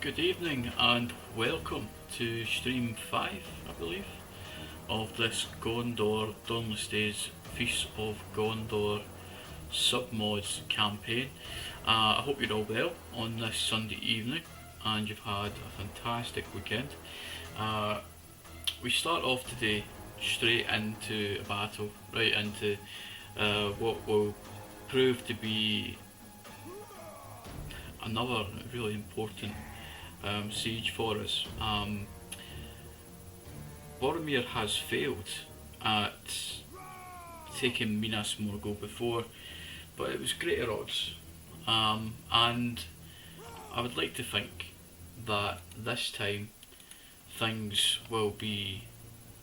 Good evening and welcome to stream 5, I believe, of this Gondor Dawnless Days Fiefs of Gondor Submods campaign. I hope you're all well on this Sunday evening and you've had a fantastic weekend. We start off today straight into a battle, right into what will prove to be another really important siege for us. Boromir has failed at taking Minas Morgul before, but it was greater odds. And I would like to think that this time things will be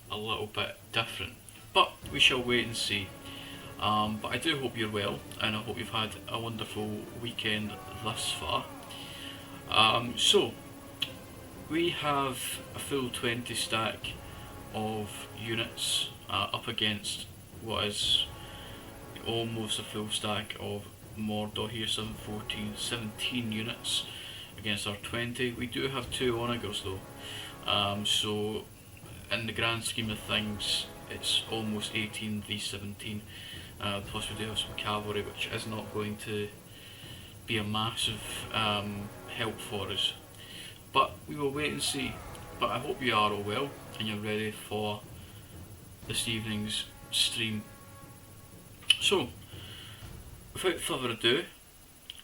a little bit different. But we shall wait and see. But I do hope you're well, and I hope you've had a wonderful weekend thus far. So, we have a full 20 stack of units up against what is almost a full stack of Mordor here, 17 units against our 20. We do have 2 onagers though, so in the grand scheme of things it's almost 18 v 17, plus we do have some cavalry, which is not going to be a massive help for us. But we will wait and see. But I hope you are all well and you're ready for this evening's stream. So, without further ado,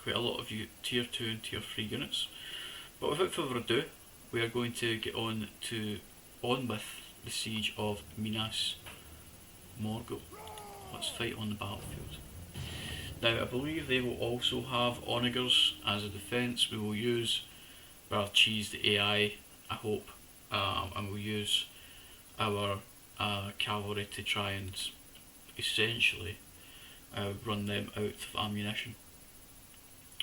quite a lot of you tier 2 and tier 3 units, but without further ado, we are going to get on with the siege of Minas Morgul. Let's fight on the battlefield. Now, I believe they will also have onagers as a defence. We will use cheese the AI, I hope, and we'll use our cavalry to try and essentially run them out of ammunition,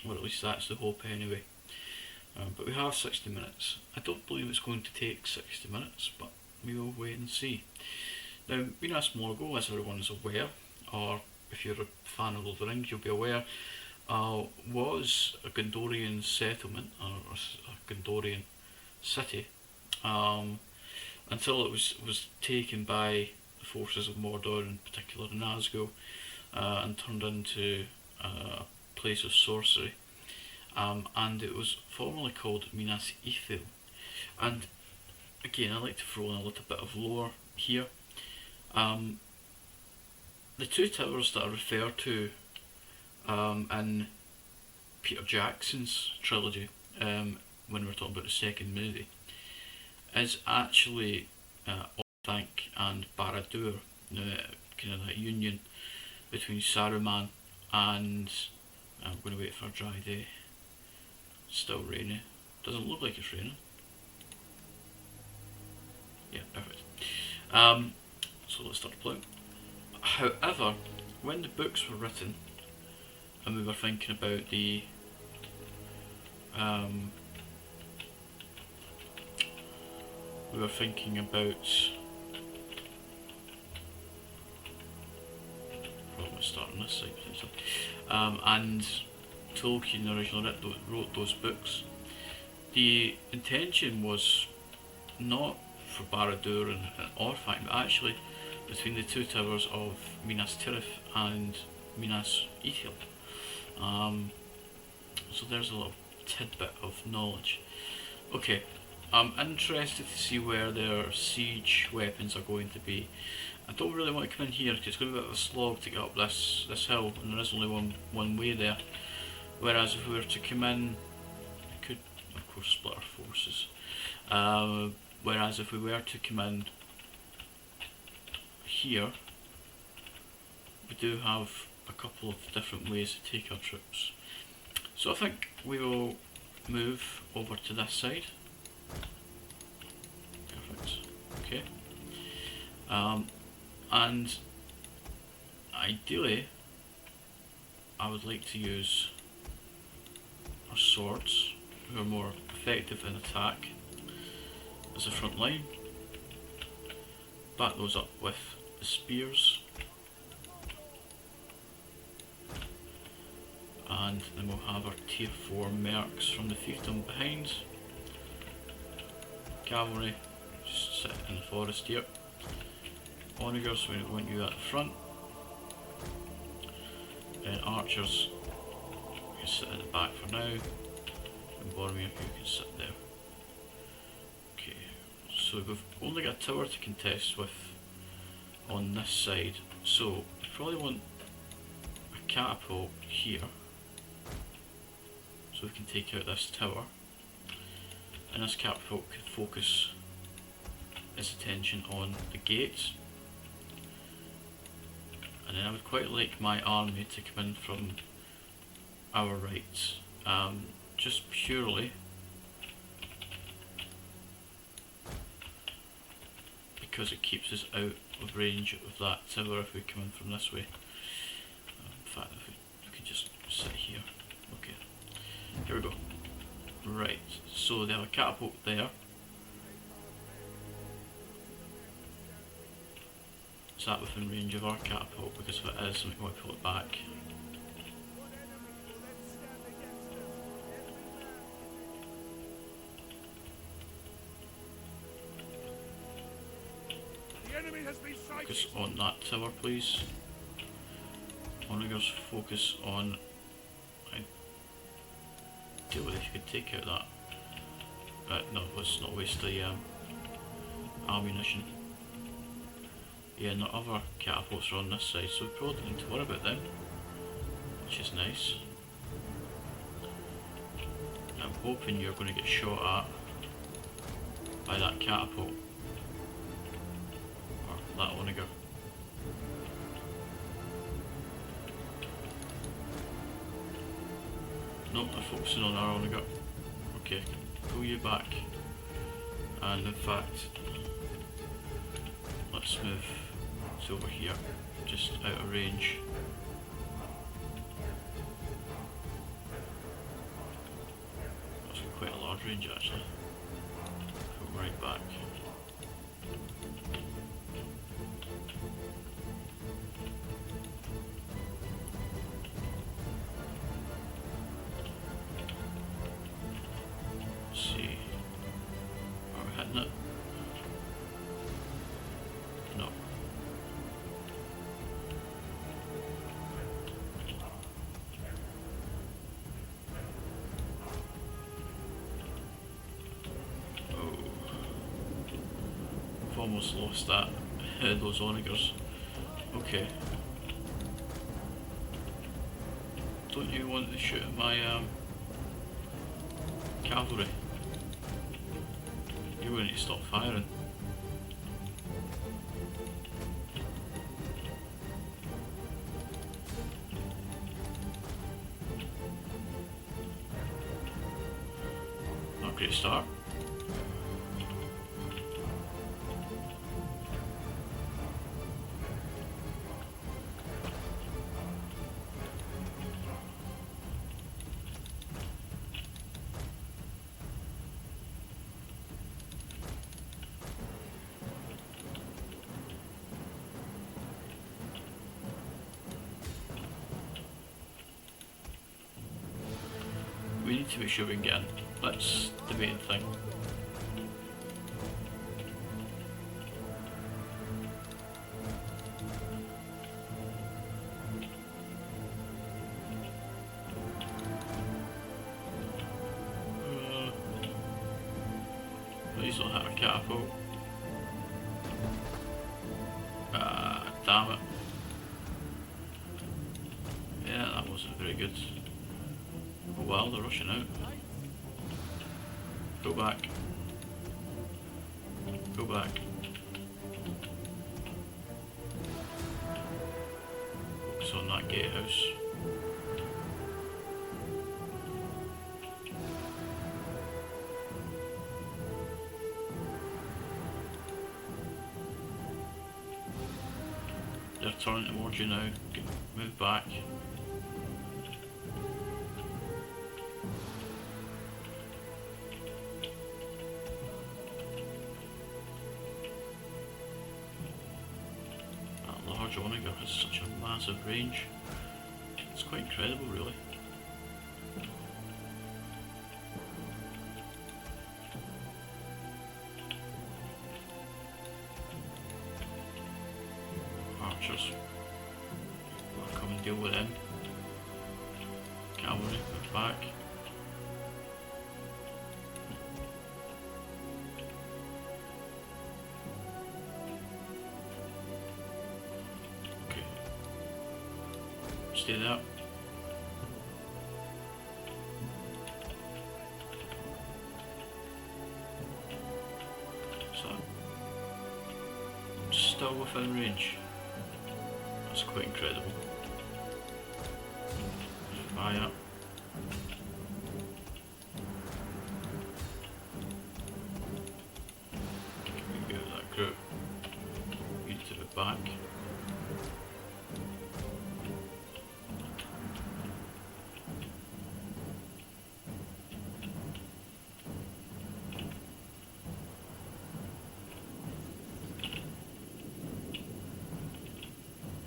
or at least that's the hope anyway. But we have 60 minutes. I don't believe it's going to take 60 minutes, but we will wait and see. Now, Minas Morgul, as everyone is aware, or if you're a fan of Lord of the Rings, you'll be aware, was a Gondorian settlement, or a Gondorian city, until it was taken by the forces of Mordor, in particular Nazgul, and turned into a place of sorcery. And it was formerly called Minas Ithil. And again, I like to throw in a little bit of lore here. The 2 towers that I refer to in Peter Jackson's trilogy, when we're talking about the second movie, is actually Orthanc and Barad-dûr, kind of that union between Saruman and... I'm going to wait for a dry day. Still rainy. Doesn't look like it's raining. Yeah, perfect. So let's start playing. However, when the books were written and we were thinking about the probably starting this side, and Tolkien originally wrote those books, the intention was not for Barad-dûr and Orthanc, but actually between the 2 towers of Minas Tirith and Minas Ithil. So there's a little tidbit of knowledge. Okay, I'm interested to see where their siege weapons are going to be. I don't really want to come in here because it's going to be a bit of a slog to get up this hill, and there is only one way there. Whereas if we were to come in, we could of course split our forces. Whereas if we were to come in here, we do have a couple of different ways to take our troops. So I think we will move over to this side. Perfect. Okay. And ideally, I would like to use our swords, who are more effective in attack, as a front line. Back those up with the spears, and then we'll have our tier 4 mercs from the fiefdom behind, cavalry just sit in the forest here. Onagers, we want you at the front. And archers, you can sit at the back for now. And Boromir, you can sit there. Okay, so we've only got a tower to contest with on this side. So we probably want a catapult here. So we can take out this tower. And this catapult can focus its attention on the gates. And then I would quite like my army to come in from our right, just purely because it keeps us out of range of that tower if we come in from this way. In fact, if we could just sit here. Okay, here we go. Right, so they have a catapult there. Is that within range of our catapult? Because if it is, we might pull it back. Focus on that tower, please. Onagers, focus on. Ideally, if you could take out that. No, let's not waste the ammunition. Yeah, and the other catapults are on this side, so we probably don't need to worry about them, which is nice. I'm hoping you're going to get shot at by that catapult, or that onager. Nope, they're focusing on our onager. Okay, pull you back, and in fact, let's move it over here, just out of range. That's quite a large range actually. Pull right back. Let's see. Are we hitting it? No. Oh. I've almost lost that. Those onagers. Okay. Don't you want to shoot at my cavalry? You're going to stop firing. Not a great start. We need to make sure we can get in. That's the main thing. Please don't hit a catapult. Damn it. Yeah, that wasn't very good. Oh well, they're rushing out. Go back. Go back. Focus on that gatehouse. They're turning towards you now. Move back. Onager has such a massive range. It's quite incredible, really. archers. I'll come and deal with them. Cavalry, move back. Okay. Stay there. So, still within range. That's quite incredible. Fire. Can we get that group? You to the back.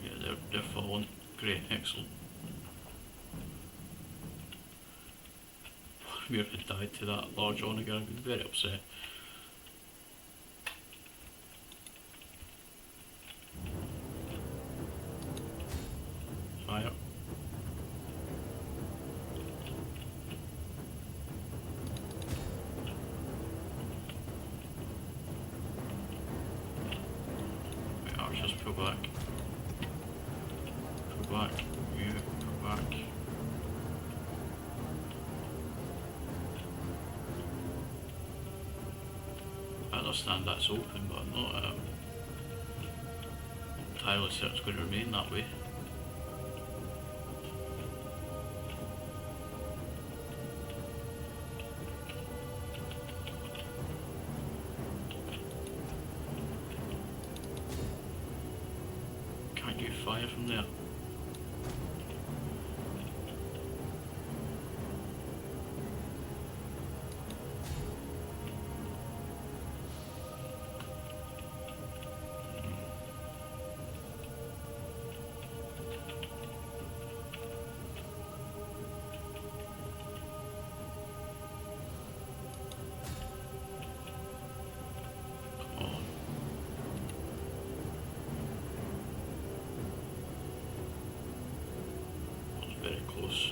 Yeah, they're falling. Great, excellent. We had died to that large onager, I'd been very upset. Fire. Right, archers, pull back. Pull back. You, pull back. I understand that's open, but I'm not entirely certain it's going to remain that way. Can't you fire from there? Very close.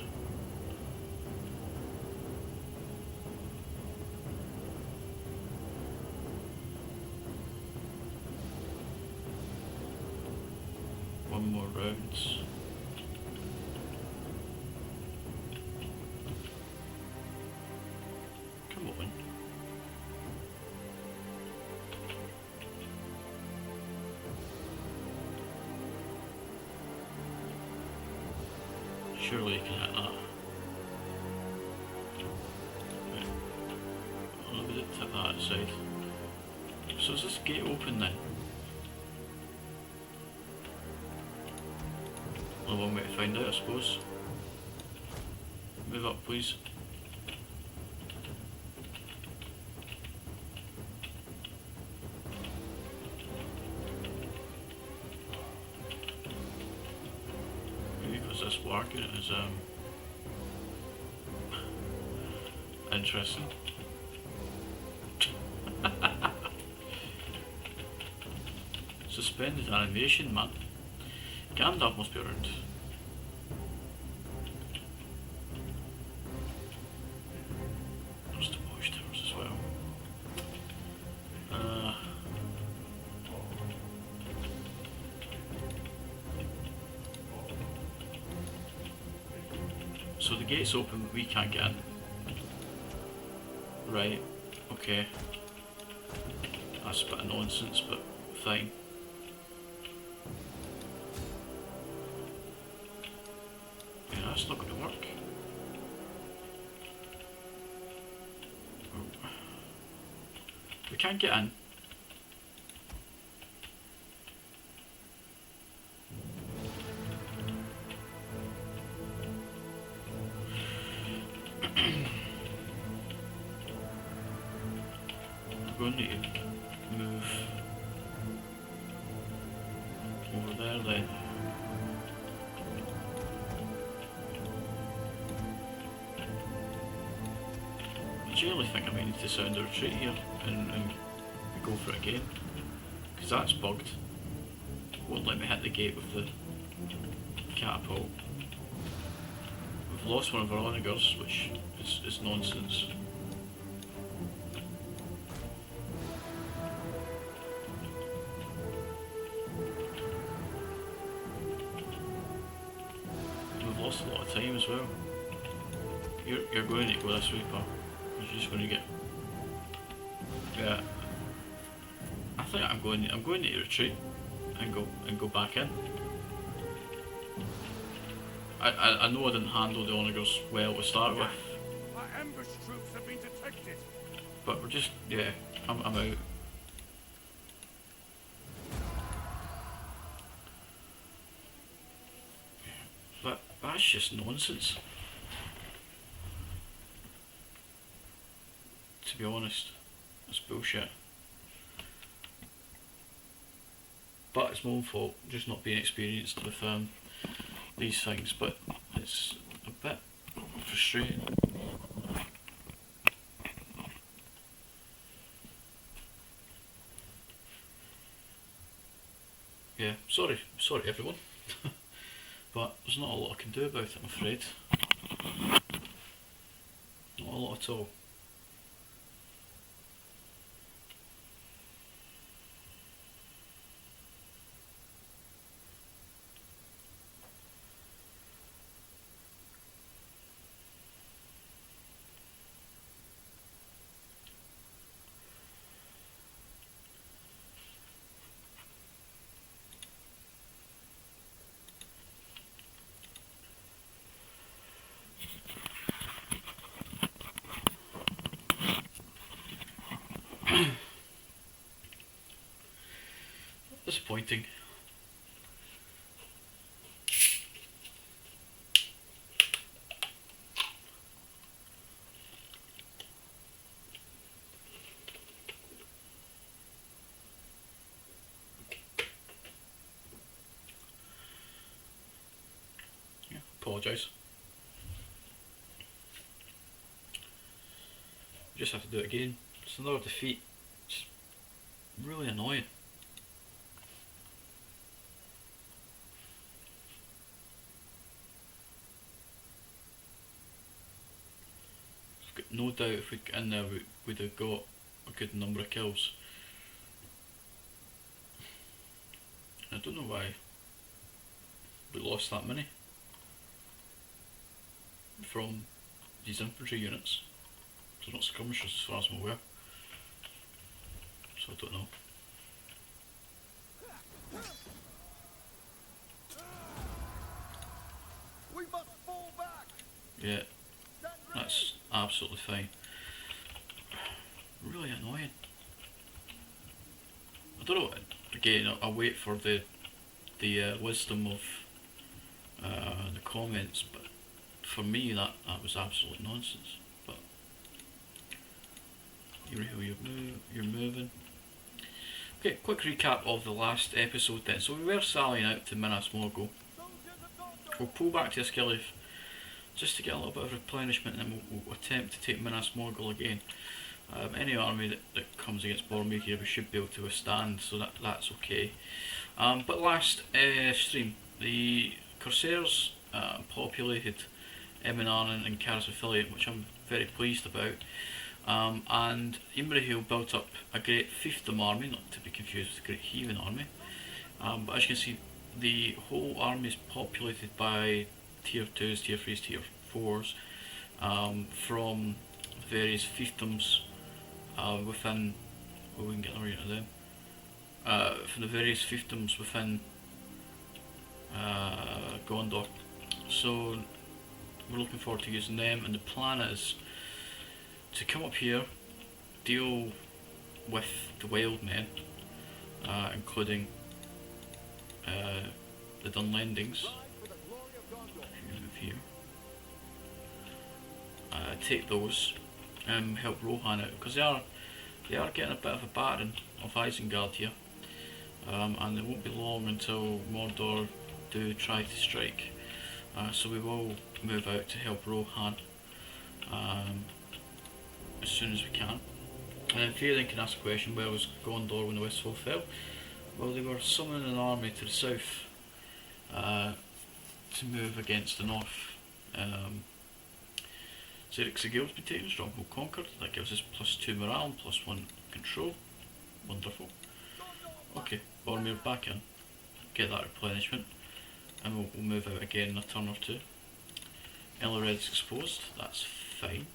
One more rounds. Come on. Surely you can hit that. Right. Well, we did tip that outside. So is this gate open then? Well, one way to find out, I suppose. Move up, please. Because this war unit is interesting. Suspended animation, man. Gandalf must be around. There's the watchtowers as well. So the gate's open, but we can't get in. Right, okay. That's a bit of nonsense, but fine. Yeah, that's not going to work. We can't get in. We're going to need to move over there then. I genuinely think I might need to sound a retreat here and go for it again, because that's bugged. won't let me hit the gate with the catapult. We've lost one of our onagers, which is nonsense. We've lost a lot of time as well. You're going to go this way, pal. You're just going to get. Yeah. I think I'm going to retreat and go back in. I know I didn't handle the onagers well to start with. Our ambush troops have been detected. But we're just, yeah, I'm out. But that's just nonsense. To be honest, that's bullshit. But it's my own fault, just not being experienced with these things. But it's a bit frustrating. Yeah, sorry everyone. But there's not a lot I can do about it, I'm afraid. Not a lot at all. Disappointing. Yeah, apologise. Just have to do it again. It's another defeat. It's really annoying. I've got no doubt if we'd get in there we'd have got a good number of kills. I don't know why we lost that many from these infantry units. They're not skirmishers as far as I'm aware. So I don't know. We must fall back. Yeah, that's absolutely fine. Really annoying. I don't know. Again, I'll wait for the wisdom of the comments, but for me that was absolute nonsense. But you're moving. Okay, quick recap of the last episode then. So we were sallying out to Minas Morgul. We'll pull back to Ascalif just to get a little bit of replenishment, and then we'll attempt to take Minas Morgul again. Any army that comes against Boromir here we should be able to withstand, so that's okay. But last stream, the Corsairs populated Eminarin and Caris Affiliate, which I'm very pleased about. And Imrahil built up a great fiefdom army, not to be confused with the Great Heathen army. But as you can see, the whole army is populated by tier 2s, tier 3s, tier 4s from various fiefdoms within. Well, we can get a read of them. From the various fiefdoms within Gondor. So we're looking forward to using them, and the plan is to come up here, deal with the wild men, including the Dunlendings. Move here. Take those and help Rohan out, because they are getting a bit of a battering of Isengard here, and it won't be long until Mordor do try to strike. So we will move out to help Rohan as soon as we can. And then Theoden can ask a question, where was Gondor when the Westfall fell? Well, they were summoning an army to the south to move against the north. Zerix Guild's been taken, Stronghold conquered. That gives us +2 morale and +1 control. Wonderful. Okay, Boromir back in. Get that replenishment. And we'll move out again in a turn or two. Elred's exposed, that's fine.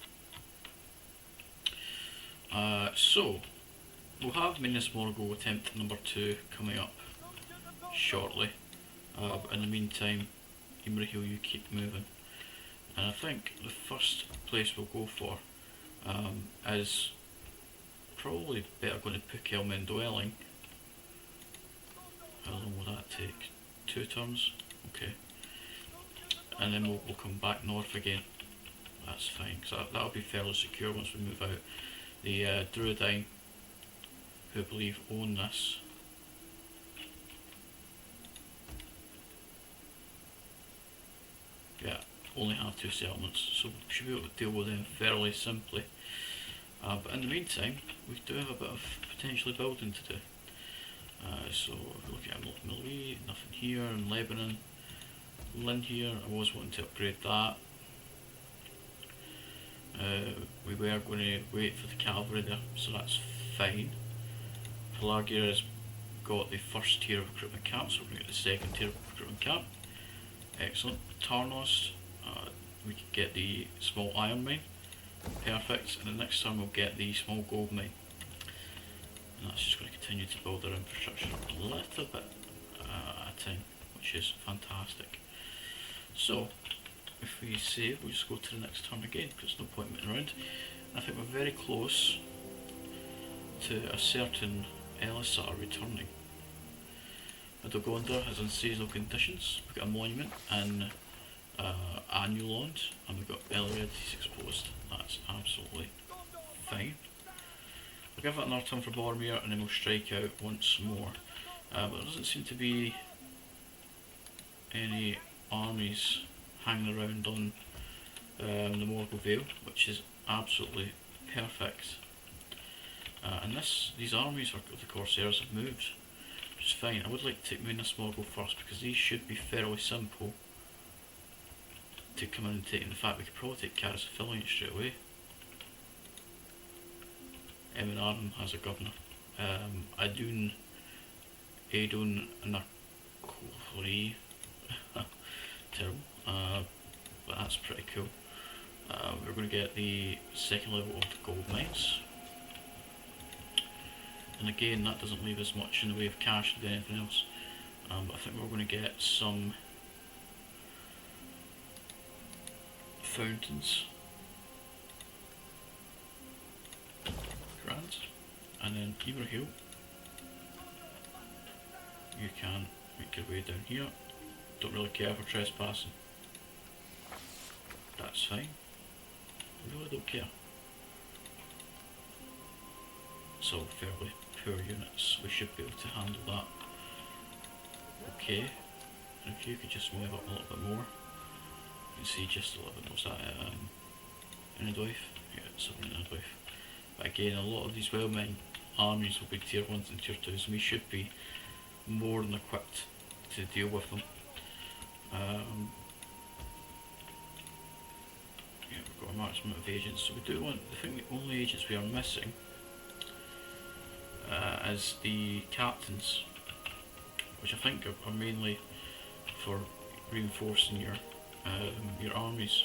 So, we'll have Minas Morgul attempt number 2 coming up shortly. But in the meantime, Imrahil, you keep moving. And I think the first place we'll go for is probably better going to Pukel Mendwelling. How long will that take? 2 turns? Okay. And then we'll come back north again. That's fine, because that'll be fairly secure once we move out. The Druidine, who I believe own this, yeah, only have 2 settlements, so we should be able to deal with them fairly simply. But in the meantime, we do have a bit of potentially building to do. So if we look at Millie, nothing here, in Lebanon, Lynn here, I was wanting to upgrade that. We were going to wait for the cavalry there, so that's fine. Pelargia has got the first tier of recruitment camp, so we're going to get the second tier of recruitment camp. Excellent. Tarnos, we could get the small iron mine. Perfect. And the next time we'll get the small gold mine. And that's just going to continue to build our infrastructure a little bit at a time, which is fantastic. So, if we save, we'll just go to the next turn again, because there's no point in around. And I think we're very close to a certain LSR returning. Gondor has unseasonal conditions. We've got a monument in Anulond, and we've got Elred, he's exposed. That's absolutely fine. We'll give it another turn for Boromir, and then we'll strike out once more. But there doesn't seem to be any armies hanging around on the Morgul Vale, which is absolutely perfect. And these armies of the Corsairs have moved, which is fine. I would like to take Minas Morgul first, because these should be fairly simple to come in and take. In fact, we could probably take Carisophilia straight away. Eminardon has a governor. Adun, Nakori, terrible, but that's pretty cool. We're going to get the second level of the gold mines. And again, that doesn't leave us much in the way of cash to do anything else. But I think we're going to get some fountains. Grand. And then Imrahil, you can make your way down here. Don't really care for trespassing. That's fine. I really don't care. So fairly poor units, we should be able to handle that. Okay, and if you could just move up a little bit more, you can see just a little bit. What's that? Inadwife? Yeah, it's something Inadwife. But again, a lot of these wellmen armies will be tier 1s and tier 2s, and we should be more than equipped to deal with them. Yeah, we've got a maximum of agents, so we do want, I think the only agents we are missing is the captains, which I think are mainly for reinforcing your armies.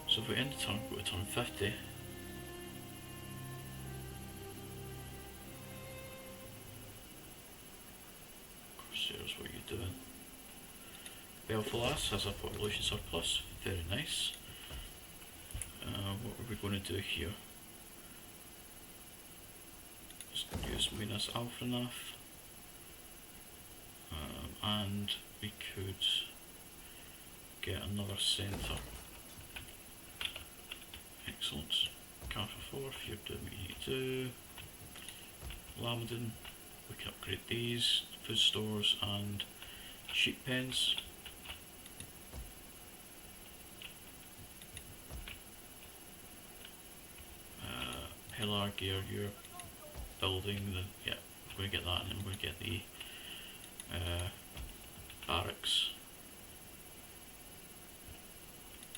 So if we end the turn, go to turn 50. Corsairs, what are you doing? Belfalas has a population surplus, very nice. What are we going to do here? Just use Minas Alfrenath, and we could get another centre. Excellent. Carrefour, you're doing what you need to do. Lamadin, we can upgrade these, food stores and sheep pens. Pelargia, you're building the, yeah, we're going to get that, and then we're going to get the barracks.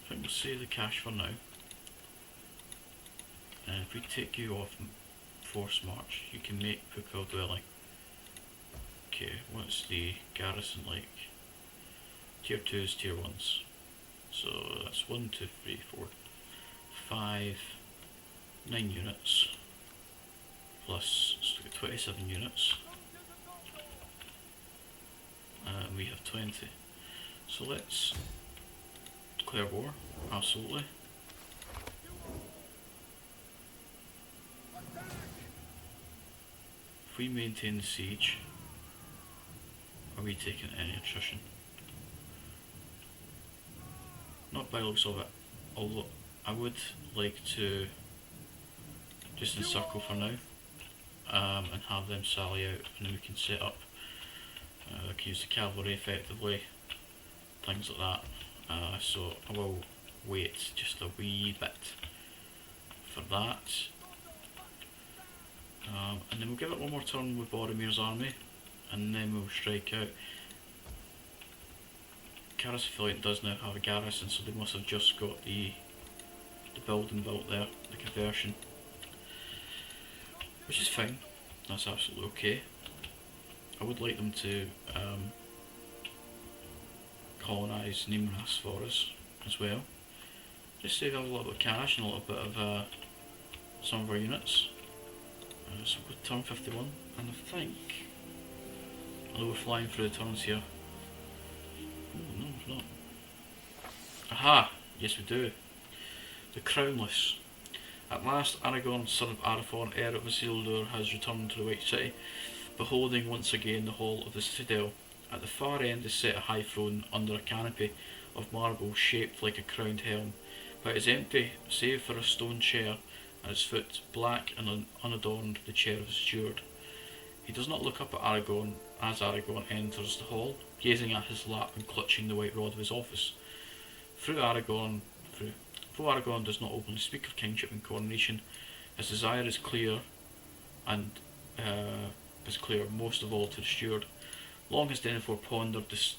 I think we'll save the cash for now. And if we take you off force march, you can make Pukul dwelling. Okay, what's the garrison like? Tier 2s, tier 1s. So that's 1, 2, 3, 4, 5, 9 units. Plus, so we got 27 units. And we have 20. So let's declare war, absolutely. If we maintain the siege, are we taking any attrition? Not by the looks of it, although I would like to just encircle for now and have them sally out, and then we can set up, I can use the cavalry effectively, things like that. So I will wait just a wee bit for that. And then we'll give it one more turn with Boromir's army, and then we'll strike out. Karas affiliate does now have a garrison, so they must have just got the building built there, the conversion, which is fine. That's absolutely okay. I would like them to colonise Nimras for us as well. Just save a little bit of cash and a little bit of some of our units. So we'll turn 51, and I think, although we're flying through the turns here. Oh no, we're not. Aha! Yes we do. The Crownless. At last Aragorn, son of Arathorn, heir of Isildur, has returned to the White City, beholding once again the hall of the citadel. At the far end is set a high throne under a canopy of marble shaped like a crowned helm, but it is empty save for a stone chair at its foot, black and unadorned, the chair of the steward. He does not look up at Aragorn as Aragorn enters the hall, gazing at his lap and clutching the white rod of his office. Though Aragorn does not openly speak of kingship and coronation, his desire is clear, and is clear most of all to the steward. Long has Denethor pondered this.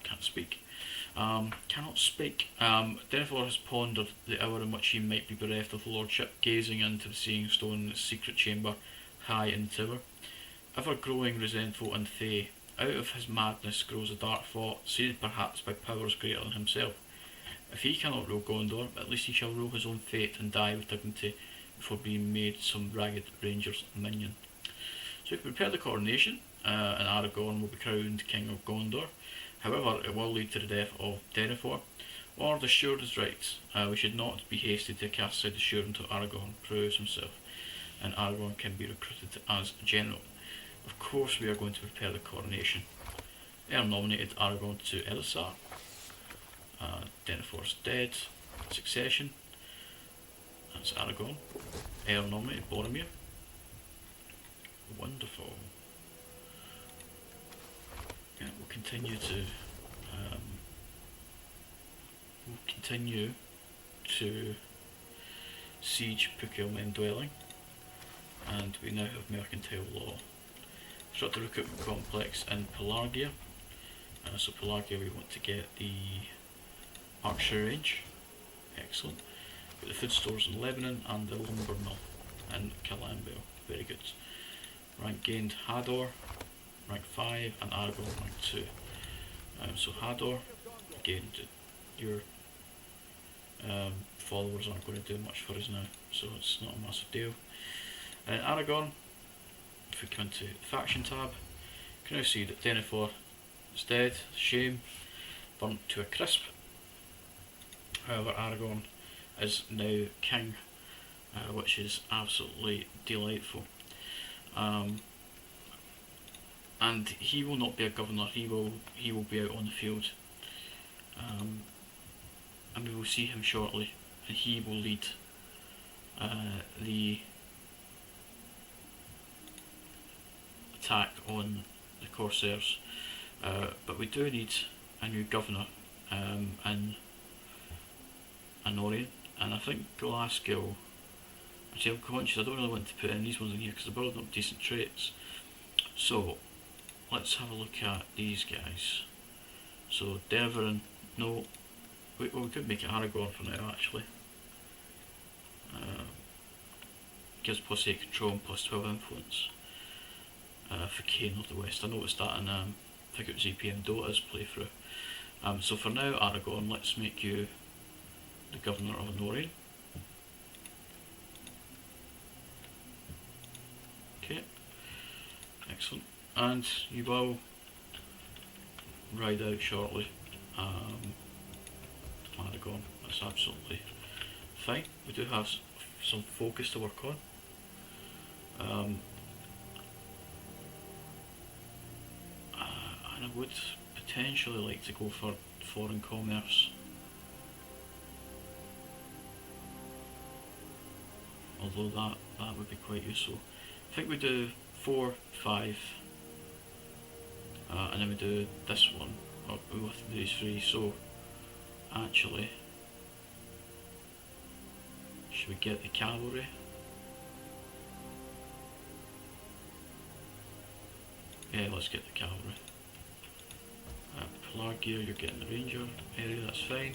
Cannot speak. Denethor has pondered the hour in which he might be bereft of lordship, gazing into the seeing stone in its secret chamber high in the tower. Ever growing resentful and fey, out of his madness grows a dark thought, seeded perhaps by powers greater than himself. If he cannot rule Gondor, at least he shall rule his own fate and die with dignity before being made some ragged ranger's minion. So we can prepare the coronation, and Aragorn will be crowned King of Gondor. However, it will lead to the death of Denethor. Or the steward is right. We should not be hasty to cast aside the steward until Aragorn proves himself, and Aragorn can be recruited as general. Of course we are going to prepare the coronation. They are nominated Aragorn to Elisar. Denethor's dead. Succession. That's Aragorn. Heir nominated Boromir. Wonderful. Yeah, we'll continue to siege Pukul men dwelling, and we now have mercantile law. Construct a recruitment complex in Pelargia. So Pelargia, we want to get the archery range. Excellent. Got the food stores in Lebanon and the lumber mill in Calanbel. Very good. Rank gained Hador, rank 5, and Aragorn, rank 2. So Hador, again, your followers aren't going to do much for us now, so it's not a massive deal. And Aragorn, if we come into the faction tab, you can now see that Denethor is dead, shame, burnt to a crisp. However, Aragorn is now king, which is absolutely delightful. And he will not be a governor, he will be out on the field. And we will see him shortly, and he will lead the attack on the Corsairs. But we do need a new governor in Anorian, and I think Glasgow. Actually, I'm conscious I don't really want to put in these ones in here because they're building up decent traits. So let's have a look at these guys. So Deverin, no, we could make it Aragorn for now actually. Gives plus 8 control and plus 12 influence for Kane of the West. I noticed that in I think it was EP and Dota's playthrough. So for now, Aragorn, let's make you the Governor of Anorin. Okay, excellent. And you will ride out shortly. Aragorn, that's absolutely fine. We do have some focus to work on. And I would potentially like to go for foreign commerce. Although that would be quite useful. I think we do 4, 5, and then we do this one with these three. So actually, should we get the cavalry? Yeah, let's get the cavalry. Pelargia, you're getting the ranger area, that's fine.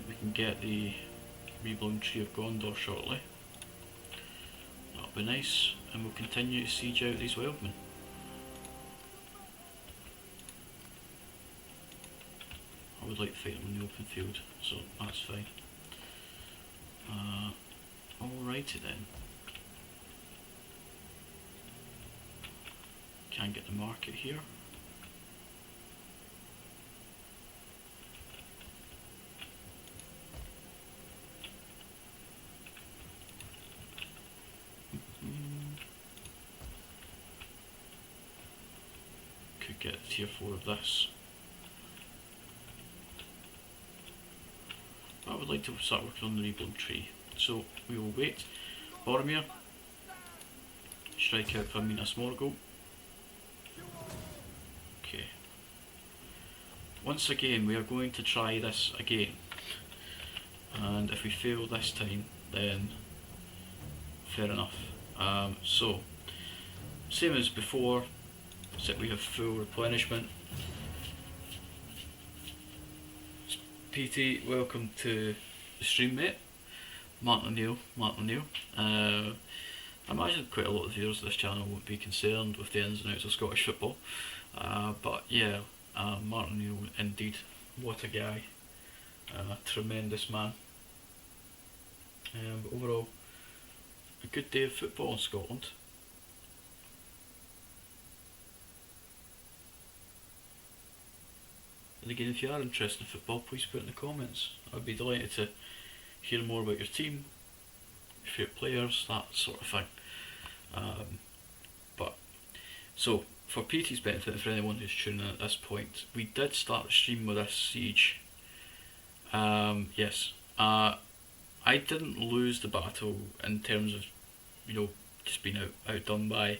We can get the reblown tree of Gondor shortly. That'll be nice, and we'll continue to siege out these wildmen. I would like to fight them in the open field, so that's fine. Alrighty then. Can't get the market here. Could get tier 4 of this. I would like to start working on the reblown tree. So we will wait. Boromir, strike out for Minas Morgul. Okay. Once again, we are going to try this again. And if we fail this time, then fair enough. So, same as before, except we have full replenishment. PT, welcome to the stream, mate. Martin O'Neill. I imagine quite a lot of viewers of this channel won't be concerned with the ins and outs of Scottish football. But yeah, Martin O'Neill, indeed, what a guy. Tremendous man. But overall, a good day of football in Scotland. And again, if you are interested in football, please put it in the comments. I'd be delighted to hear more about your team, your favourite players, that sort of thing. So, for PT's benefit and for anyone who's tuning in at this point, we did start the stream with this siege. Yes, I didn't lose the battle in terms of, just being outdone by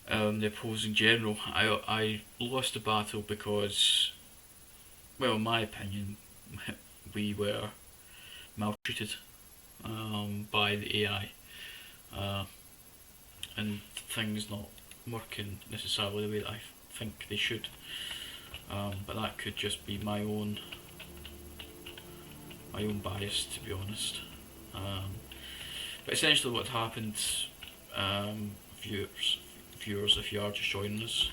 the opposing general. I lost the battle because, well, in my opinion, we were maltreated by the AI, and things not working necessarily the way that I think they should. But that could just be my own bias, to be honest. But essentially, what happened, viewers, if you are just joining us,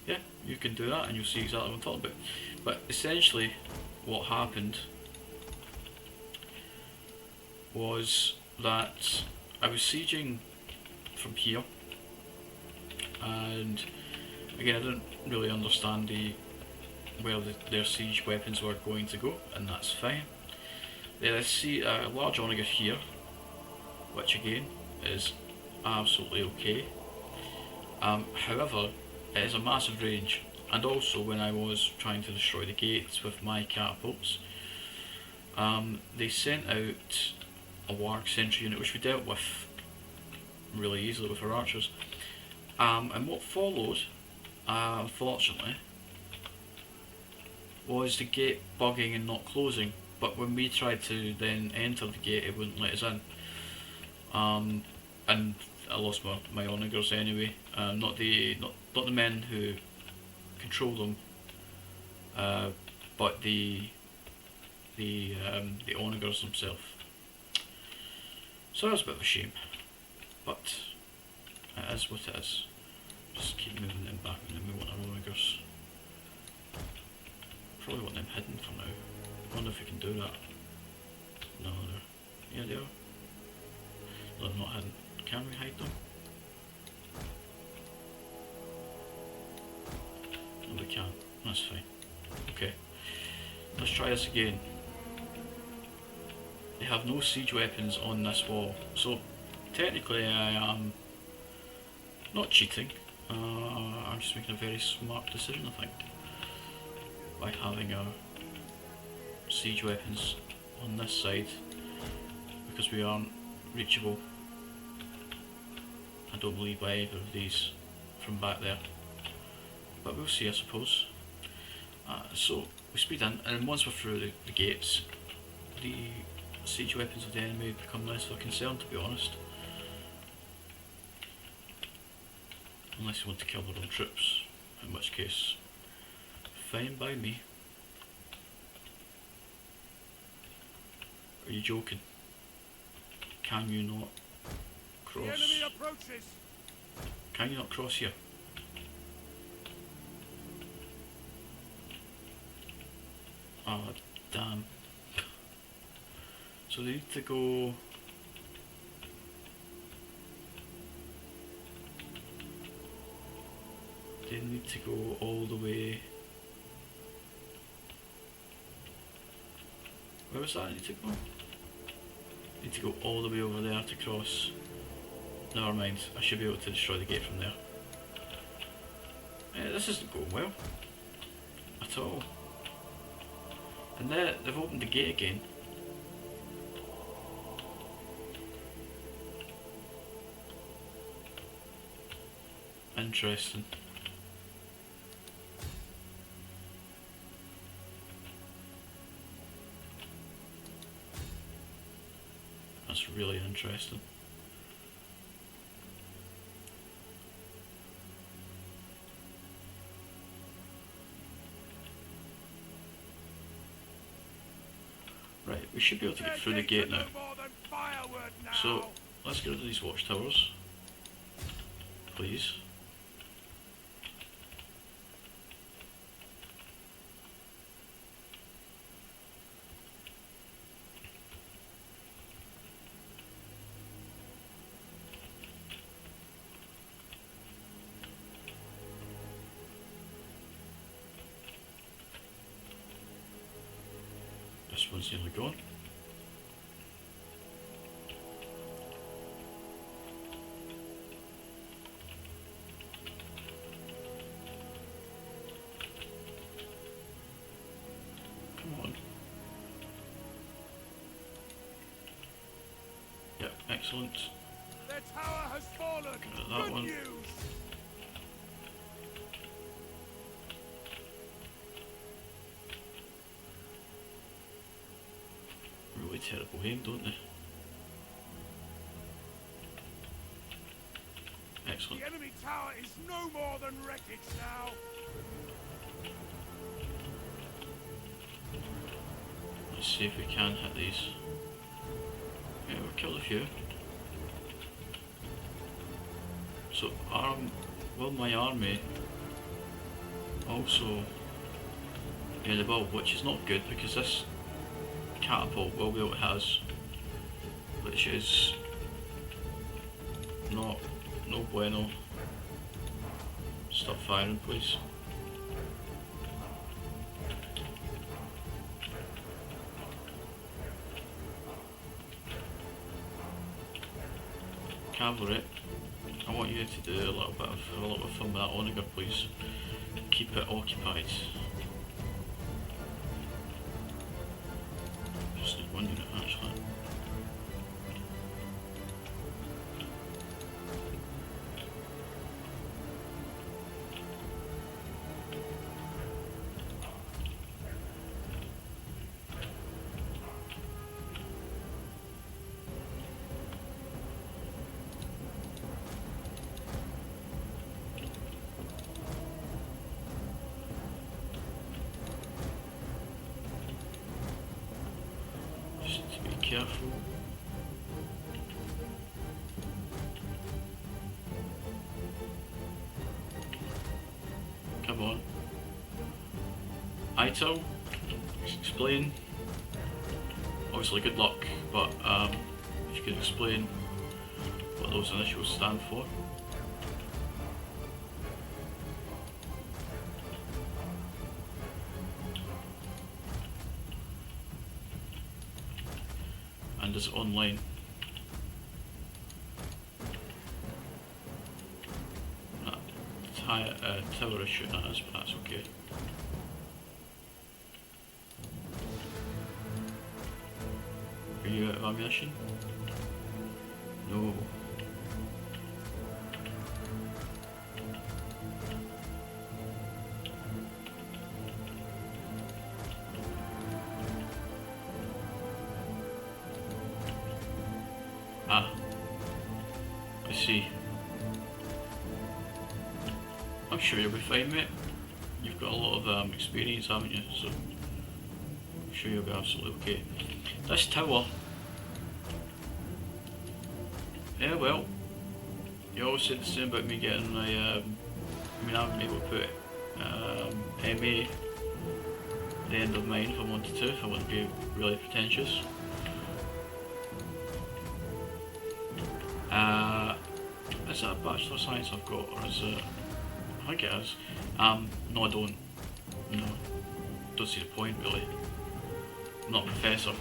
yeah, you can do that, and you'll see exactly what I'm talking about. But essentially, what happened was that I was sieging from here, and again, I didn't really understand where their siege weapons were going to go, and that's fine. Then I see a large onager here, which again is absolutely okay. However, it is a massive range, and also when I was trying to destroy the gates with my catapults, they sent out a warg sentry unit, which we dealt with really easily with our archers. And what followed, unfortunately, was the gate bugging and not closing. But when we tried to then enter the gate, it wouldn't let us in. And I lost my onagers anyway. Not the men who control them, but the onagers themselves. So that was a bit of a shame, but it is what it is. Just keep moving them back, and then we want our onagers. Probably want them hidden for now. I wonder if we can do that. No, yeah, they are. No, they're not hidden. Can we hide them? No, we can't. That's fine. Okay. Let's try this again. They have no siege weapons on this wall, so technically I am not cheating. I'm just making a very smart decision, I think, by having our siege weapons on this side, because we aren't reachable, I don't believe, by either of these from back there, but we'll see, I suppose. So we speed in, and once we're through the gates, the siege weapons of the enemy become less of a concern, to be honest. Unless you want to kill their own troops, in which case, fine by me. Are you joking? Can you not cross? The enemy approaches. Can you not cross here? Oh, damn. So they need to go... They need to go all the way... Where was that? I need to go? Need to go all the way over there to cross. Never mind, I should be able to destroy the gate from there. This isn't going well. At all. And they've opened the gate again. Interesting. That's really interesting. Right, we should be able to get through the gate now. So, let's get rid of these watchtowers. Please. This one's nearly gone. Come on. Yep, excellent. Their tower has fallen. Get that Good one. news. Really terrible aim, don't they? Excellent. The enemy tower is no more than wreckage now. Let's see if we can hit these. Yeah, we've killed a few. So, will my army also be the ball, which is not good because this catapult will be what it has, which is no bueno. Stop firing, please. Cavalry, I want you to do a little bit of fun with that onager, please. Keep it occupied. Just need one unit actually. Just to be careful. Come on. Itel, explain. Obviously good luck, but if you could explain what those initials stand for. And is it online? Tower is shooting at us, but that's okay. Are you out of ammunition? No. Ah, I see. I'm sure you'll be fine, mate. You've got a lot of experience, haven't you? So I'm sure you'll be absolutely okay. This tower. Yeah, well, you always said the same about me getting my. I mean, I haven't been able to put MA at the end of mine if I wanted to, if I wouldn't be really pretentious. Is that a Bachelor of Science I've got, or is it? I think it is. No, I don't. No, don't see the point really. I'm not a professor.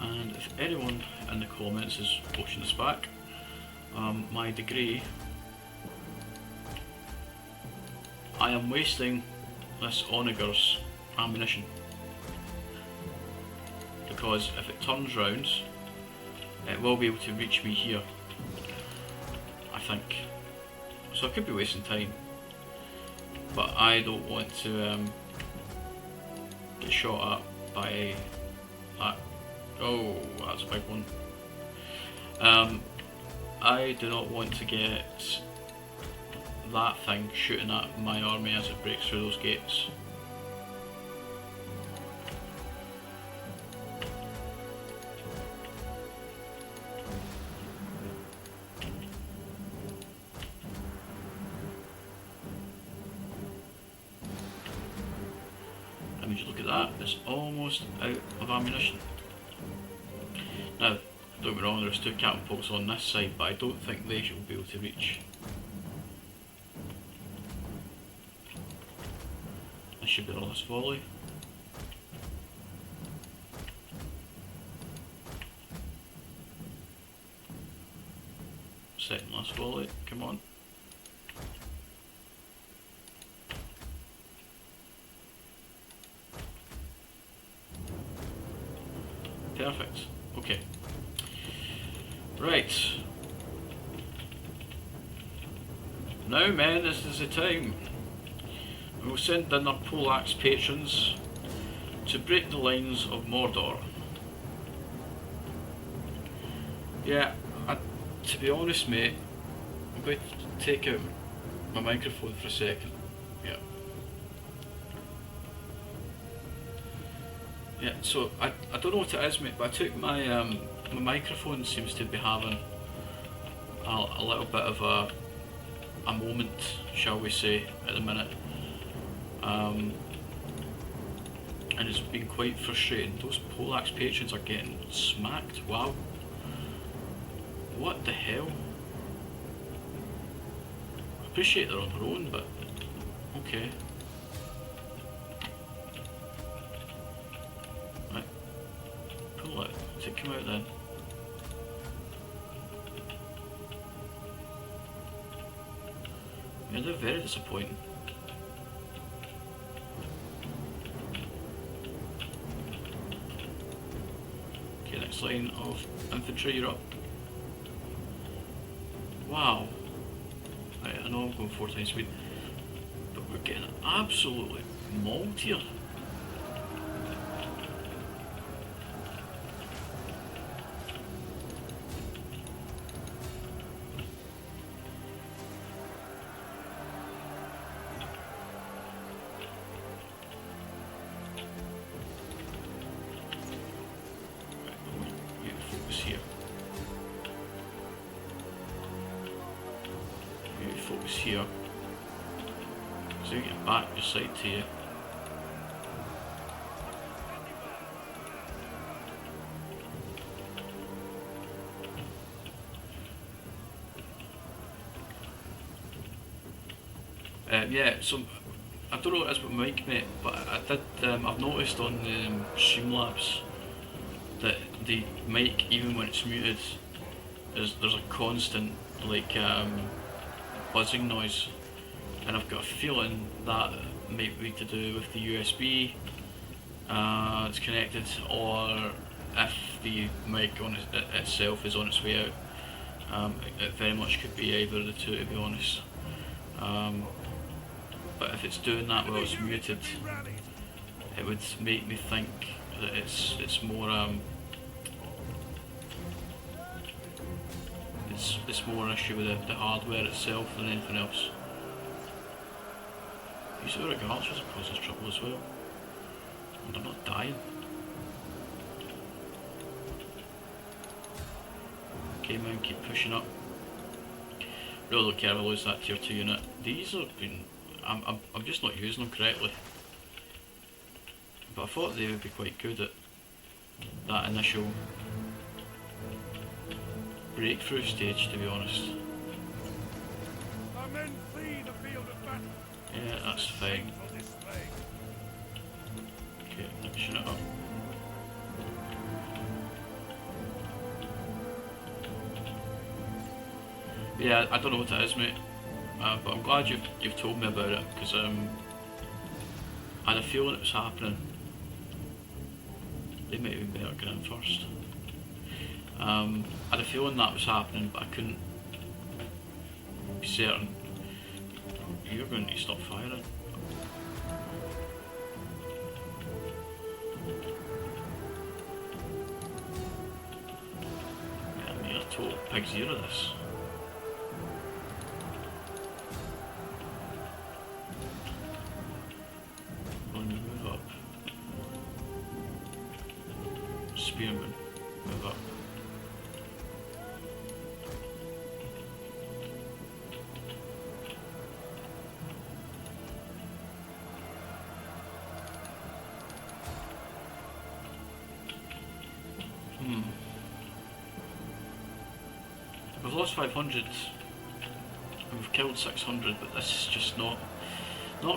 And if anyone in the comments is watching this back, my degree, I am wasting this Onager's ammunition. Because if it turns round, it will be able to reach me here, I think. So I could be wasting time, but I don't want to get shot at by that. Oh, that's a big one. I do not want to get that thing shooting at my army as it breaks through those gates. Look at that, it's almost out of ammunition. Now, don't get me wrong, there's two catapults on this side, but I don't think they should be able to reach. This should be the last volley. Second last volley, come on. Perfect. Okay. Right. Now, men, this is the time. We will send in our poleaxe patrons to break the lines of Mordor. Yeah, to be honest, mate, I'm going to take out my microphone for a second. Yeah. Yeah, so I don't know what it is, mate, but I took my my microphone seems to be having a little bit of a moment, shall we say, at the minute, and it's been quite frustrating. Those poleaxe patrons are getting smacked. Wow, what the hell? I appreciate they're on their own, but okay. Take him out then. Yeah, they're very disappointing. Okay, next line of infantry, you're up. Wow. Right, I know I'm going 4 times speed, but we're getting absolutely mauled here. focus here. So you get back your sight to you. Yeah, so I don't know what it is with mic, mate, but I've noticed on Streamlabs that the mic, even when it's muted, there's a constant like buzzing noise, and I've got a feeling that might be to do with the USB it's connected, or if the mic on itself is on its way out. It very much could be either of the two, to be honest. But if it's doing that while it's muted, it would make me think that it's more it's more an issue with the hardware itself than anything else. These other archers are causing trouble as well, and they're not dying. Okay, man, keep pushing up. Really don't care if I lose that tier 2 unit. These have been... I'm just not using them correctly. But I thought they would be quite good at that initial breakthrough stage, to be honest. Our men flee the field of battle. Yeah, that's fine. Okay, next unit up. Yeah, I don't know what it is, mate. But I'm glad you've told me about it, because I had a feeling it was happening. They might have been better getting in first. I had a feeling that was happening, but I couldn't be certain. You're going to stop firing. Yeah, I mean, a total pig's ear of this. Move up. Spearman, move up. We've lost 500 and we've killed 600, but this is just not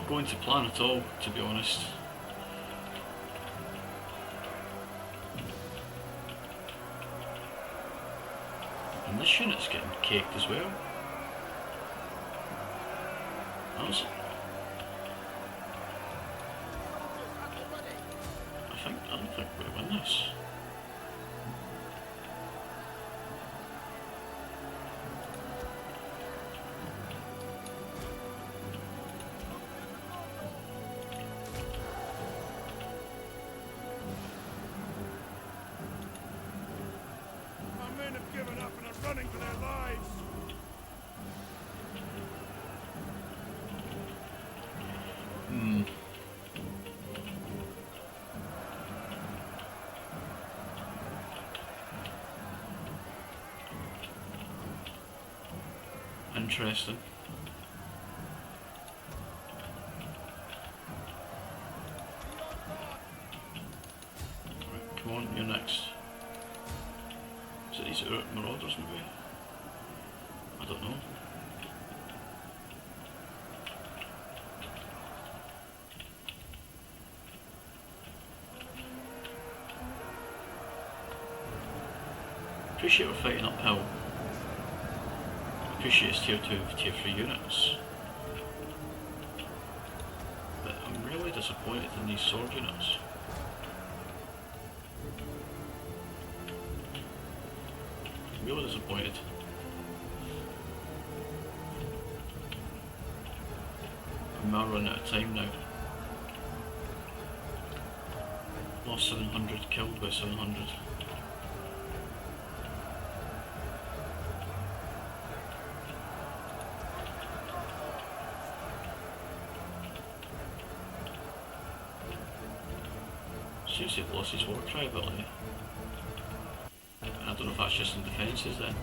going to plan at all, to be honest. And this unit's getting caked as well. I don't think we win this. Given up and are running for their lives. Interesting. Right, come on, you're next. Is it these marauders maybe? I don't know. Appreciate we're fighting uphill. Appreciate it's tier 2, tier 3 units. But I'm really disappointed in these sword units. Really disappointed. I'm now running out of time now. Lost 700, killed by 700. Seems to have lost his war cry ability. I don't know if that's just in defences then.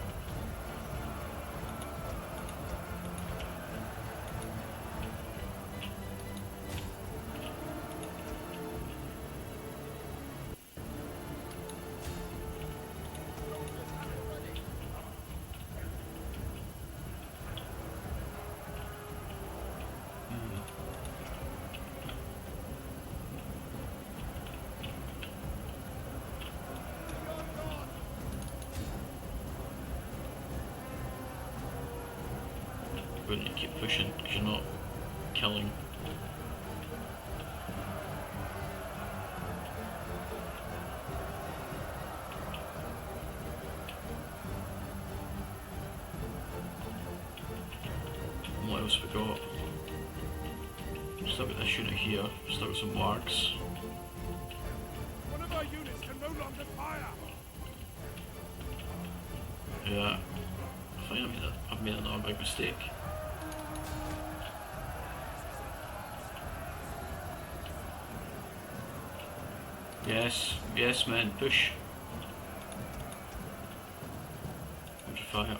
going to keep pushing because you're not killing. What else we got? Still got this unit here, still got some wargs. One of our units can no longer fire. Yeah, I think I've made another big mistake. Yes, yes man, push. Hold your fire.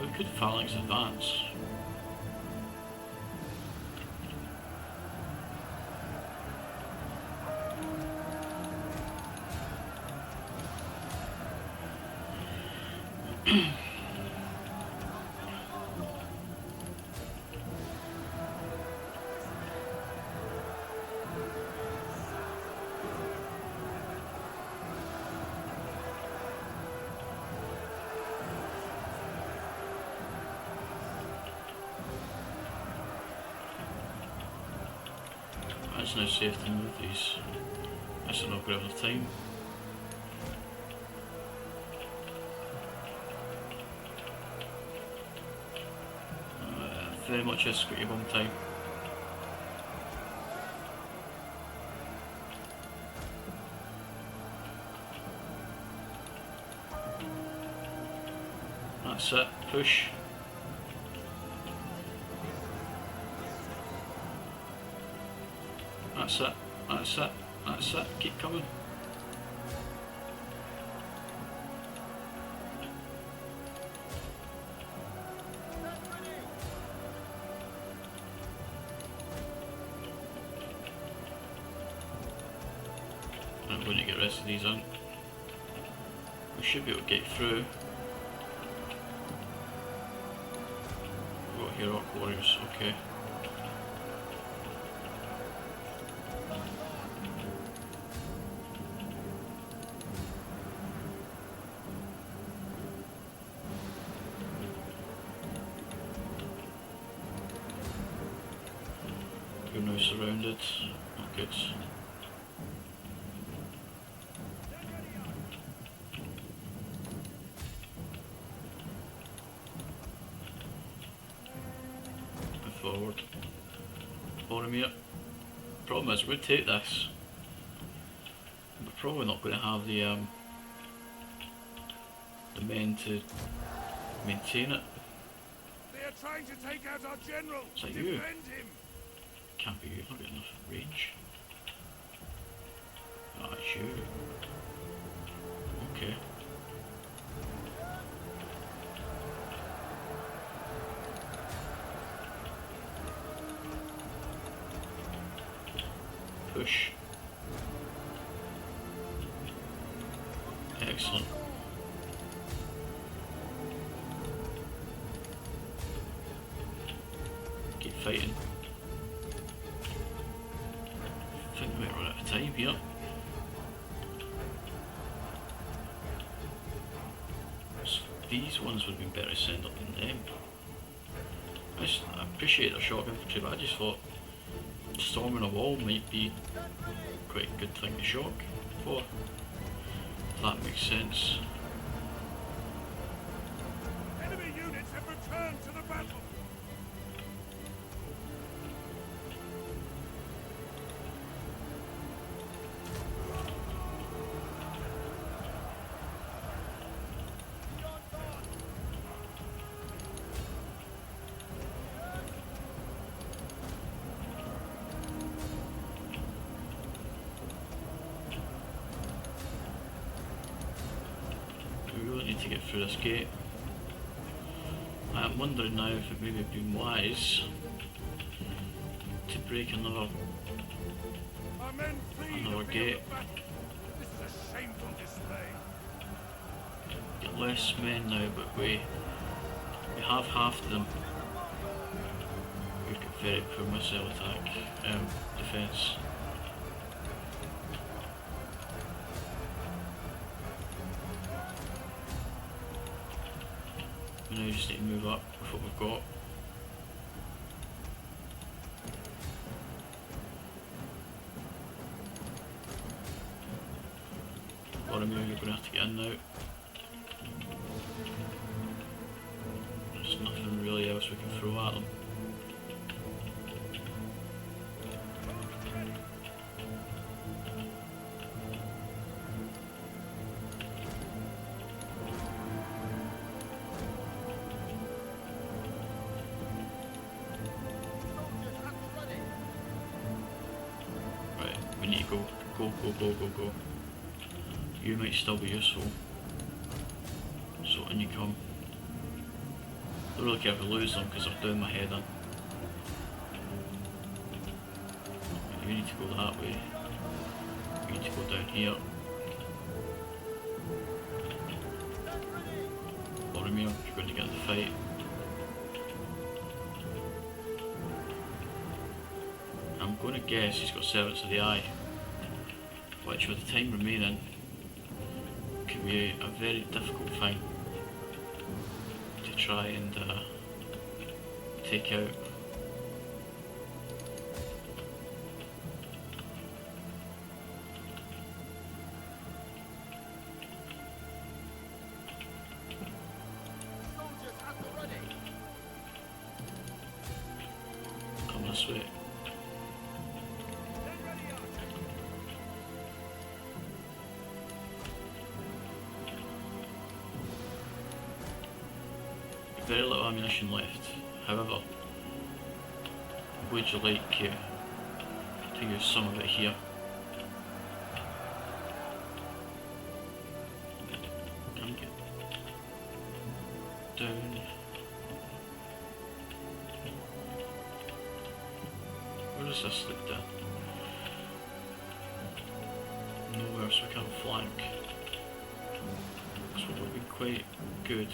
We could phalanx advance. It's now safe to move these. That's not great enough time. Very much a squeaky bum time. That's it, push. That's it, that's it, that's it, keep coming. I'm going to get the rest of these on. We should be able to get through. We've got here Orc Warriors, okay. You're now surrounded. Oh, good. Forward. Boromir. Problem is, we'll take this. We're probably not going to have the men to maintain it. They are trying to take out our general. Is that Defend you? him. Can't be you, not got enough range. Ah, it's you. Okay. Push. Excellent. Keep fighting. I think we might run out of time here. These ones would have been better to send up than them. I appreciate their shock infantry, but I just thought storming a wall might be quite a good thing to shock for. That makes sense. Enemy units have returned to the battle. We really need to get through this gate. I'm wondering now if it maybe would be wise to break another Our men flee Another the field gate. of battle. This is a shame less men now, but we have half of them. We've got very poor missile attack defence. We now just need to move up with what we've got. Boromir, you're going to have to get in now. There's nothing really else we can throw at them. Right, we need to go. Go. You might still be useful. So in you come. I don't really care if we lose them because I've down my head in. You need to go that way. You need to go down here. Boromir, you're going to get in the fight. I'm going to guess he's got Servants of the Eye, which with the time remaining could be a very difficult thing to try and take out. Come this way. Very little ammunition left. However, would you like to use some of it here? Come get down. Where does this lead down? Nowhere, so we can't flank. So what would be quite good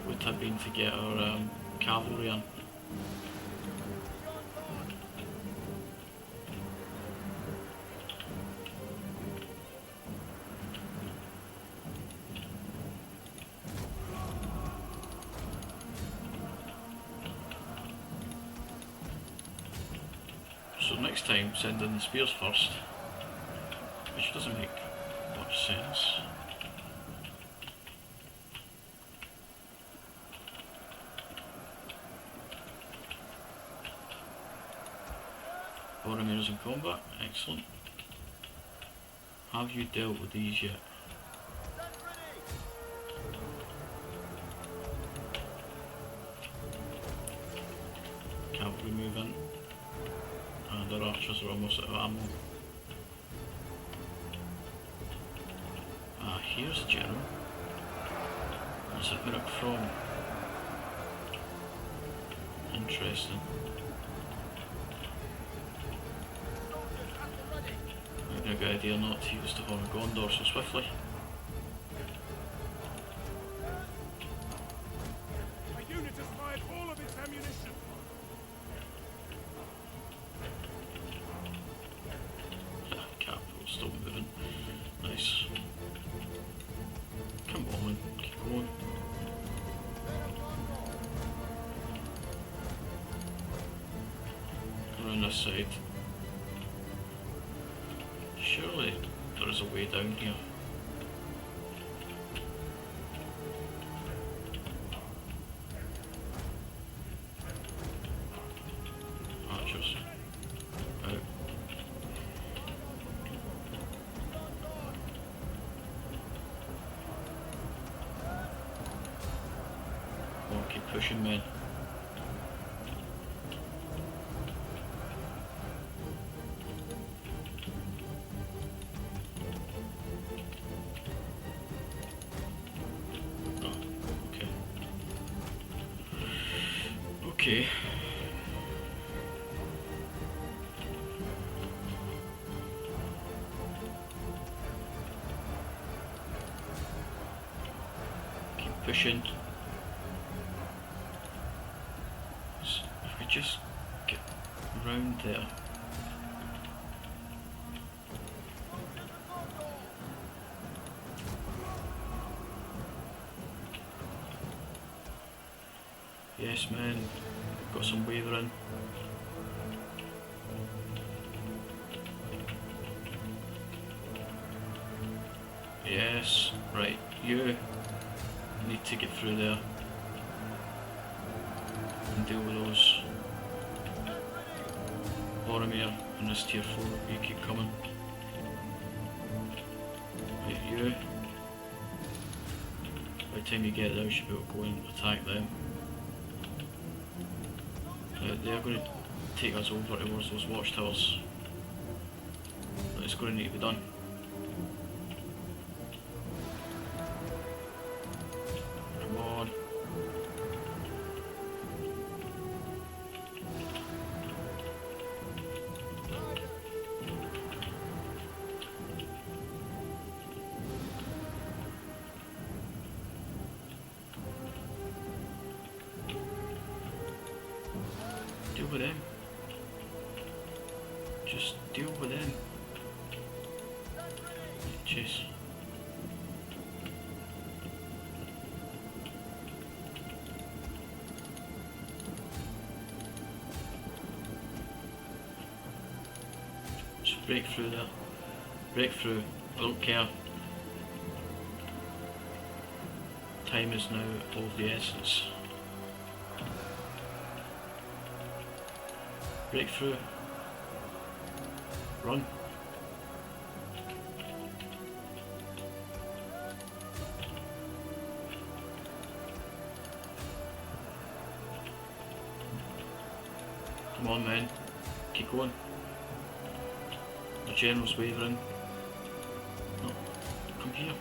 would have been to get our cavalry in. So next time send in the spears first, which doesn't make much sense. Boromir's in combat, excellent. Have you dealt with these yet? Cavalry move in, and our archers are almost out of ammo. Ah, here's the general. What's it where it from? Interesting. A good idea not to use the Horn of Gondor so swiftly. A unit has fired all of its ammunition. Capital's still moving. Nice. Come on, keep going. Around this side. Surely there is a way down here. Archers. Out. Oh, keep pushing, men. Okay. pushing. So if we just get round there. Yes, man, got some wavering. Yes, right, you need to get through there and deal with those. Boromir in this tier 4, you keep coming. Right, you. By the time you get there, you should be able to go and attack them. They're going to take us over towards those watchtowers. It's going to need to be done. Come on. Deal with them. Just deal with them. Chase. Just break through there. Break through. I don't care. Time is now of the essence. Break through. Run. Come on, man. Keep going. The general's wavering. No. Come here.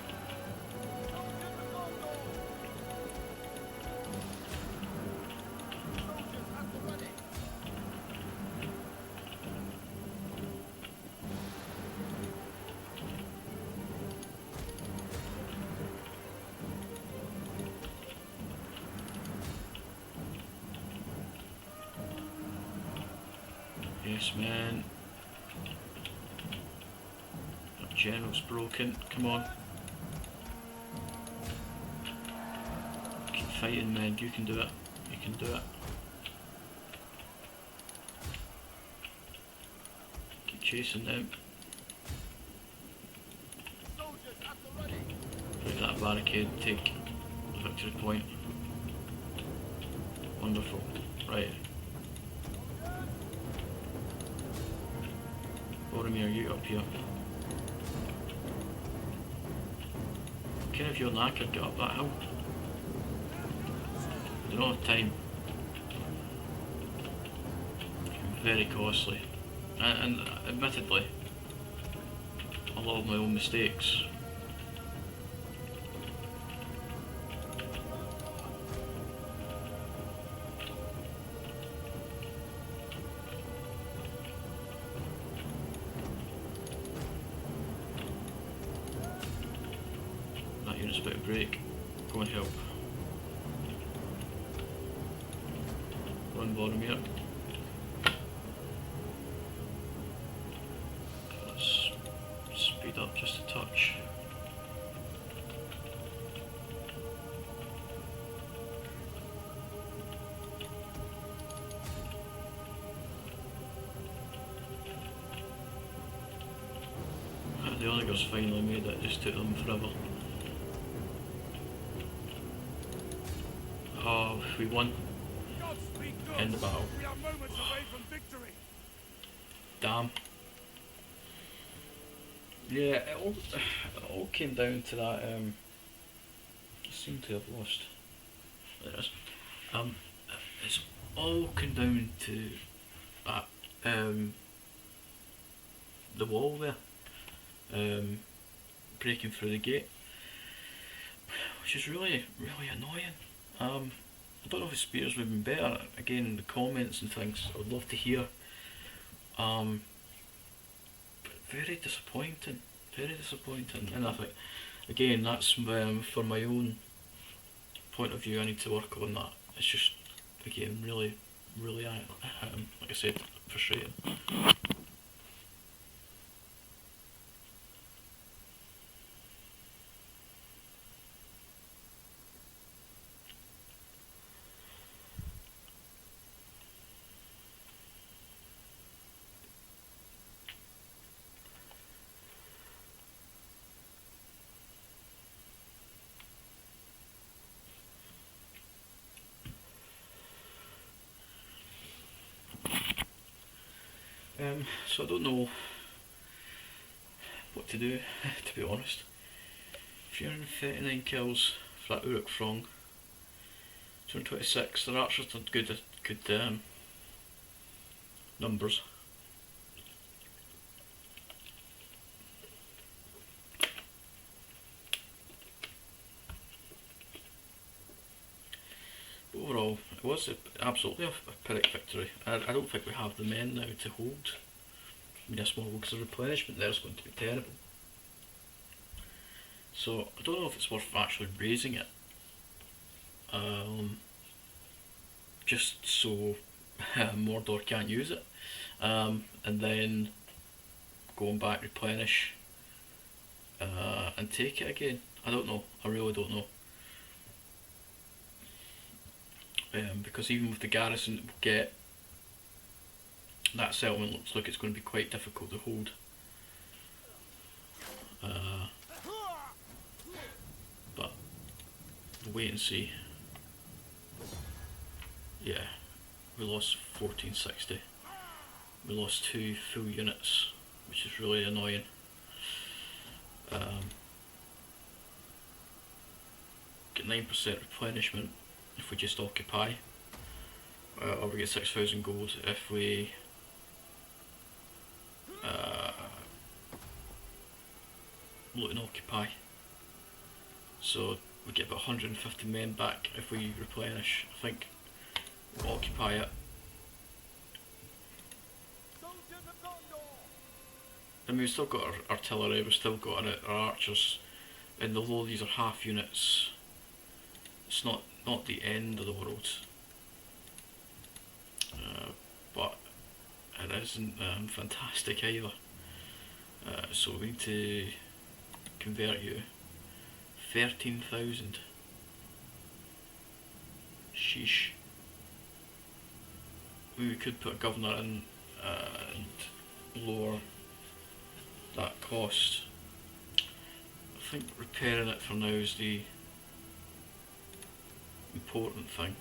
Yes, man. That general's broken. Come on. Keep fighting, man. You can do it. You can do it. Keep chasing them. Break that barricade. Take the victory point. Wonderful. Right. Boromir, you up here. Kind of you're knackered, get up that hill. You don't have time. Very costly. And admittedly, a lot of my own mistakes. Unit's about to break. Go and help. Run, Boromir. Let's speed up just a touch. The Onagers finally made it, just took them forever. Oh, we won. In the battle. We are moments away from victory. Damn. Yeah, it all came down to that. I seem to have lost. There it is. It's all come down to that. The wall there. Breaking through the gate, which is really annoying. I don't know if the spears would have been better. Again, in the comments and things, I would love to hear. But very disappointing, and I think again that's for my own point of view, I need to work on that. It's just, again, really, like I said, frustrating. So I don't know what to do, to be honest. 339 kills for that Uruk Throng. 226. Their archers did good numbers. But overall, it was absolutely a Pyrrhic victory. I don't think we have the men now to hold Minas Morgul, because the replenishment there is going to be terrible. So I don't know if it's worth actually raising it, just so Mordor can't use it, and then going back, replenish, and take it again. I don't know. I really don't know. Because even with the garrison that we get, that settlement looks like it's going to be quite difficult to hold. But we'll wait and see. Yeah, we lost 1460. We lost 2 full units, which is really annoying. Get 9% replenishment if we just occupy, or we get 6,000 gold if we loot and occupy. So we get about 150 men back if we replenish. I think we'll occupy it. I mean, we've still got our artillery, we've still got our archers, and although these are half units, it's not the end of the world. But it isn't fantastic either. So we need to convert you. 13,000. Sheesh. We could put a governor in and lower that cost. I think repairing it for now is the important thing.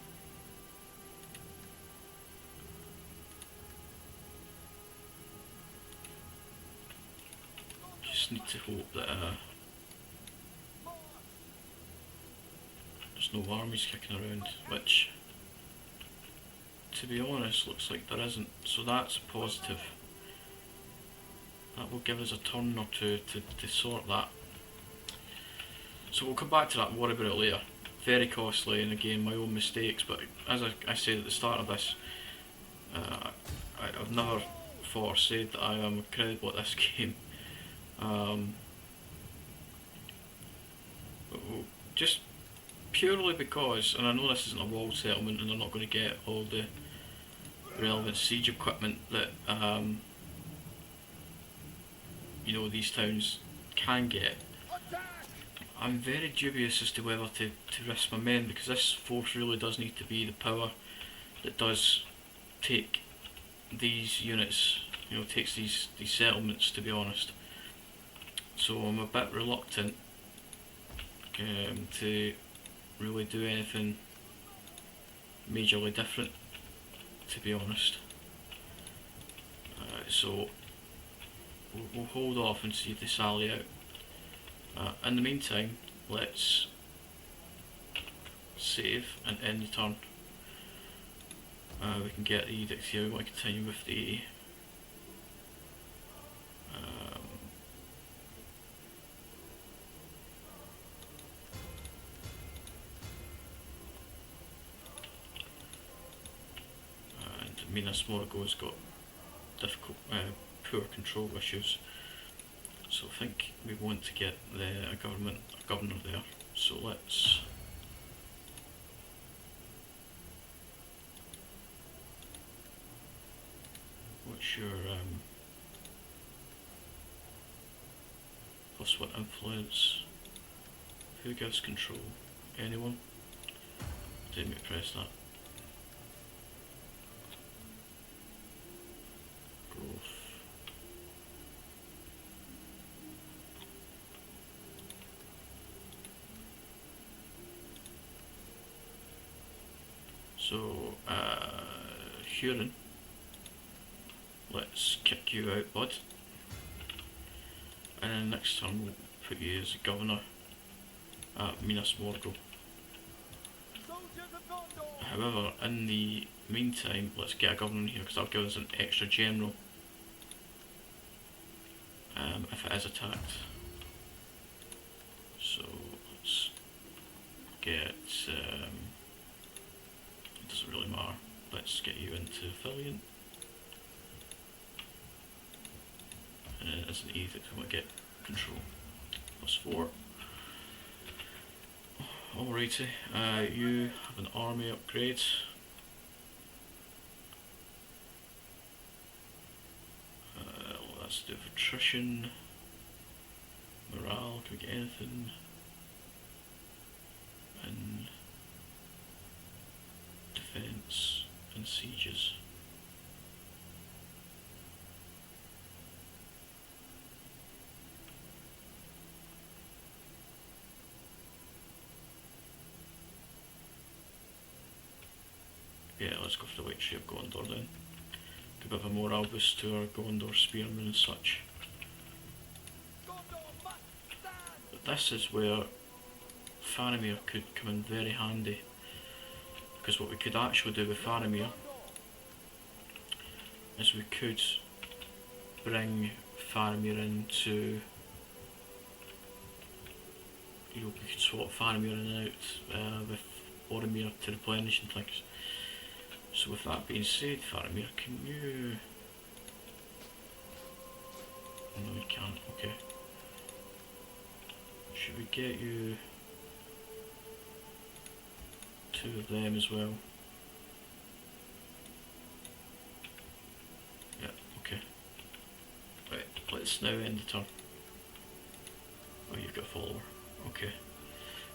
Just need to hope that there's no armies kicking around, which, to be honest, looks like there isn't, so that's a positive. That will give us a turn or two to sort that. So we'll come back to that and worry about it later. Very costly, and again, my own mistakes, but as I said at the start of this, I've never thought or said that I am incredible at this game. Just purely because, and I know this isn't a walled settlement and they're not going to get all the relevant siege equipment that you know, these towns can get. I'm very dubious as to whether to risk my men, because this force really does need to be the power that does take these units, you know, takes these settlements, to be honest. So I'm a bit reluctant to really do anything majorly different, to be honest. So we'll hold off and see if they sally out. In the meantime, let's save and end the turn. We can get the edicts here. We want to continue with the and Minas Morgul's got poor control issues. So I think we want to get a governor there. So let's What's your +1 influence? Who gives control? Anyone? Didn't make me press that. Growth. So, Huron, let's kick you out, bud. And then next time we'll put you as governor at Minas Morgul. Soldiers of Gondor! However, in the meantime, let's get a governor in here because that'll give us an extra general if it is attacked. So let's get, it doesn't really matter, let's get you into Fillion. And it is an edict, we want to get control. +4. Alrighty, you have an army upgrade. Let's do attrition, morale, can we get anything? And defense and sieges. Yeah, let's go for the White Shape Gondor then. Give a bit of a morale boost to our Gondor spearmen and such. Gondor must stand! But this is where Faramir could come in very handy. Because what we could actually do with Faramir is we could bring Faramir into, you know, we could swap Faramir in and out with Boromir to replenish and things. So with that being said, Faramir, can you... No, you can't, okay. Should we get you 2 of them as well? Yeah, okay. Right, let's now end the turn. Oh, you've got a follower, okay.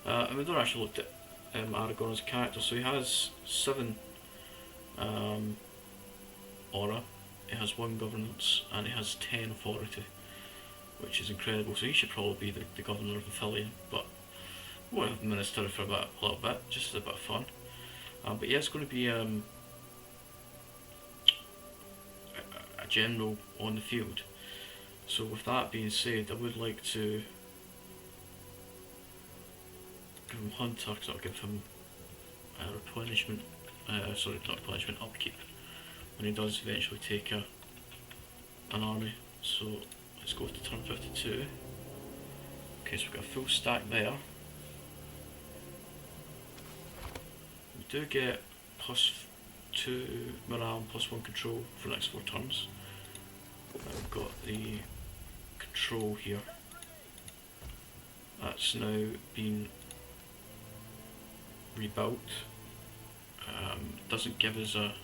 And we've not actually looked at Aragorn as a character, so he has 7 aura, he has 1 governance, and he has 10 authority, which is incredible. So he should probably be the governor of the Fillion, but we'll have the minister for a little bit, just as a bit of fun. But yeah, it's going to be a general on the field. So with that being said, I would like to give him Hunter, because that'll give him replenishment. Sorry, not replenishment, upkeep, when he does eventually take an army. So let's go to turn 52. Okay, so we've got a full stack there. We do get +2 morale and +1 control for the next 4 turns. We've got the control here. That's now been rebuilt. Doesn't give us a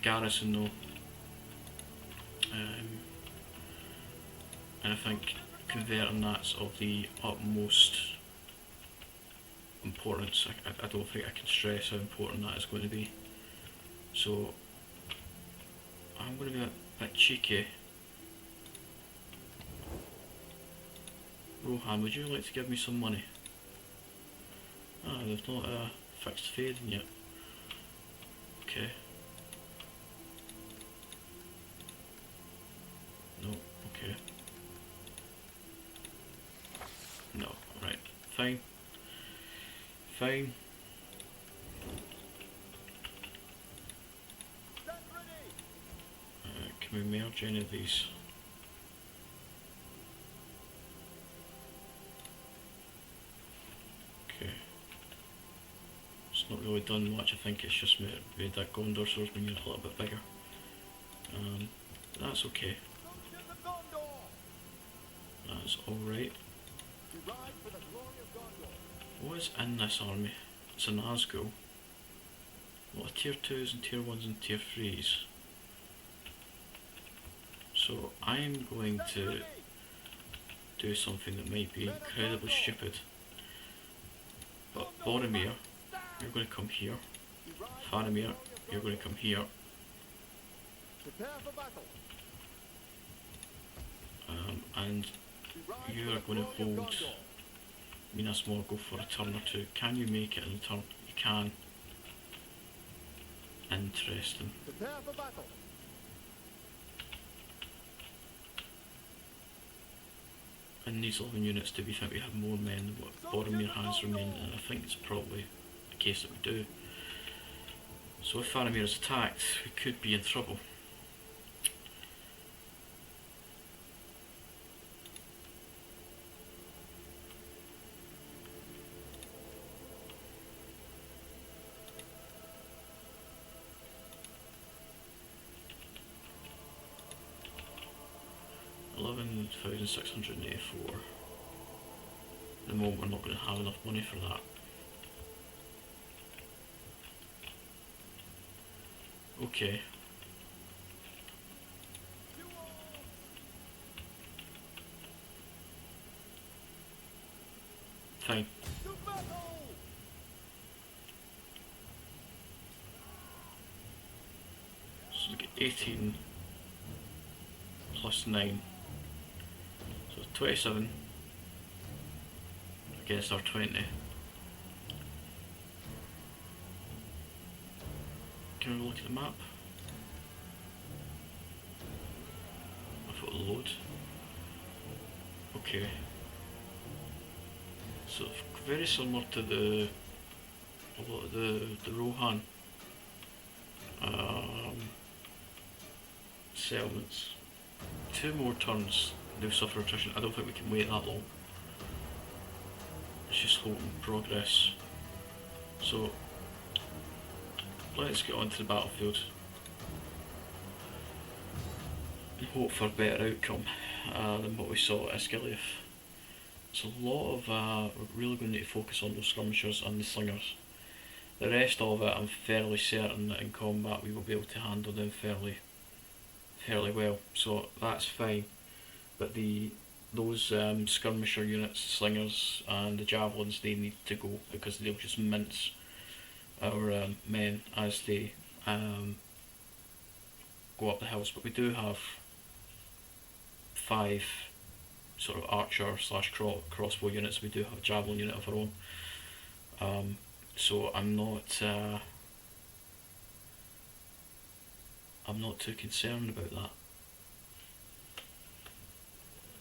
garrison though, and I think converting that's of the utmost importance. I don't think I can stress how important that is going to be. So I'm going to be a bit cheeky. Rohan, would you like to give me some money? Ah, they've not fixed fading yet. Okay. No, okay. No, right. Fine. Fine. Can we merge any of these? Okay. It's not really done much, I think it's just made that Gondor swordsman unit a little bit bigger. That's okay. That's alright. What is in this army? It's a Nazgul. A lot of tier 2s and tier 1s and tier 3s. So I'm going to do something that might be incredibly stupid. But Boromir, you're going to come here. Faramir, you're going to come here. Prepare for battle. And you are going to hold Minas Morgul for a turn or two. Can you make it in the turn? You can. Interesting. Prepare for battle. In these 11 units, do we think we have more men than what Boromir has remaining? And I think it's probably the case that we do. So if Faramir is attacked, we could be in trouble. $11,684. At the moment we're not going to have enough money for that. Okay. Fine. To battle. So we get 18 plus 9. So 27 against our 20. Can we look at the map? I've got a load. Okay. So very similar to a lot of the Rohan settlements. 2 more turns, they'll suffer attrition. I don't think we can wait that long. It's just halting progress. So let's get onto the battlefield and hope for a better outcome than what we saw at Esciliath. It's a lot of, we're really going to need to focus on those skirmishers and the slingers. The rest of it, I'm fairly certain that in combat we will be able to handle them fairly well, so that's fine. But those skirmisher units, slingers and the javelins, they need to go because they'll just mince our men as they go up the hills. But we do have 5 sort of archer slash crossbow units. We do have a javelin unit of our own. So I'm not too concerned about that.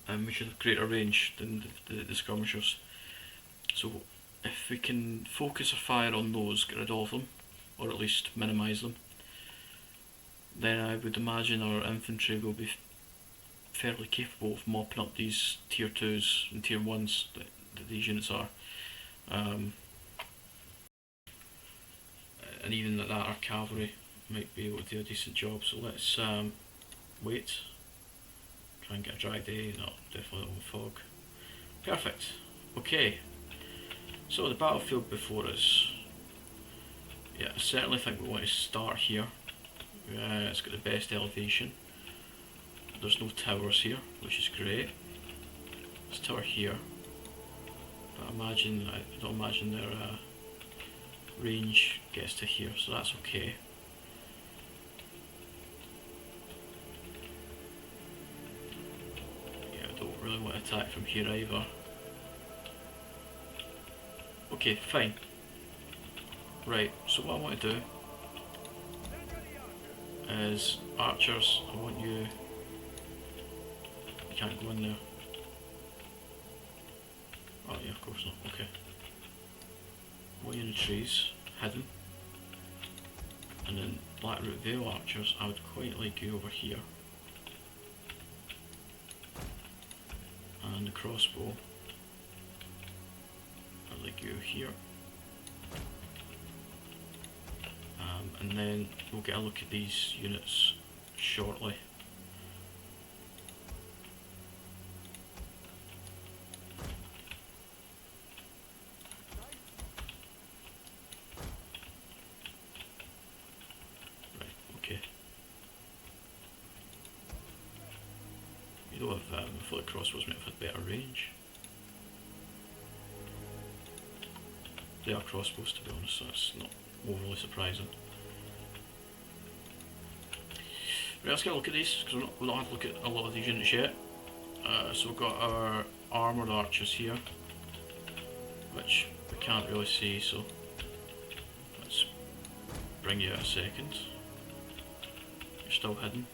And we should have greater range than the skirmishers. So if we can focus our fire on those, get rid of them, or at least minimise them, then I would imagine our infantry will be fairly capable of mopping up these tier 2s and tier 1s that these units are. And even at that, our cavalry might be able to do a decent job. So let's wait. Try and get a dry day. No, definitely not fog. Perfect. Okay. So the battlefield before us. Yeah, I certainly think we want to start here. It's got the best elevation. There's no towers here, which is great. There's a tower here, but I don't imagine their range gets to here, so that's okay. Yeah, I don't really want to attack from here either. Okay, fine. Right, so what I want to do is archers, I want you can't go in there. Oh yeah, of course not, okay. One in the trees, hidden. And then Blackroot Vale archers, I would quite like you over here. And the crossbow, I'd like you here. And then we'll get a look at these units shortly. Though if I thought the crossbows might have had better range. They are crossbows, to be honest, so that's not overly surprising. Right, let's get a look at these, because we've not had a look at a lot of these units yet. So we've got our armoured archers here, which we can't really see, so let's bring you out a second. You're still hidden.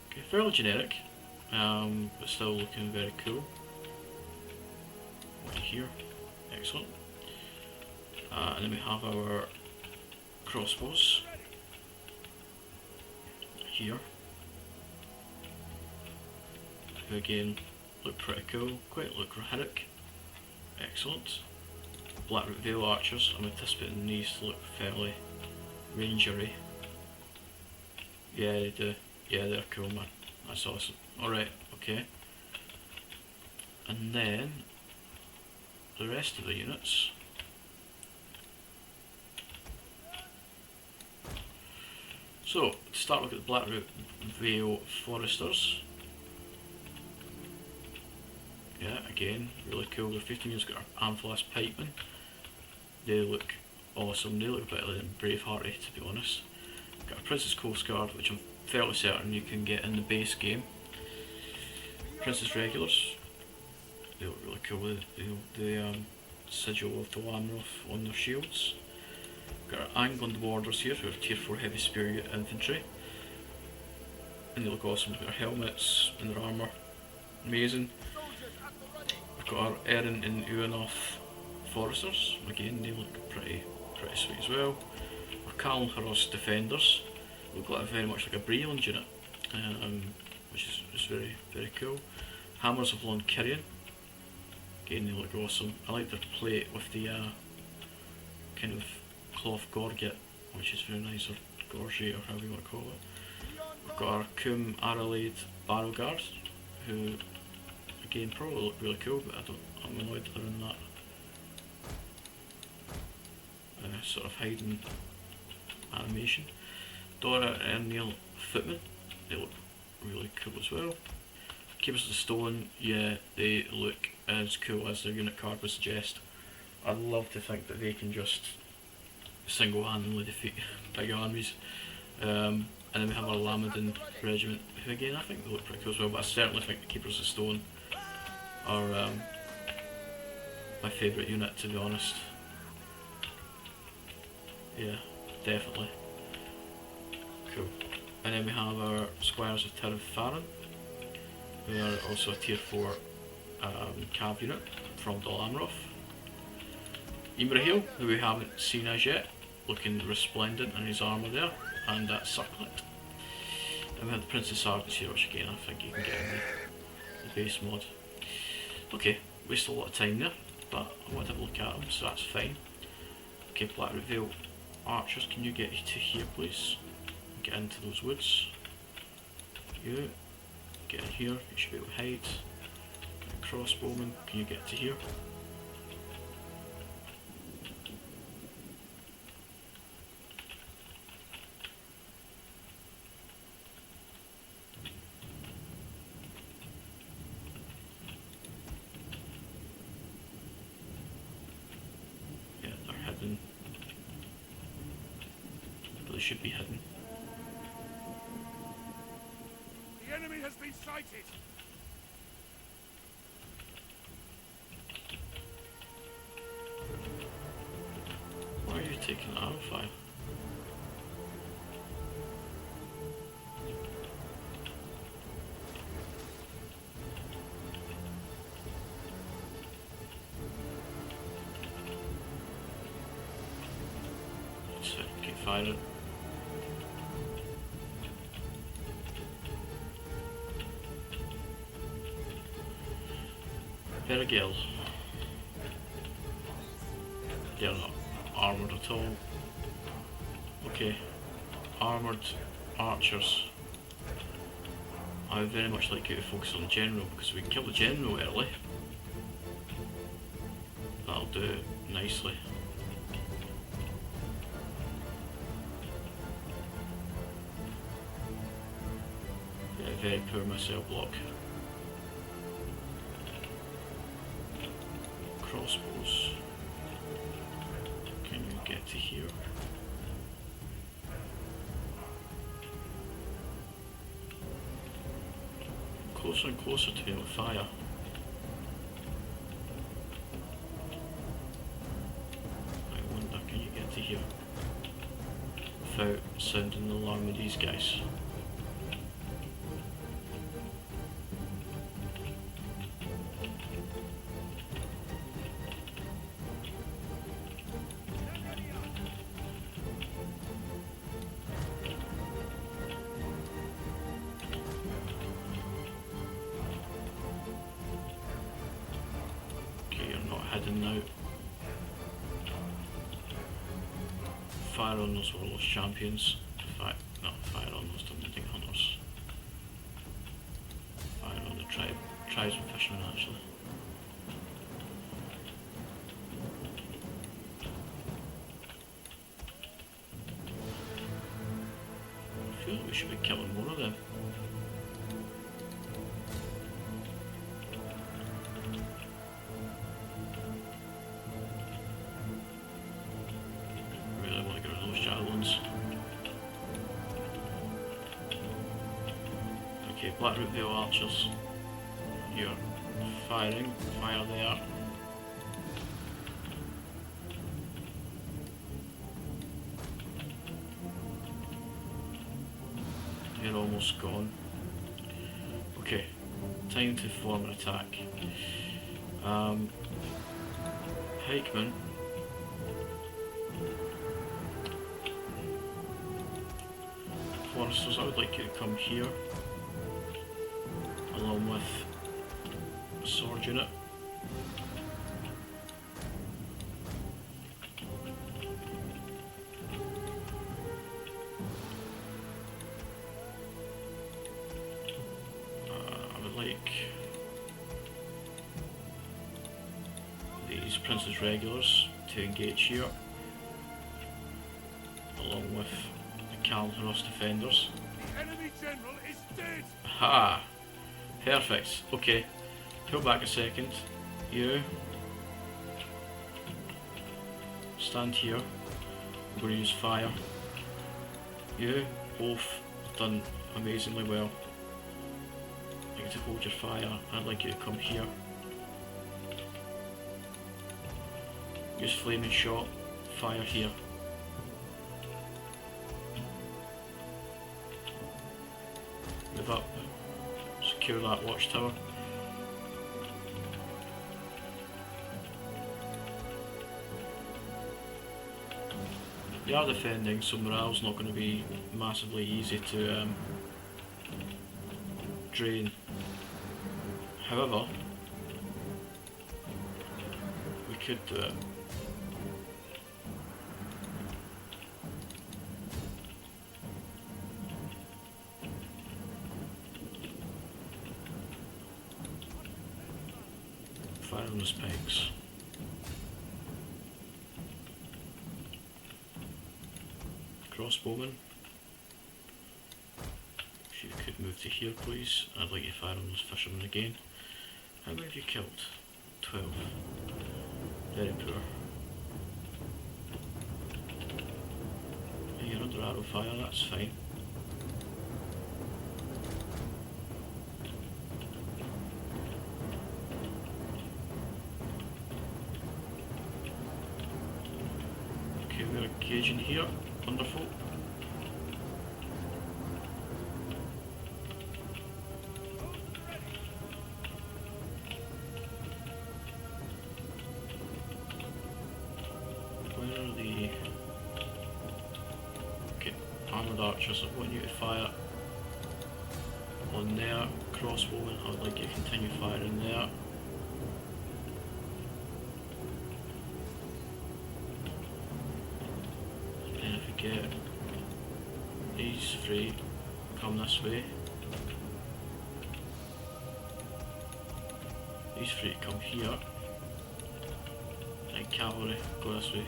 Okay, fairly generic, but still looking very cool. Right here, excellent. And then we have our crossbows here, who again look pretty cool, quite look heroic. Excellent. Blackroot Vale archers, I'm anticipating these to look fairly rangery. Yeah, they do. Yeah, they're cool, man. That's awesome. Alright, okay. And then the rest of the units. So, to start looking at the Blackroot Vale Foresters. Yeah, again, really cool. They're 15 years, got our Amphilas Pikemen. They look awesome. They look better than Bravehearty, to be honest. Got a Princess Coast Guard, which I'm fairly certain you can get in the base game. Princess Regulars. They look really cool with the sigil of the Lamroth on their shields. Got our Angland Warders here, who are tier 4 heavy spear infantry. And they look awesome with their helmets and their armour. Amazing. We've got our Erin and Uanoth Foresters. Again, they look pretty sweet as well. Our Calnharos Defenders look like very much like a Breland unit, which is very cool. Hammers of Lon Kyrian. Again, they look awesome. I like their plate with the kind of cloth gorget, which is very nice, or gorget, or however you want to call it. We've got our Coombe Arrowlaid Barrow Guard, who again probably look really cool, but I'm annoyed that they're in that sort of hiding animation. Dora and Neil Footman, they look really cool as well. Keepers of the Stone, yeah, they look as cool as their unit card would suggest. I'd love to think that they can just single-handedly defeat big armies. And then we have our Lamadin Regiment, who again I think they look pretty cool as well, but I certainly think the Keepers of Stone are my favourite unit, to be honest. Yeah, definitely. Cool. And then we have our Squires of Tirith Farron, who are also a tier 4 cav unit from the Lamroth. Imrahil, who we haven't seen as yet, looking resplendent in his armour there, and that circlet. And we have the Princess Sergeants here, which again I think you can get in the base mod. Okay, wasted a lot of time there, but I want to have a look at them, so that's fine. Okay, Blackroot Vale Archers, can you get to here please? Get into those woods. You get in here, you should be able to hide. Crossbowmen, can you get to here? Yeah, they're hidden. But they should be hidden. The enemy has been sighted. Why are you taking arrow fire? So, keep firing. Vergil. They're not armoured at all. Okay, armoured archers. I would very much like you to focus on the general, because we can kill the general early. That'll do nicely. Yeah, very poor missile block. crossbows. Can you get to here? Closer and closer to your fire. I wonder, can you get to here? Without sounding the alarm with these guys. Heading now. Fire on those warlords champions. No, fire on those tormenting hunters. Fire on the tribes of fishermen actually. I feel like we should be killing more of them. Okay, Blackroot Vale archers. You're firing. Fire there. You're almost gone. Okay, time to form an attack. Pikemen. Foresters, I would like you to come here, along with a sword unit. I would like these Prince's Regulars to engage here, along with Calvados defenders. The enemy general is dead! Ha! Perfect. Okay. Pull back a second. You stand here. I'm going to use fire. You both have done amazingly well. I get to hold your fire. I'd like you to come here. Use flaming shot. Fire here. Move up, secure that watchtower. They are defending, so morale's not going to be massively easy to drain. However, we could do it. Fire on the spikes. Crossbowmen. If you could move to here please. I'd like you to fire on those fishermen again. How many have you killed? 12. Very poor. Yeah, you're under arrow fire, that's fine. We're engaging here, wonderful. Where are the... Okay, armoured archers, I want you to fire on there. Crossbowmen, I would like you to continue firing there. Get these three come this way. These three come here. And cavalry go this way.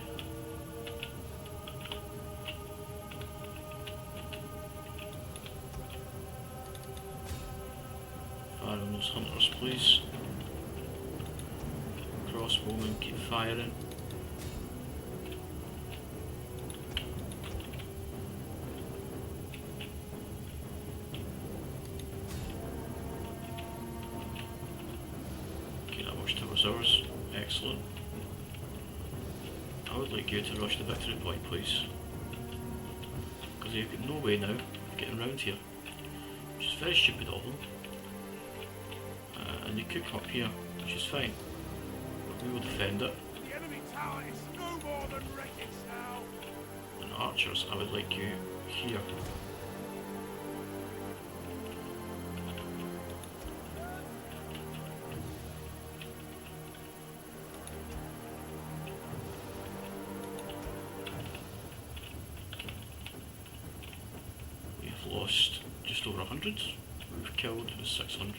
Fire on those hunters please. crossbowmen, keep firing. Okay, that watchtower's ours. Excellent. I would like you to rush the victory point, please. Because you've got no way now of getting round here. Which is very stupid of them. And they could come up here, which is fine. But we will defend it. The enemy tower is no more than wreckage now. And archers, I would like you here. We've lost just over 100. We've killed 600.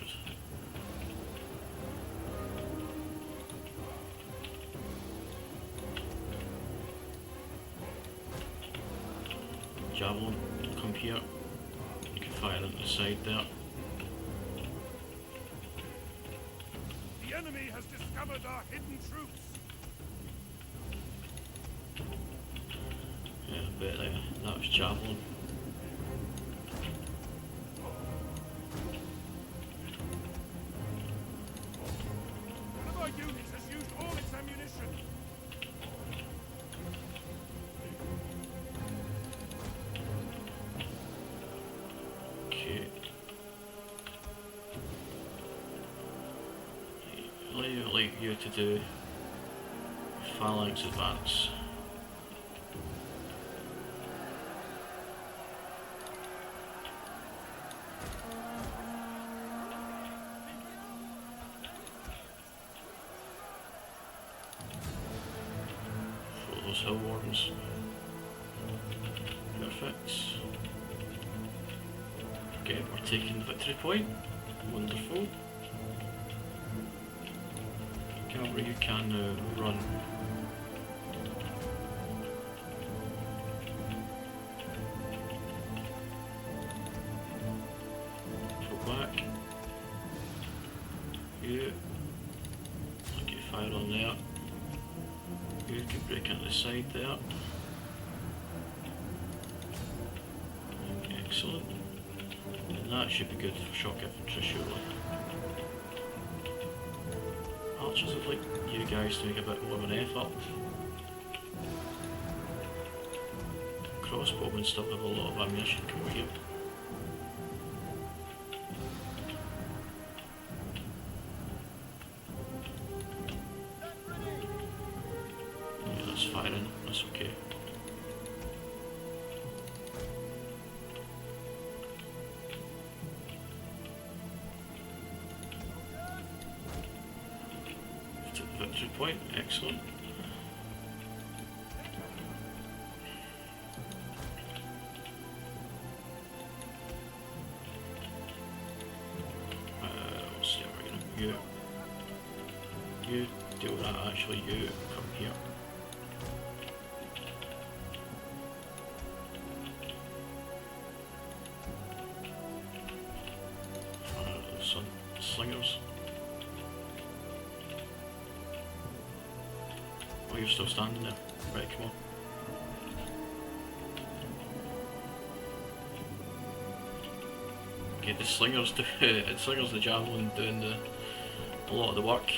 Javelin, come here. You can fire on the side there. The enemy has discovered our hidden troops. Yeah, but that was javelin. One of our units has used all its ammunition. Okay. I'd like you to do phalanx advance. For those hill wardens. Perfect. Okay, we're taking the victory point. Wonderful. Cavalry, you can run. Pull back. You. I'll get fire on there. You can break into the side there. Excellent. And that should be good for shock infantry, surely. Archers, I'd like you guys to make a bit more of an effort. Crossbowmen still have a lot of ammunition. Come over here. Yeah, that's firing. That's okay. Victory point, excellent. Let's see what we're gonna you deal with that. Actually, you come here. Some slingers. Oh, you're still standing there. Right, come on. Okay, the slingers do the javelin doing a lot of the work.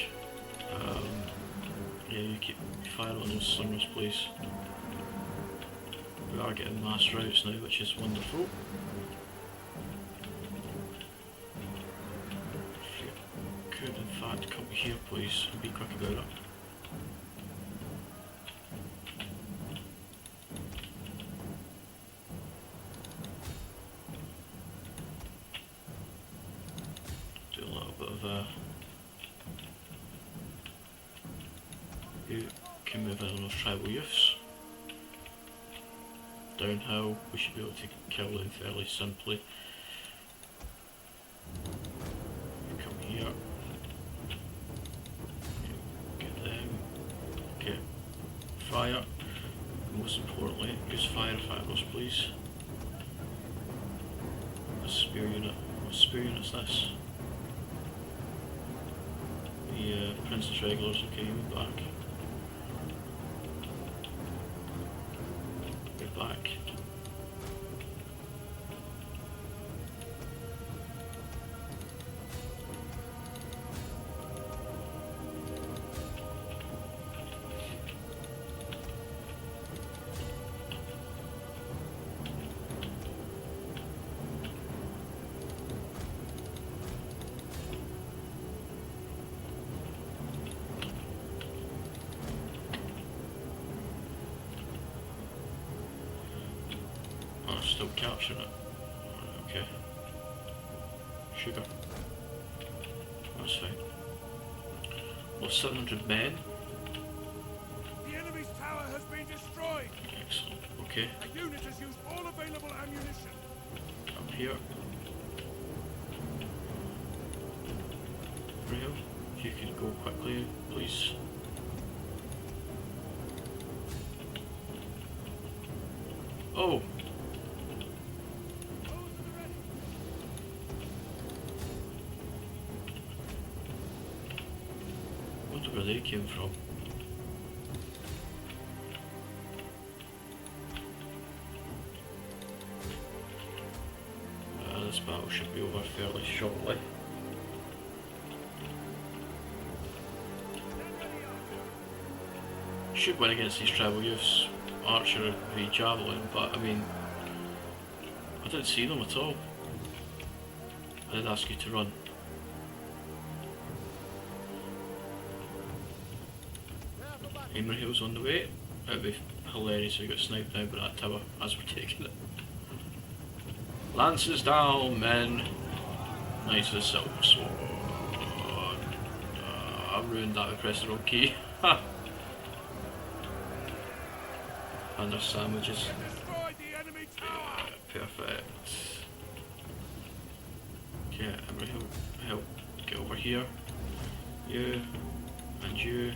Yeah, you keep fire on those slingers, please. We are getting mass routes now, which is wonderful. If you could in fact come here, please, and be quick about it. You can move in on those tribal youths. Downhill, we should be able to kill them fairly simply. You come here. Get them. Get fire. Most importantly, use fire fibers, please. A spear unit. What spear unit is this? the Princess Regulars. Okay, you move back. Get back. Oh, still capturing it. Okay. Sugar. That's fine. Well, 700 men. The enemy's tower has been destroyed. Excellent. Okay. A unit has used all available ammunition. Up here. Rail, if you could go quickly, please. Oh! Wonder where they came from. This battle should be over fairly shortly. Should win against these tribal youths, archer v javelin, but I mean, I didn't see them at all. I did ask you to run. Hill's on the way. It'd be hilarious if we got sniped down by that tower as we're taking it. Lances down, men. Nice as silver sword. I ruined that with pressing the wrong key. And there's sandwiches. Yeah, perfect. Okay, everybody help get over here. You and you.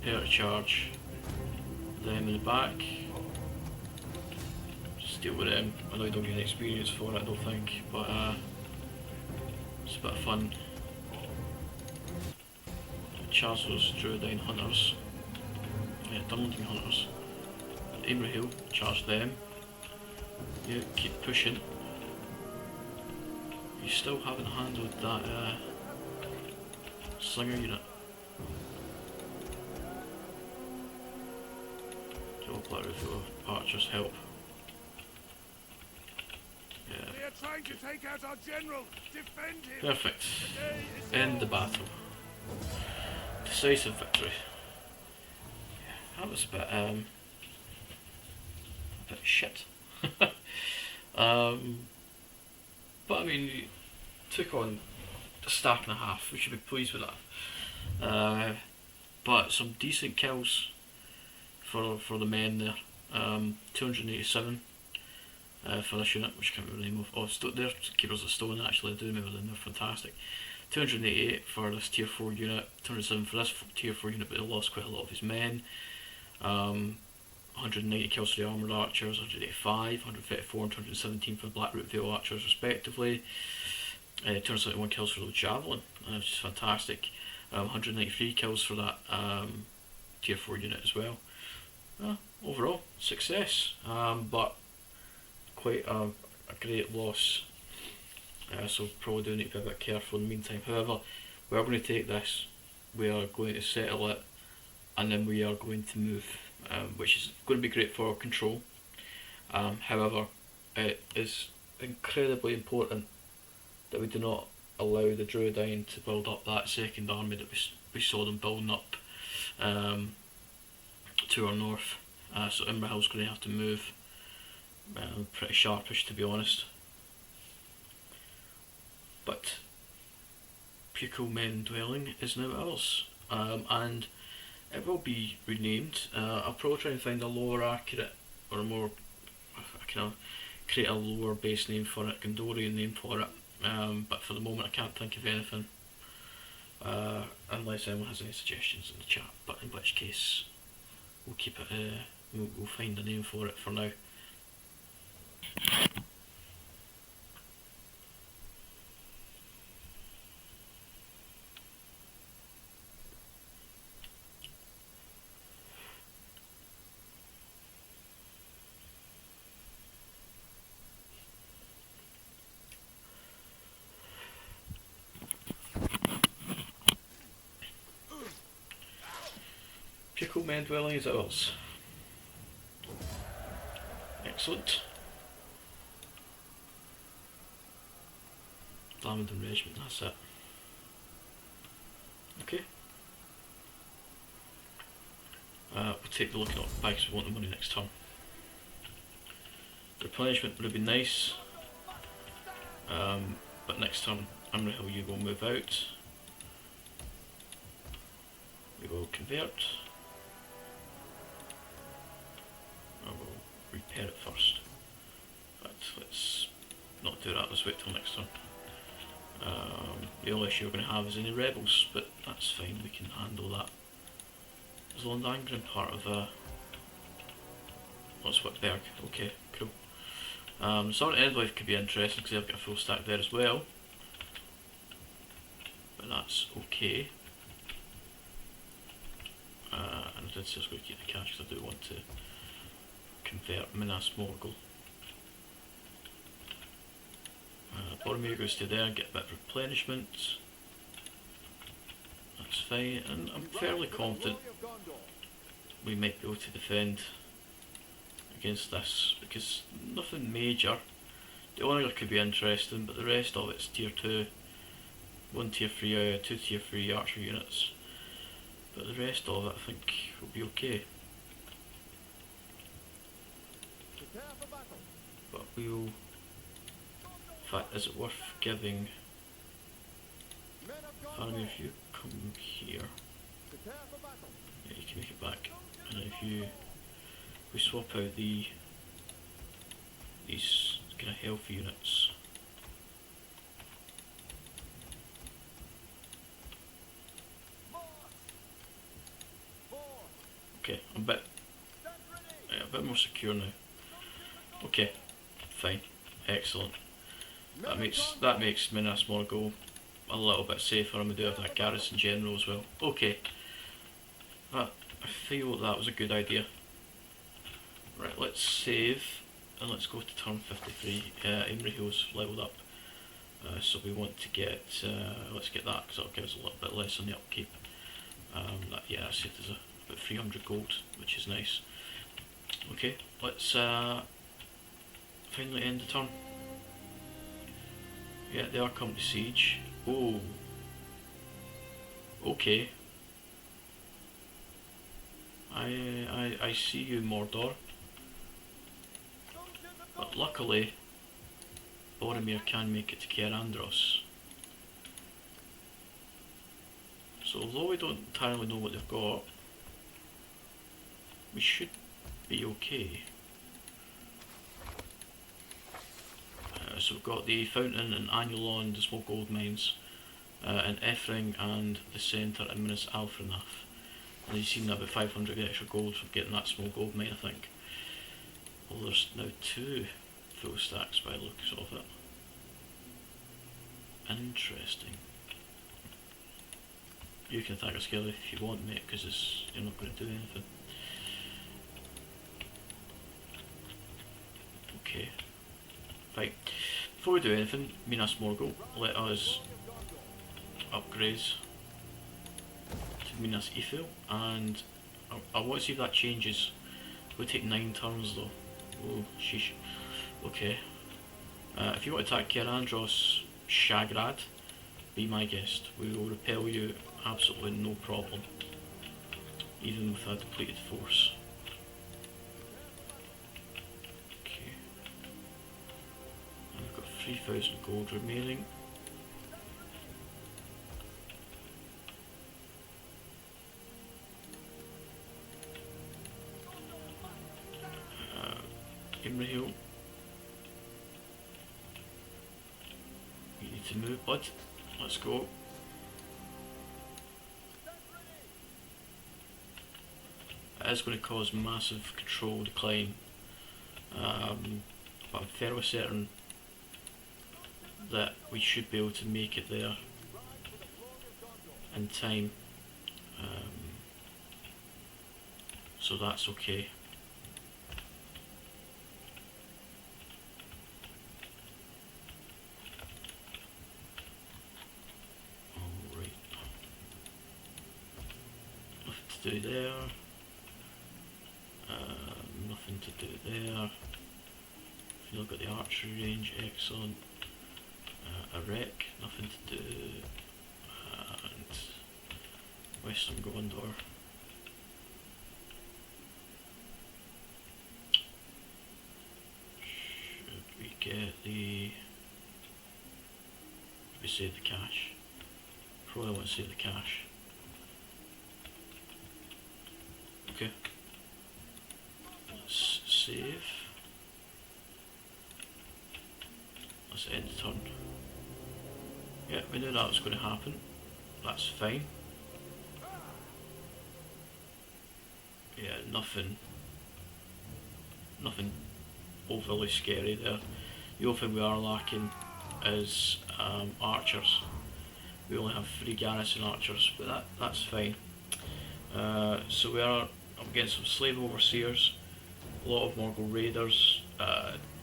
Prepare to charge. Them in the back. Just deal with them. I know you don't get any experience for it, I don't think, but it's a bit of fun. Charge those Druidine hunters. Yeah, Dunlington hunters. Hill, charge them. Yeah, keep pushing. You still haven't handled that slinger unit. Black Rifle archers help. Yeah. They are trying to take out our general. Defend him. Perfect. End the battle. Decisive victory. Yeah, that was a bit shit. But I mean, you took on a stack and a half. We should be pleased with that. But some decent kills for the men there. 287 for this unit, which I can't remember the name of. Oh, they're Keepers of Stone, actually. I do remember them, they're fantastic. 288 for this tier 4 unit, 207 for this tier 4 unit, but he lost quite a lot of his men. 190 kills for the armoured archers, 185, 134 and 217 for the Blackroot Vale archers respectively. 271 kills for the javelin, which is fantastic. 193 kills for that tier 4 unit as well. Overall, success, but quite a great loss. So probably do need to be a bit careful in the meantime. However, we are going to take this, we are going to settle it, and then we are going to move, which is going to be great for control. However, it is incredibly important that we do not allow the Druidine to build up that second army that we saw them building up to our north. So Imrahil's going to have to move pretty sharpish, to be honest. But Pukel Men Dwelling is now ours, and it will be renamed. I'll probably try and find a lower accurate, or a more, I can create a lower base name for it, Gondorian name for it, but for the moment I can't think of anything, unless anyone has any suggestions in the chat, but in which case we'll keep it, we'll find a name for it for now. Pickle men dwelling is ours. Excellent. Lamington Regiment, that's it. Okay. We'll take the look at bags, we want the money next turn. The replenishment would have been nice. But next turn, Imrahil, you will move out. We will convert. I will repair it first. In fact, let's not do that, let's wait till next turn. The only issue we're going to have is any rebels, but that's fine, we can handle that. Is Londangren part of what's Whitberg? Okay, cool. Sergeant Edlife could be interesting because they've got a full stack there as well. But that's okay. And I did say I was going to keep the cash because I do want to convert Minas Morgul. Boromir goes to there and get a bit of replenishment. That's fine, and I'm fairly confident we might be able to defend against this because nothing major. The Honor could be interesting, but the rest of it's tier 2, 1 tier 3, 2 tier 3 archer units. But the rest of it I think will be okay. But we'll... In fact, is it worth giving... Faramir, if you come here... Yeah, you can make it back. And if we swap out these kind of health units. Okay, I'm a bit more secure now. Okay, fine, excellent. That makes Minas Morgul a little bit safer, and we do have that garrison general as well. Okay, I feel that was a good idea. Right, let's save and let's go to turn 53. Imrahil's leveled up, so we want to get let's get that because that'll give us a little bit less on the upkeep. Yeah, I saved us about 300 gold, which is nice. Okay, let's finally end the turn. Yeah, they are come to siege. Oh, okay. I see you, Mordor. But luckily, Boromir can make it to Caer Andros. So although we don't entirely know what they've got, we should be okay. So we've got the Fountain and Anulon, the small gold mines, in Effring and the centre in Minas Alfrenath. And you've seen about 500 extra gold from getting that small gold mine, I think. Well, there's now 2 full stacks by the looks of it. Interesting. You can attack a scale if you want, mate, because you're not going to do anything. Okay. Right. Before we do anything, Minas Morgul, let us upgrade to Minas Ithil, and I want to see if that changes. We'll take 9 turns though. Oh, sheesh. Okay. If you want to attack Caer Andros, Shagrad, be my guest. We will repel you absolutely no problem, even with a depleted force. Okay. And we've got 3,000 gold remaining. Imrahil, you need to move, bud. Let's go. It is going to cause massive control decline, but I'm fairly certain that we should be able to make it there in time, so that's okay. Alright, nothing to do there. Nothing to do there. If you've got the archery range, excellent. A wreck, nothing to do. And Western Gondor. Should we get the... we save the cash? Probably want to save the cash. Okay. Let's save. Let's end the turn. Yeah, we knew that was going to happen. That's fine. Yeah, nothing overly scary there. The only thing we are lacking is archers. We only have 3 garrison archers, but that's fine. So we are up against some slave overseers, a lot of Morgul raiders,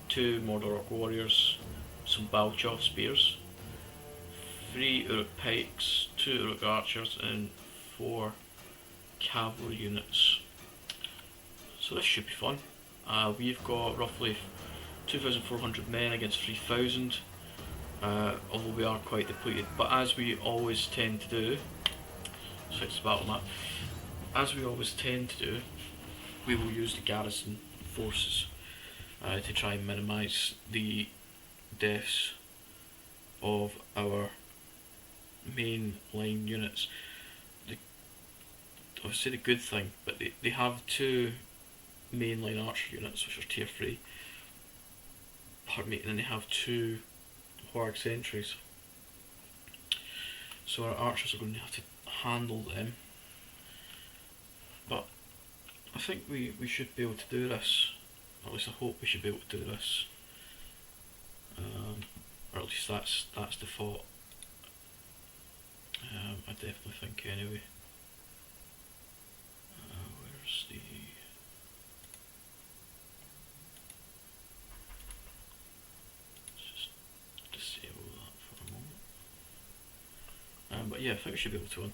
2 Mordor Orc warriors, some Balchoff spears, 3 Uruk pikes, 2 Uruk archers, and 4 cavalry units. So this should be fun. We've got roughly 2,400 men against 3,000, although we are quite depleted. But as we always tend to do, switch the battle map. As we always tend to do, we will use the garrison forces to try and minimise the deaths of our main line units. Obviously the good thing, but they have 2 mainline archer units which are tier 3. Pardon me, and then they have 2 Warg sentries. So our archers are going to have to handle them. But I think we should be able to do this. Or at least I hope we should be able to do this. Or at least that's the thought. I definitely think anyway. Where's the... let's just disable that for a moment. But yeah, I think we should be able to win.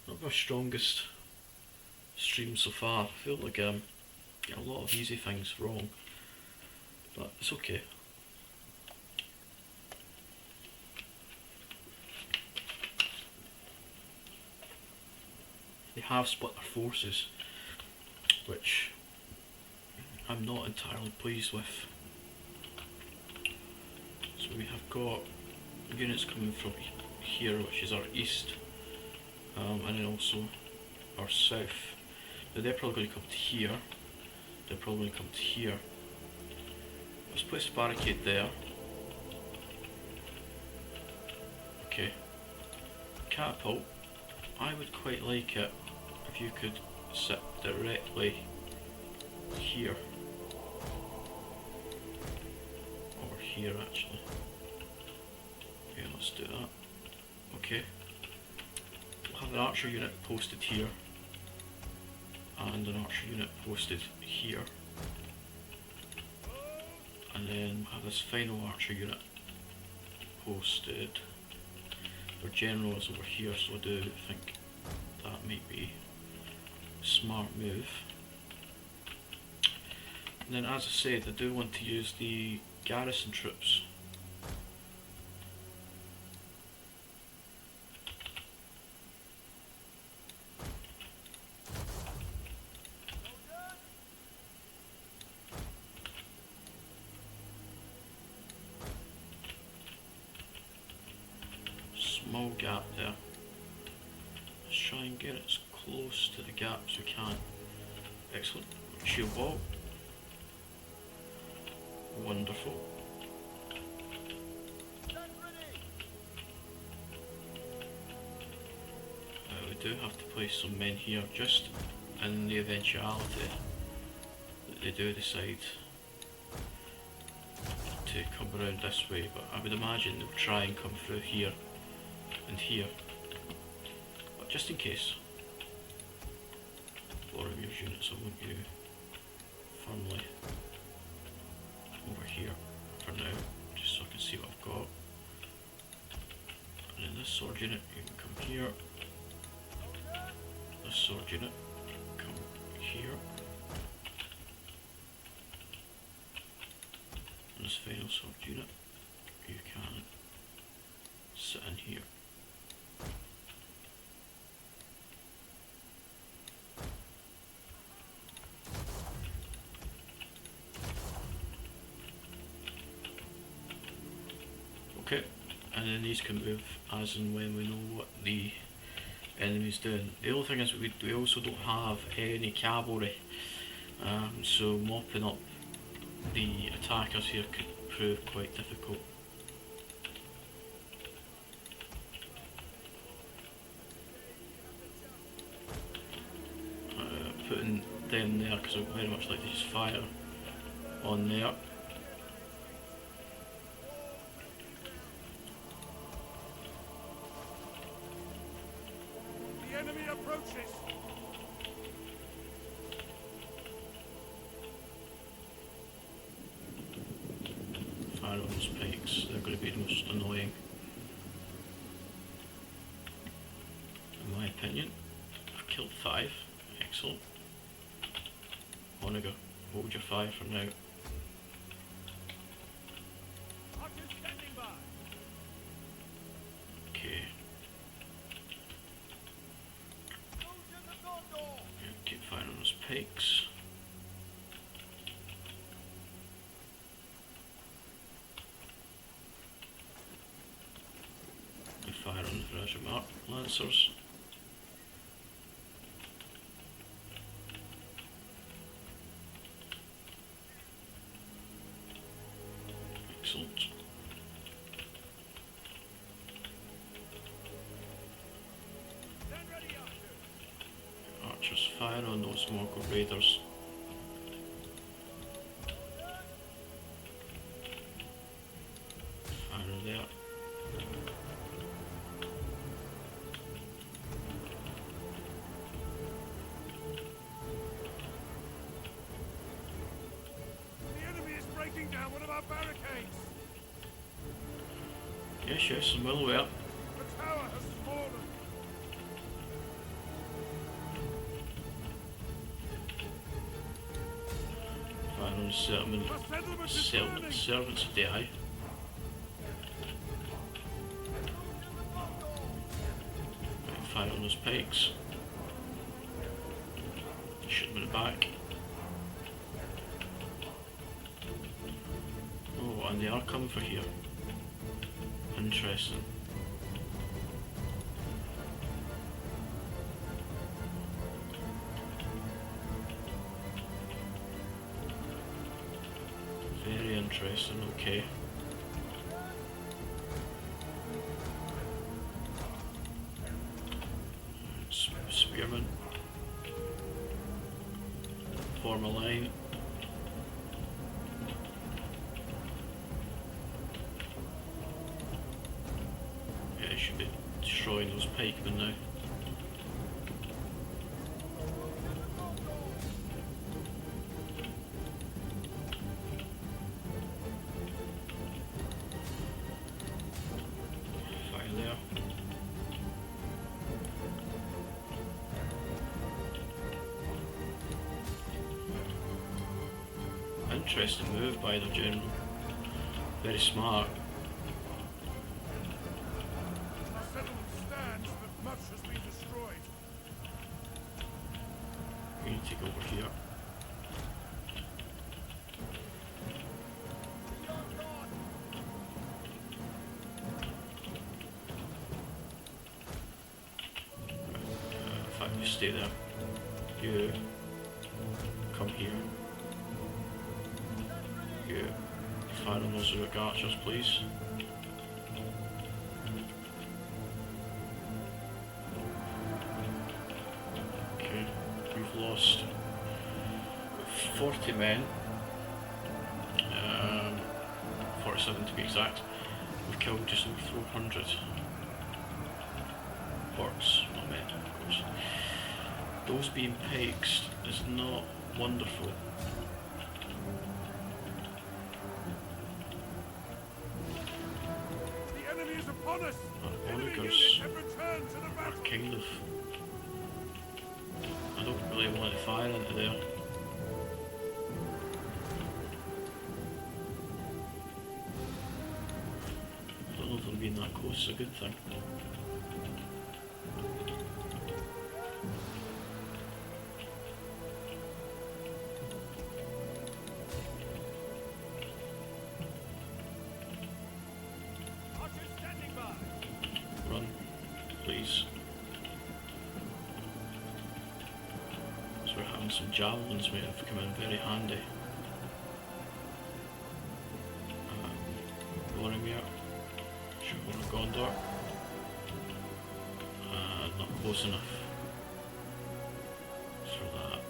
Not my strongest stream so far. I feel like get a lot of easy things wrong, but it's okay. They have split their forces, which I'm not entirely pleased with. So we have got units coming from here, which is our east, and then also our south. Now they're probably going to come to here. They're probably going to come to here. Let's place a barricade there. Okay. Catapult. I would quite like it if you could sit directly here. Or here actually. Yeah, let's do that. Okay. We'll have an archer unit posted here. And an archer unit posted here. And then we'll have this final archer unit posted. Our general is over here, so I do think that might be a smart move. And then, as I said, I do want to use the garrison troops. Small gap there. Let's try and get it as close to the gap as we can. Excellent. Shield wall. Wonderful. We do have to place some men here just in the eventuality that they do decide to come around this way, but I would imagine they'll try and come through here and here, but just in case. Boromir's units, I want you firmly over here. sword unit, you can come here. This sword unit, come here. And this final sword unit, you can sit in here. Okay, and then these can move as and when we know what the enemy's doing. The only thing is we also don't have any cavalry, so mopping up the attackers here could prove quite difficult. Putting them there because I would very much like to just fire on there. The enemy approaches. Fire on those pikes, they're going to be the most annoying, in my opinion. I've killed 5, excellent. Onaga, hold your fire for now. Archers standing by. Okay, Soldiers of Gondor. yeah, keep firing on those pikes. And fire on the Rajamark Lancers. Excellent. Stand ready, archers. Archers, fire on those Morgul Raiders. Fire there. The enemy is breaking down one of our barricades. Yes, yes, I'm well aware. The tower has fallen. Fire on the settlement. Our settlement is burning. Servants of the Eye. Fire on those pikes. Shoot them in the back. Oh, and they are coming for here. Interesting. Very interesting, okay. Spearmen. Form a line. Yeah, I should be destroying those pikemen now. Fire there. Interesting move by the general. Very smart. Our settlement stands, but much has been destroyed. We need to go over here. In fact, you stay there. You come here. You fire on those Uruk archers, please. Okay, we've lost 40 men, 47 to be exact. We've killed just over 400 orcs, not men, of course. Those being pikes is not wonderful. The enemy is approaching. On us! Our Enemy onagers units have returned to the are battle! kind of... I don't really want to fire into there. I don't know if them being that close is a good thing. Archers standing by! Run, please. So we're having some javelins may have come in very handy. Boromir, Shogun of Gondor. Not close enough for that.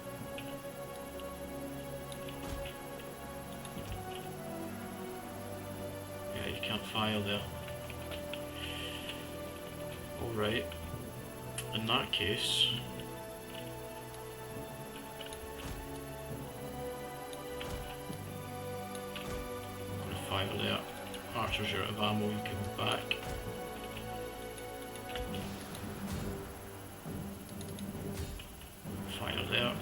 Yeah, you can't fire there. Alright, in that case, I'm going to fire there. Archers are out of ammo, you can move back. Fire there.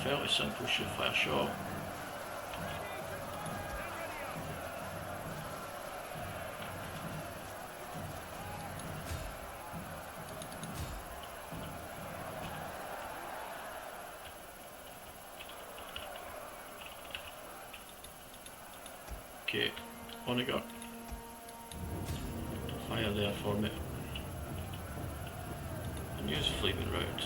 Fairly simple shoot fire shot. Okay, on it go. Fire there for me. And use flaming round.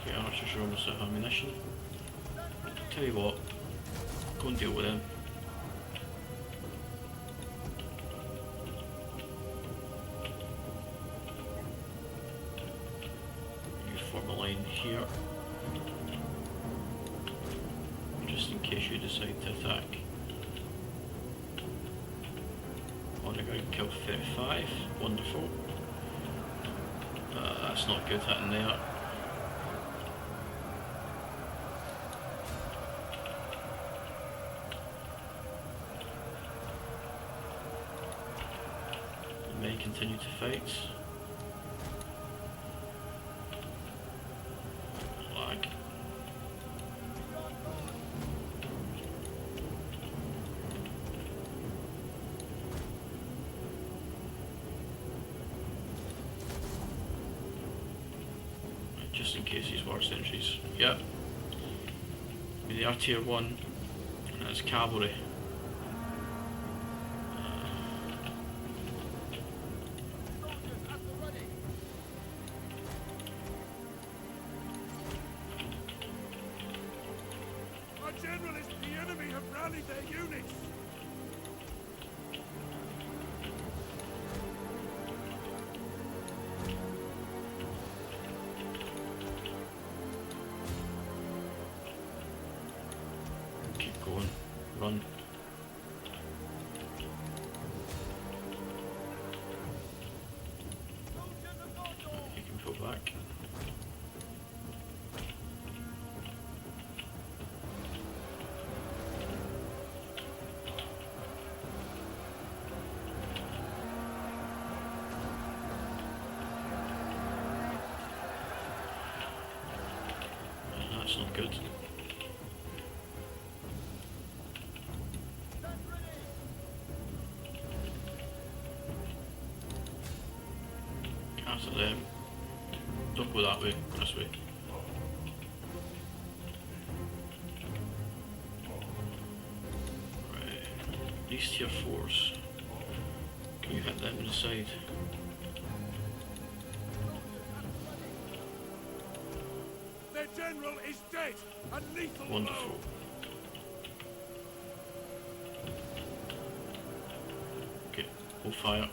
Okay, archers are almost out of ammunition. Tell you what, go and deal with them. You form a line here, just in case you decide to attack. On the ground, kill 35, wonderful. That's not good hitting there. May continue to fight. Lag. Just in case these war sentries. Yep. They are tier 1 and it's cavalry. Our generalists, the enemy, have rallied their units! Keep going. Run. You can pull back. That's not good. Cast at them. Don't go that way, this way. Right. These tier 4s. Can you hit them in the side? Their general is dead! A lethal Wonderful. blow! Okay, we'll fire.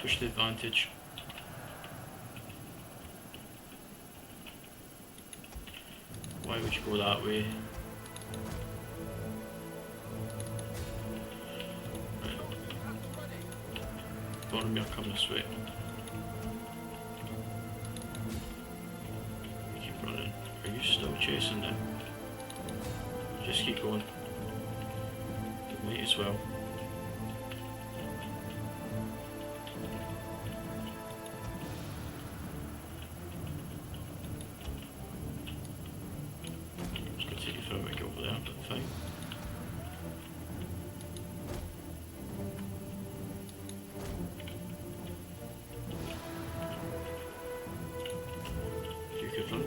Push the advantage. Why would you go that way? Right. Boromir, come this way. Keep running. Are you still chasing them? Just keep going. You might as well.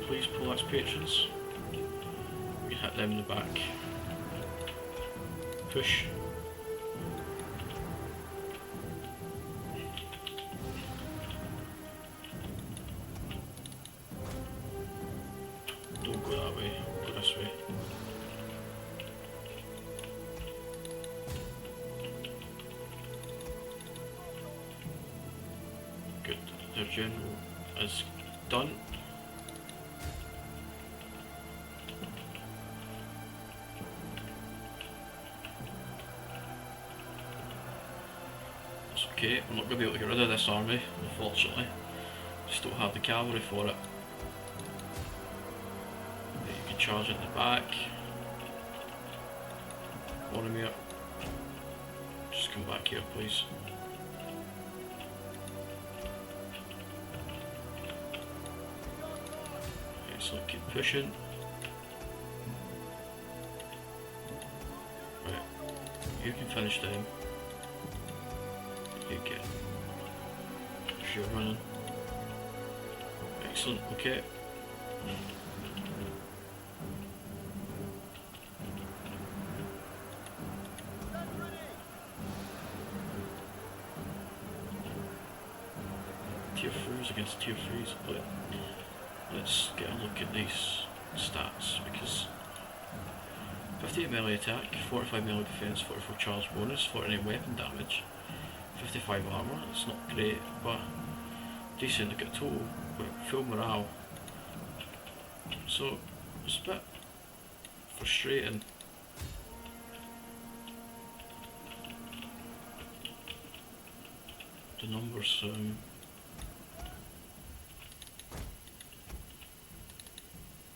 Please, Polak's patrons. We hit them in the back. Push. Don't go that way, go this way. Good, their general is done. Okay, I'm not going to be able to get rid of this army, unfortunately. Just don't have the cavalry for it. But you can charge it in the back. Boromir, just come back here, please. Excellent, keep pushing. Right, you can finish them. Okay. Sure running. Excellent, okay. Tier 4s against tier 3s, but let's get a look at these stats because 58 melee attack, 45 melee defense, 44 charge bonus, 49 weapon damage. 55 armour, it's not great, but decent. Look at total, full morale. So it's a bit frustrating. The numbers,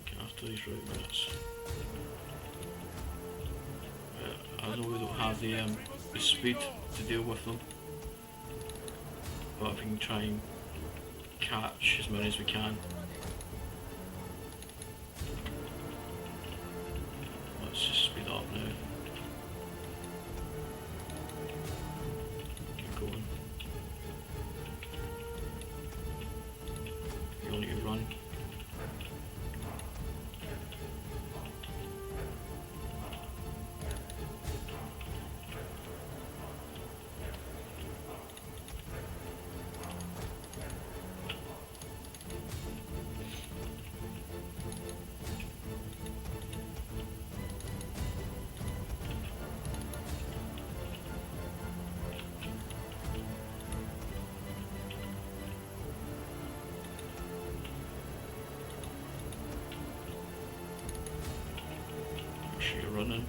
get after these right minutes. I know we don't have the speed to deal with them. But if we can try and catch as many as we can. Let's just speed up now. Keep going. You only need to run. You're running.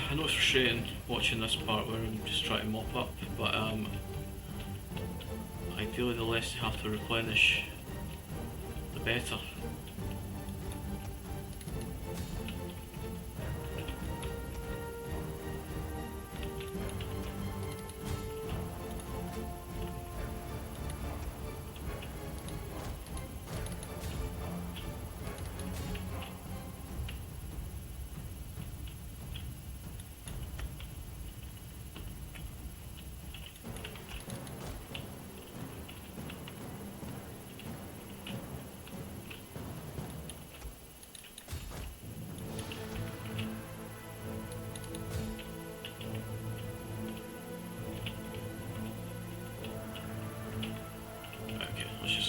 I know it's frustrating watching this part where I'm just trying to mop up, but ideally the less you have to replenish, the better.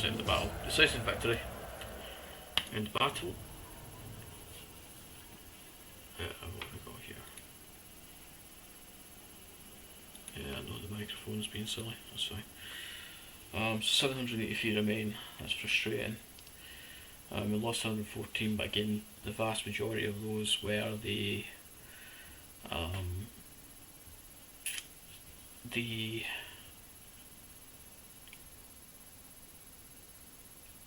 End the battle. Decisive victory. End battle. What have we got here? Yeah, no, the microphone's being silly. That's fine. 783 remain. That's frustrating. We lost 114, but again, the vast majority of those were the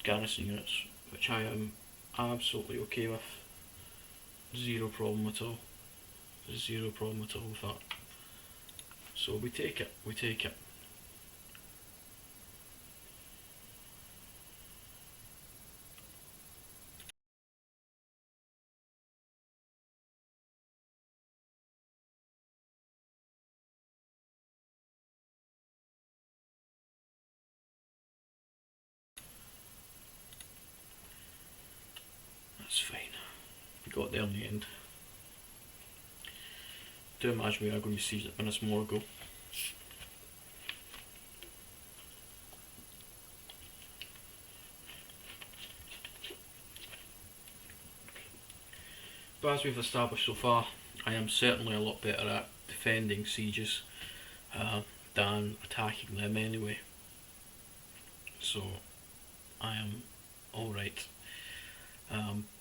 garrison units, which I am absolutely okay with. Zero problem at all. Zero problem at all with that. So we take it. We take it. That's fine. We got there in the end. Do imagine we are going to see it in a small go. But as we've established so far, I am certainly a lot better at defending sieges than attacking them anyway. So I am alright.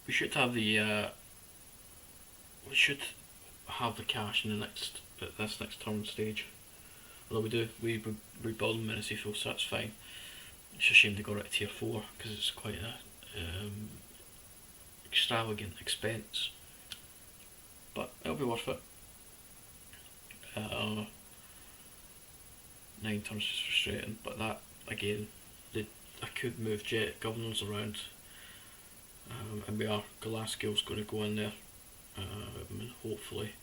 We should have the cash in this next turn stage. Although we rebuild Menacifo, so that's fine. It's a shame they got it at tier 4 because it's quite a extravagant expense, but it'll be worth it. 9 turns is frustrating, but that again, I could move jet governors around, and Galaskill's going to go in there, and hopefully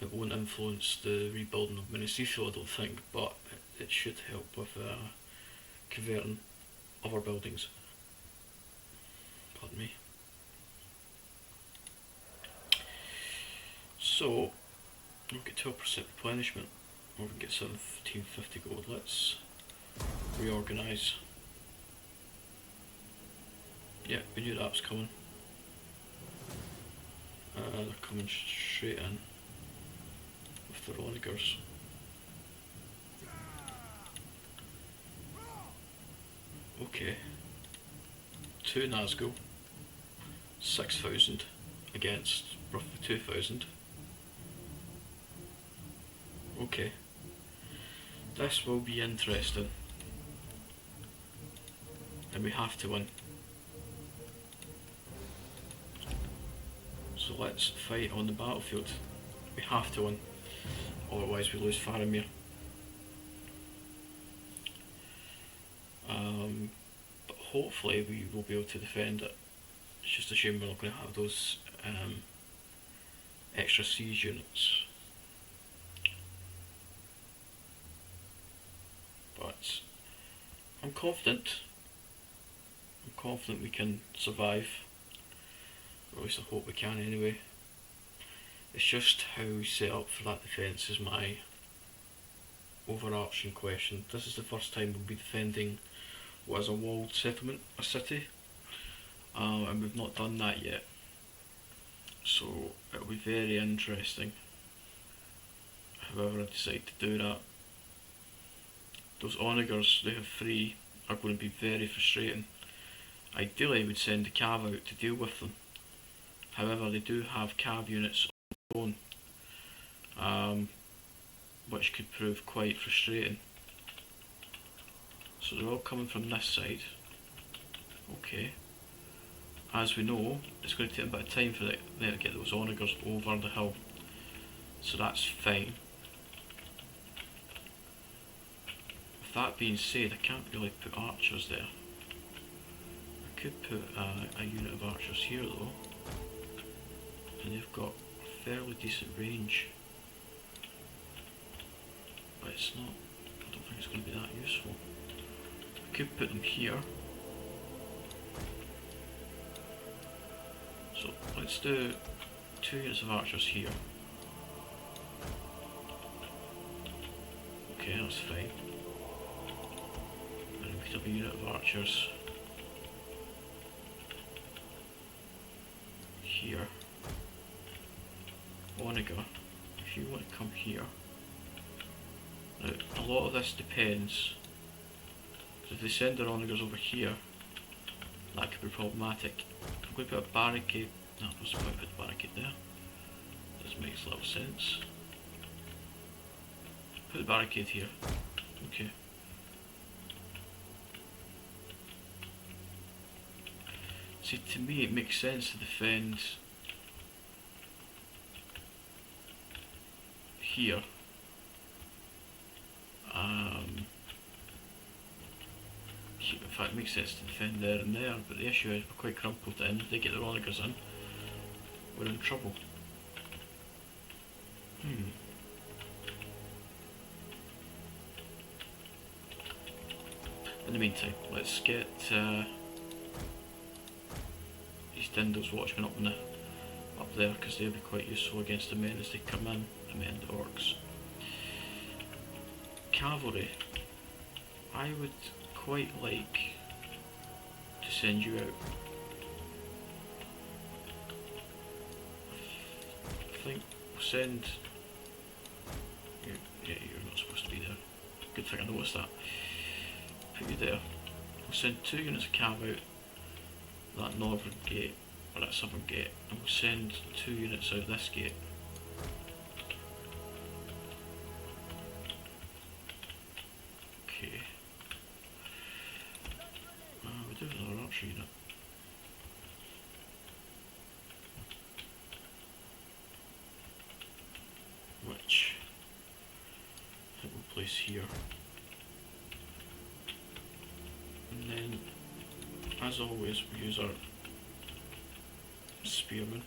it won't influence the rebuilding of Menacifo, I don't think, but it should help with converting other buildings. Pardon me. So, we'll get 12% replenishment, or we can get 1750 gold. Let's reorganise. Yeah, we knew that was coming. They're coming straight in with the Ronigers. Okay. 2 Nazgul. 6,000 against roughly 2,000. Okay. This will be interesting. And we have to win. So let's fight on the battlefield. We have to win. Otherwise we lose Faramir. But hopefully we will be able to defend it. It's just a shame we're not going to have those extra siege units. But I'm confident. I'm confident we can survive. Or at least I hope we can anyway. It's just how we set up for that defence is my overarching question. This is the first time we'll be defending what is a walled settlement, a city, and we've not done that yet. So it'll be very interesting however I decide to do that. Those onagers they have 3 are going to be very frustrating. Ideally I would send the cav out to deal with them. However, they do have cav units on their own, which could prove quite frustrating. So they're all coming from this side. Okay. As we know, it's going to take a bit of time for them to get those onagers over the hill. So that's fine. With that being said, I can't really put archers there. I could put a unit of archers here though. And they've got a fairly decent range. But it's not, I don't think it's going to be that useful. I could put them here. So let's do 2 units of archers here. Okay, that's fine. And we Picked up a unit of archers. Here. Onager, if you want to come here. Now, a lot of this depends. If they send their onagers over here, that could be problematic. I'm going to put a barricade. No, I wasn't going to put a barricade there. This makes a little sense. Put the barricade here. Okay. See, to me it makes sense to defend here. In fact, it makes sense to defend there and there, but the issue is we're quite crumpled in. If they get their onagers in, we're in trouble. In the meantime, let's get these Dindo's watchmen up there, because they'll be quite useful against the men as they come in, the men, the orcs. Cavalry. I would quite like to send you out. I think we'll send... Yeah, you're not supposed to be there. Good thing I noticed that. Put you there. We'll send 2 units of cav out that northern gate, or that southern gate, and we'll send 2 units out this gate. Okay. We do have another archer unit. Which I think we'll place here. And then, as always, we use our spearmen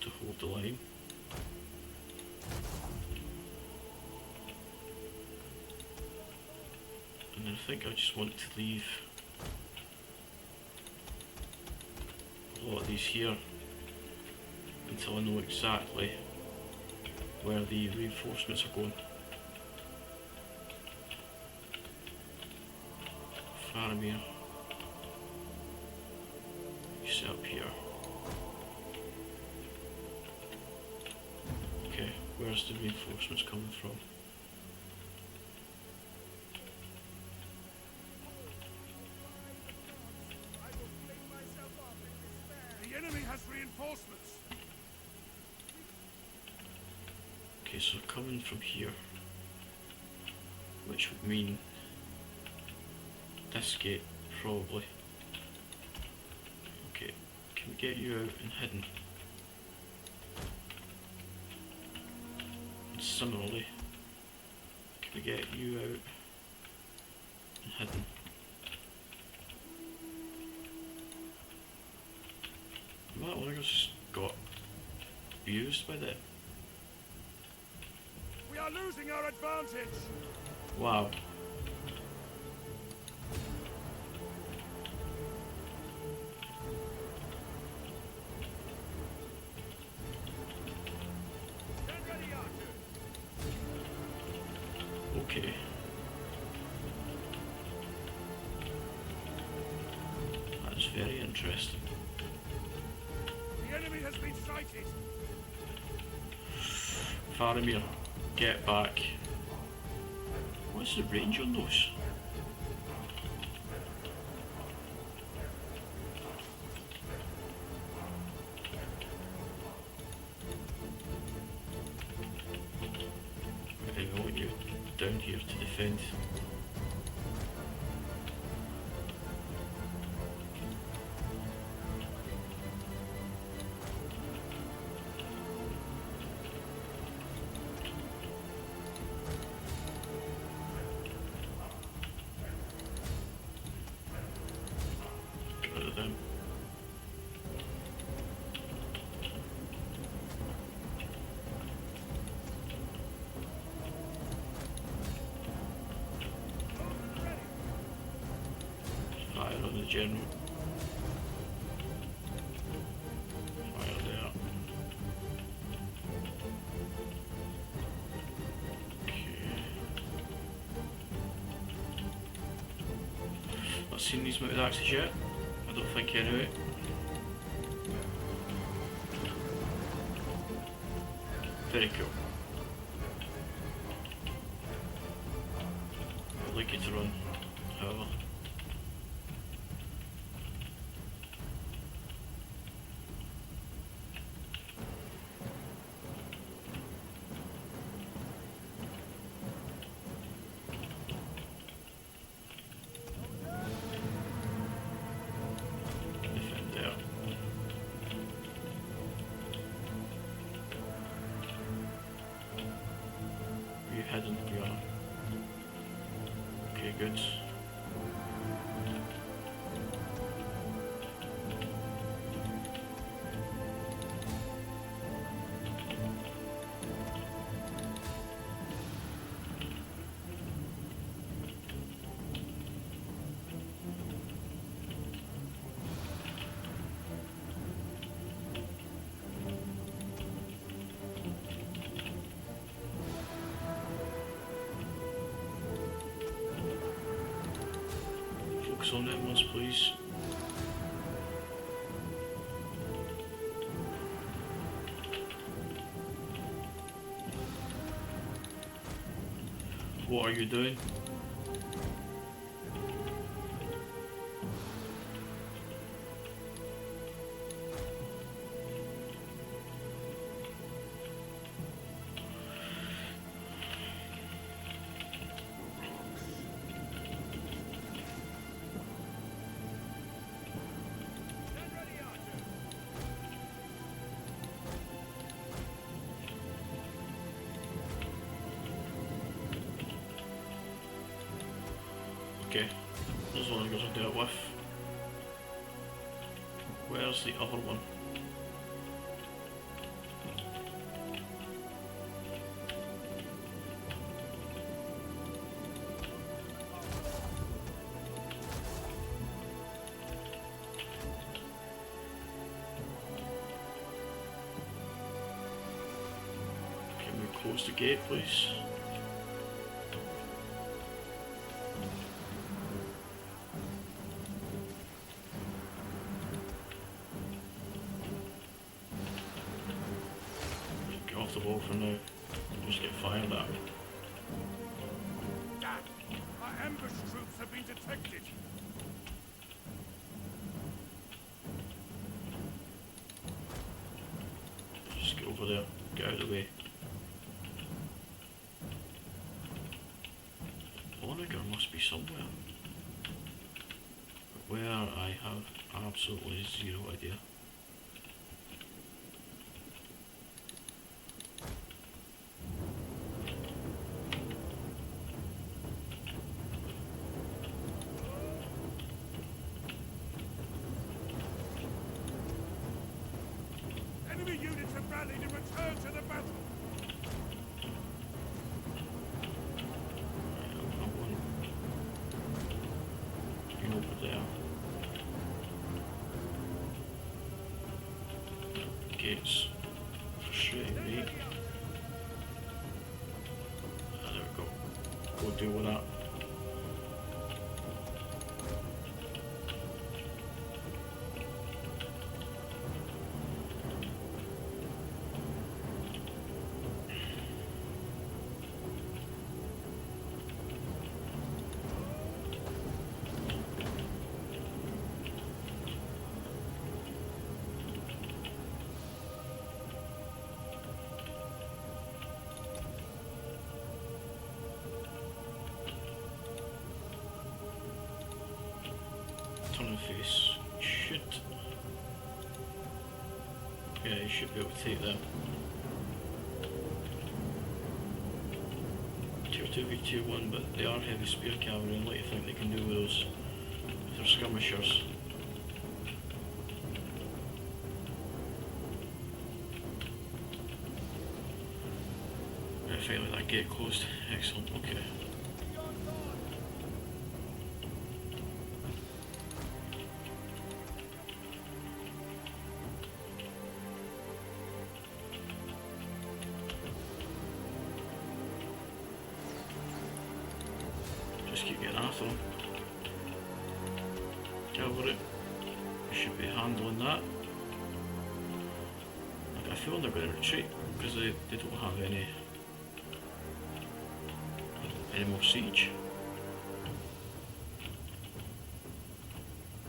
to hold the line. And then I think I just want to leave a lot of these here until I know exactly where the reinforcements are going. Faramir, you sit up here. Okay, where's the reinforcements coming from? The enemy has reinforcements. Okay, so they're coming from here, which would mean this gate, probably. Okay, can we get you out and hidden? And similarly, can we get you out and hidden? That one just got abused by that. We are losing our advantage. Wow. Stand ready, archers. Okay. That's very interesting. The enemy has been sighted. Faramir, get back. What's the range on those? I want you down here to defend. Get rid of them. Fire on the general. Fire there. Okay. not seen these mounted axes yet. I don't think anyway. Very cool. I'd like you to run, however. Hidden, we are. Okay, good. Focus on them ones, please. What are you doing? Okay, those are the ones I dealt with. Where's the other one? Can we close the gate, please? Off the wall for now. Just get fired at. Dad, our ambush troops have been detected. Just get over there. Get out of the way. Onager must be somewhere. But where, I have absolutely zero idea. Enemy units have rallied and returned to the battle. You over there. Gates. Frustrating me. Ah, there we go. Go deal with that. Face should, yeah, you should be able to take them. Tier 2 v Tier 1, but they are heavy spear cavalry, and what you think they can do with those if they're skirmishers. Finally that gate closed. Excellent, okay. Just keep getting after them. cavalry. We should be handling that. I got a feeling they're going to retreat because they don't have any more siege.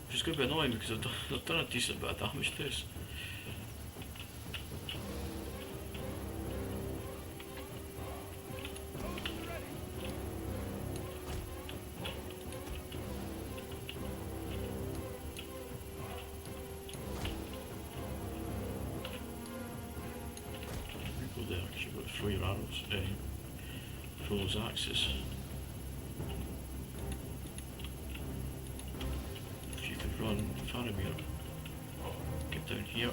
Which is going to be annoying because they've done a decent bit of damage to us. There, because you've got to throw your arrows, throw those axes. If you could run Faramir, get down here.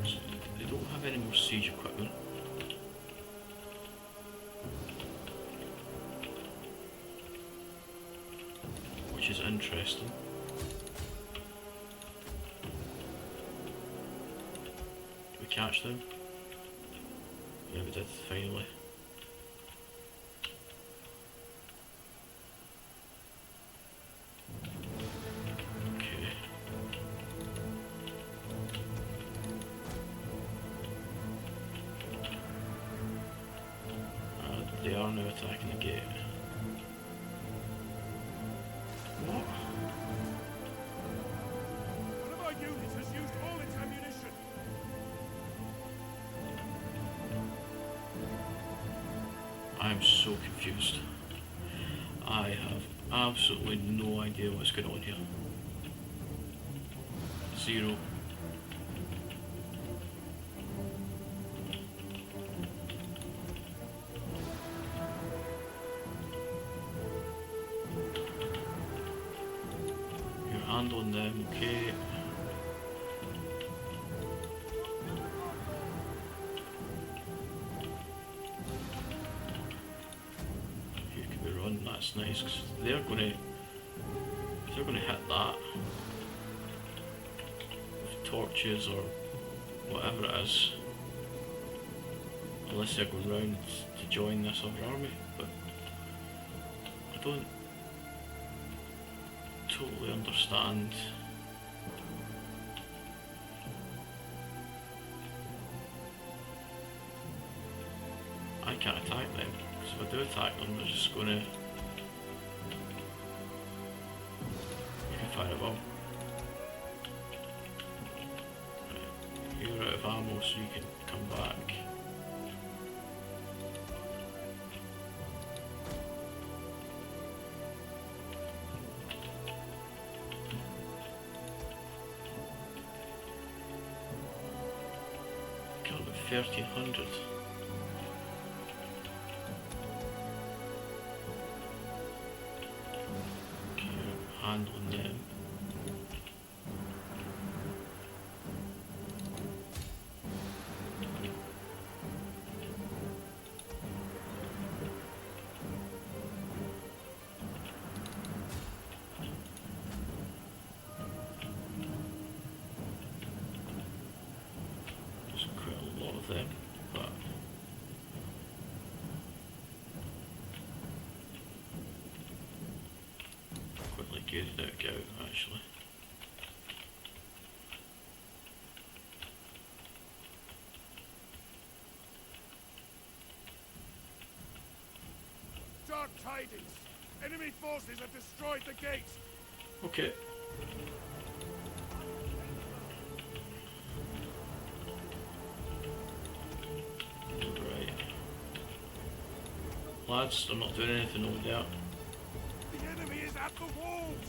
So they don't have any more siege equipment. Which is interesting. We catch them? Yeah, we did, finally. Okay. They are now attacking the gate. What? One of our units has used all its ammunition. I am so confused. I have absolutely no idea what's going on here. Zero. You're handling them, okay. You can be run, that's nice, because they're going to hit that with torches or whatever it is, unless they're going round to join this other army, but I don't totally understand. I can't attack them, because if I do attack them, they're just going to... You can fire a bomb. Right. You're out of ammo, so you can come back. Got about 1,300. Handling them. There's quite a lot of them, but quickly get it out actually. Dark tidings. Enemy forces have destroyed the gate. Okay. Right. Lads, I'm not doing anything over there. The enemy is at the walls.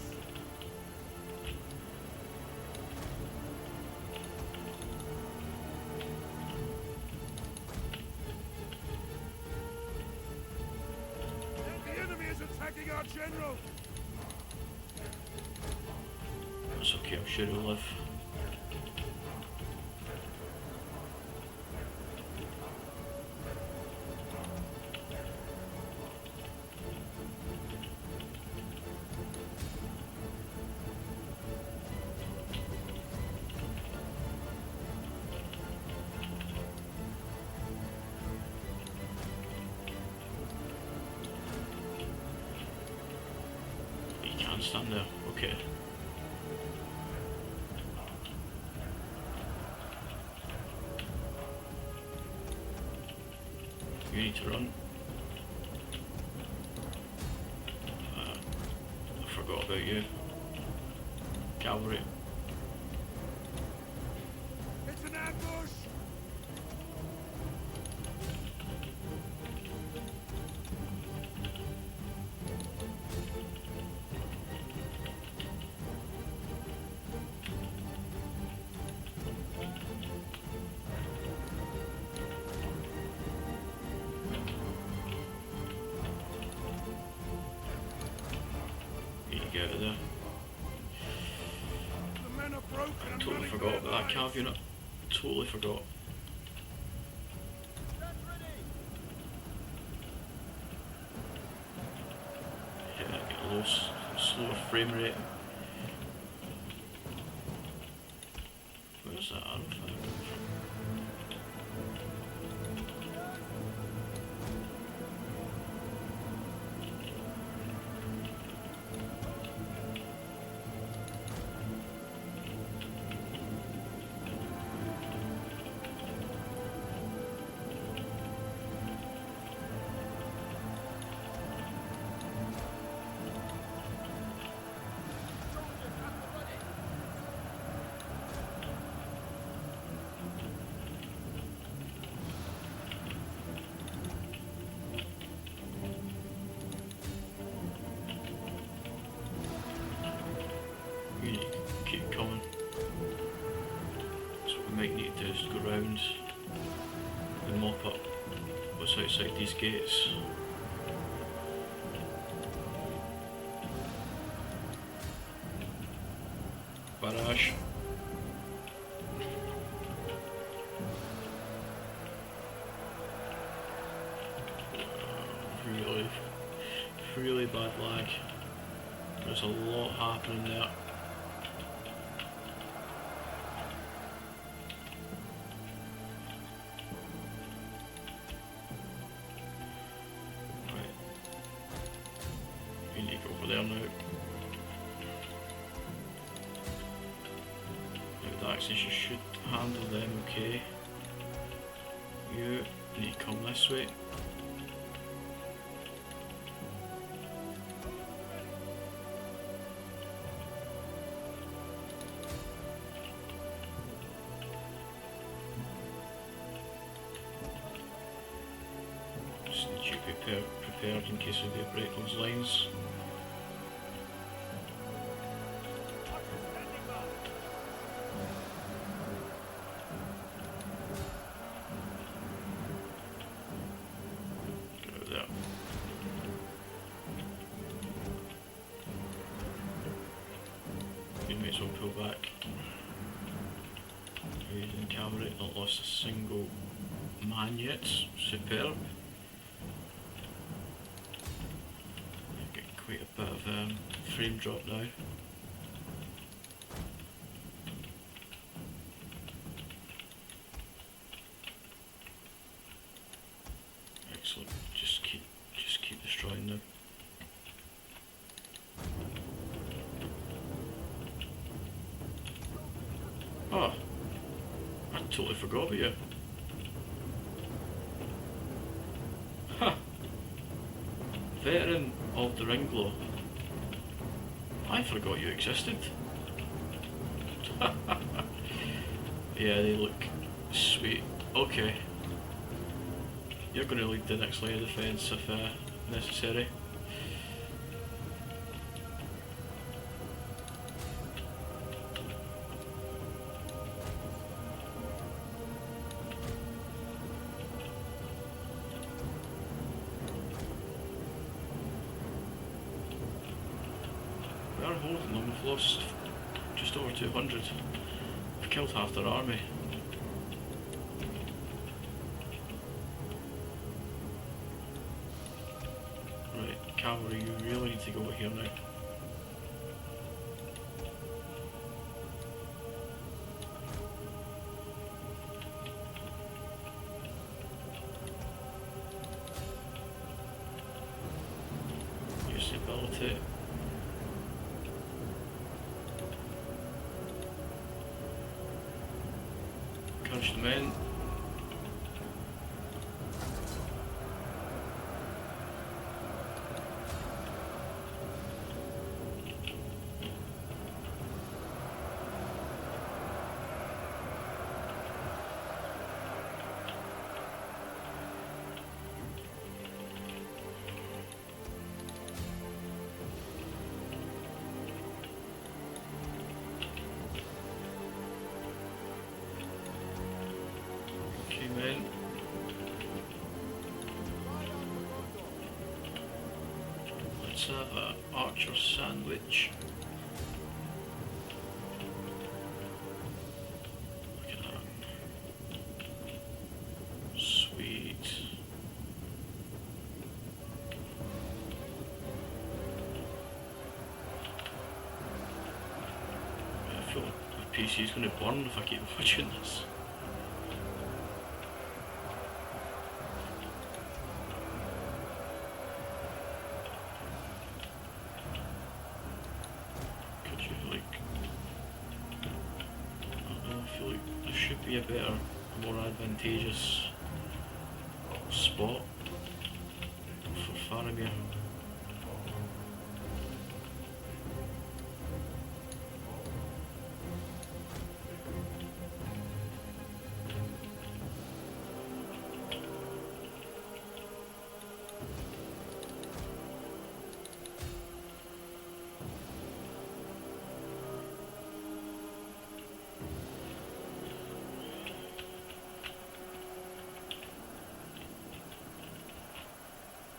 The enemy is attacking our general. That's okay, I'm sure he'll live. can't stand there. Okay. You need to run. I forgot about you. Cavalry. It's an ambush! You need to get out of there. The men are broken and Totally running forgot for about their that lives. cav unit. Totally forgot. Yeah, get a low, slower frame rate. Where's that arrow fire coming from? You need to keep coming. So what we might need to do is go round and mop up what's outside these gates. Barrage. Really bad lag. There's a lot happening there. Right. You need to go over there now. Now the axes, you should handle them okay. You need to come this way. Just need you prepared in case we do break those lines. Get out of there. You may as well pull back. Using cavalry, not lost a single man yet. Superb. Getting quite a bit of frame drop now. Excellent. Just keep destroying them. Oh, I totally forgot about you. Huh. Veteran of the Ringglow. I forgot you existed. Yeah, they look sweet. Okay. You're going to lead the next line of defence if necessary. We are holding them, we've lost just over 200. We've killed half their army. Right, cavalry, you really need to go here now. Use the ability. Push them in. Came in. Let's have an archer sandwich. Look at that. Sweet. I feel like my PC is going to burn if I keep watching this. Be a better, more advantageous spot for Faramir.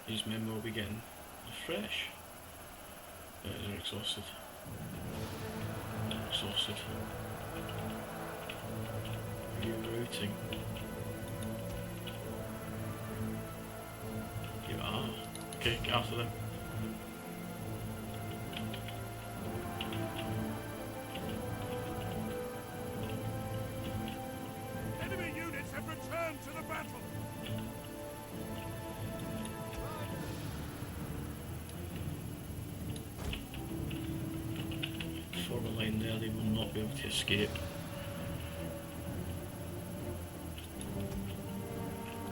These men will be getting fresh. They're exhausted. They're exhausted. Rerouting. You are. Okay, get after them. Enemy units have returned to the battle. Form a line there, they will not be able to escape.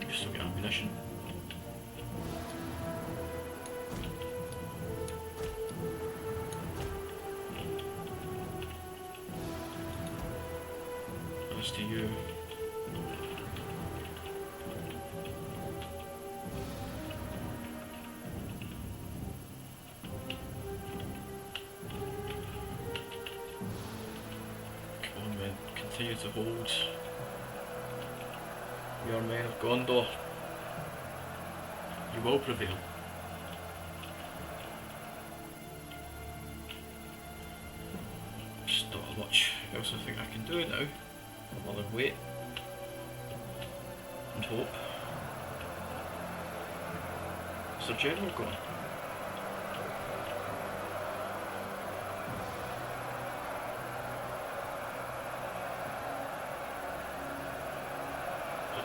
You still get ammunition. As to you. Continue to hold your men of Gondor. You will prevail. Just not much else I think I can do now, other than wait and hope. Is the general gone?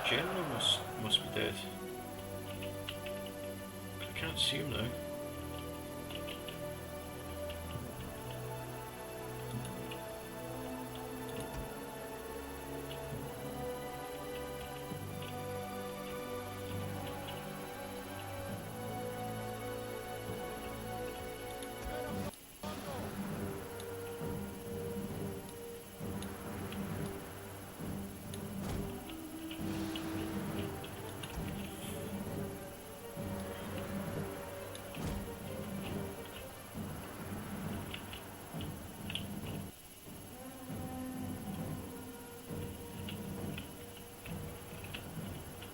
General must be dead. I can't see him now.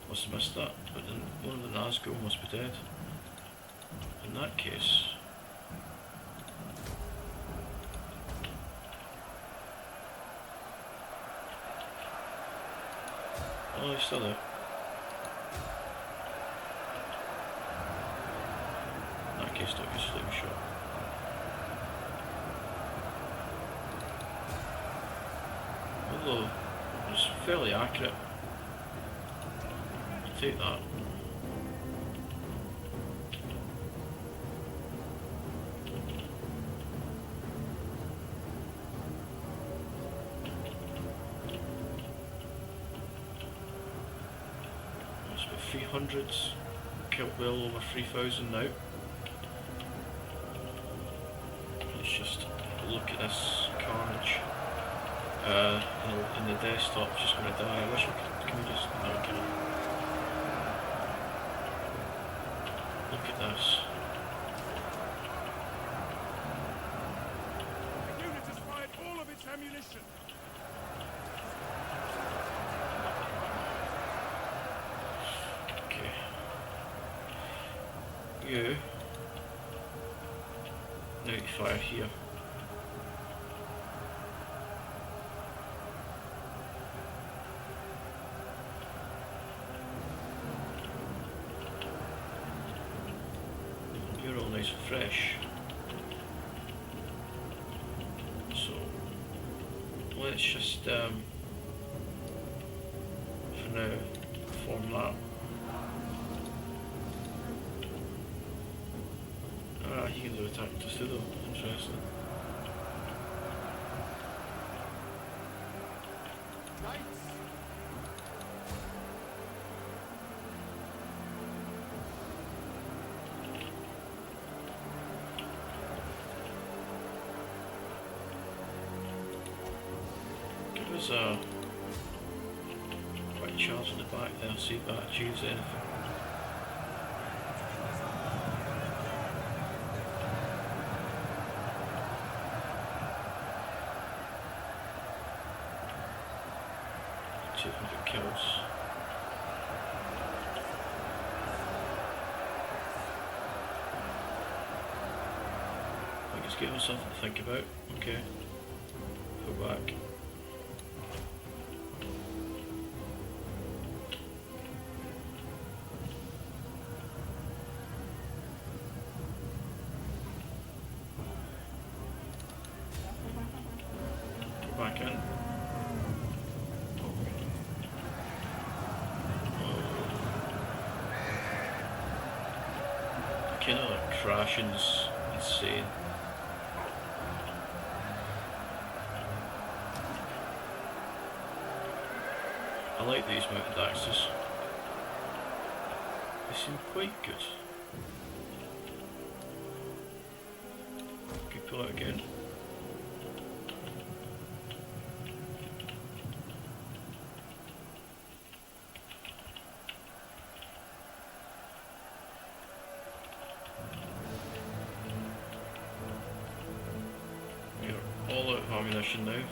Must have missed that, but then one of the Nazgul must be dead. In that case... Oh, he's still there. In that case, don't use flame shot. Although, it's fairly accurate. Take that. 300, killed well over 3,000 now. Let's just look at this carnage. In the desktop, just going to die. I wish we could. Can we just? No, we can't. Look at this. The unit has fired all of its ammunition. Okay. You. Now you fire here. You're all nice and fresh. So let's just for now form that. Ah, he can do attack just though. Interesting. Give us a quite charge in the back there, see if that achieves anything. Kills. I guess give us something to think about. Okay. Go back. Go back in. Kind of like crashing's insane. I like these mounted axes. They seem quite good. Can you pull out again? All out of ammunition now.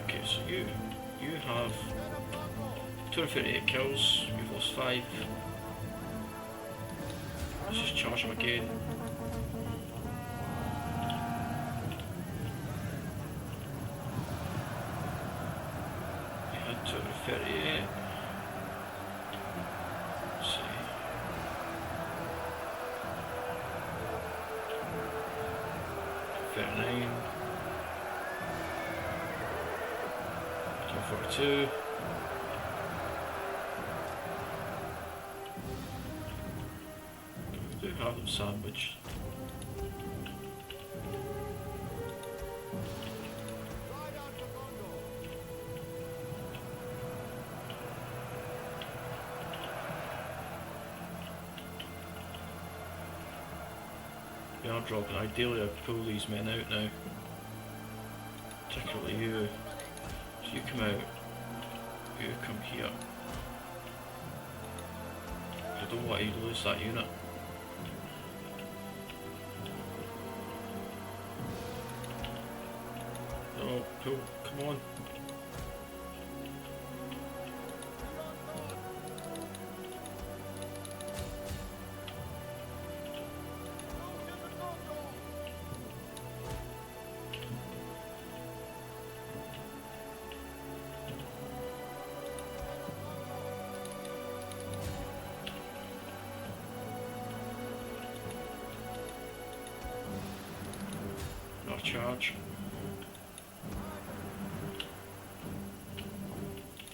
Okay, so you have 238 kills, you've lost 5. Let's just charge him again. You had 238. Let's see. $39. 42. We do have them sandwiched. We are dropping. Ideally I'd pull these men out now. Particularly you. So you come out. You come here. I don't want you to lose that unit. Oh, pull. Come on. Not a charge.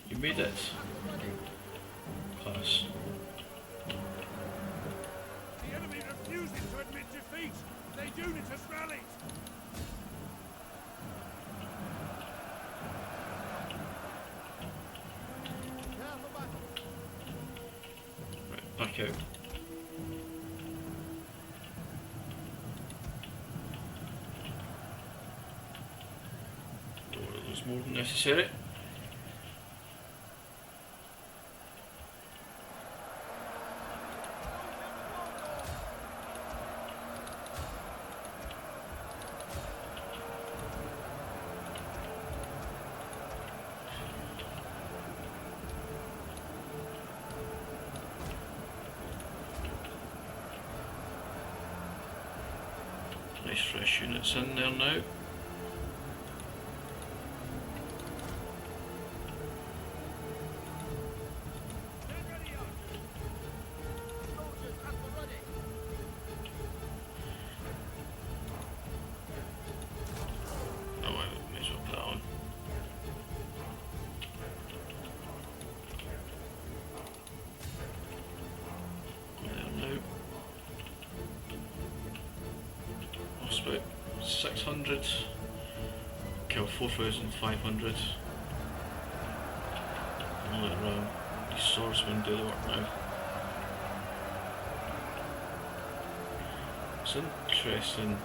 You made it. Class. The enemy Fiefs, their unit has rallied. Right, back out. Don't want to lose more than necessary. Nice fresh units in there now. Oh, I may as well put that on. Go there now. Lost about 600. Kill 4,500. I'll let these swordsmen do the work now. It's interesting.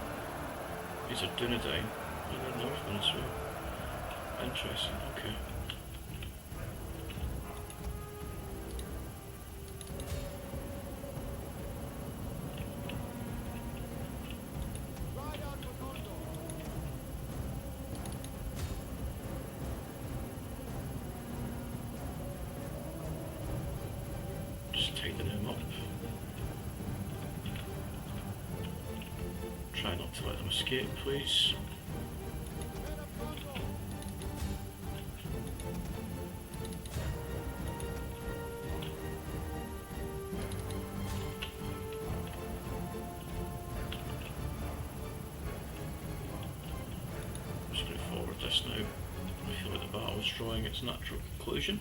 These are Dunedain. Oh, they're Northmen as well. Interesting, okay. Ride out for Gondor. Just tighten him up. Try not to let them escape, please. Men of Gondor. I'm just going to forward this now. I feel like the battle is drawing its natural conclusion.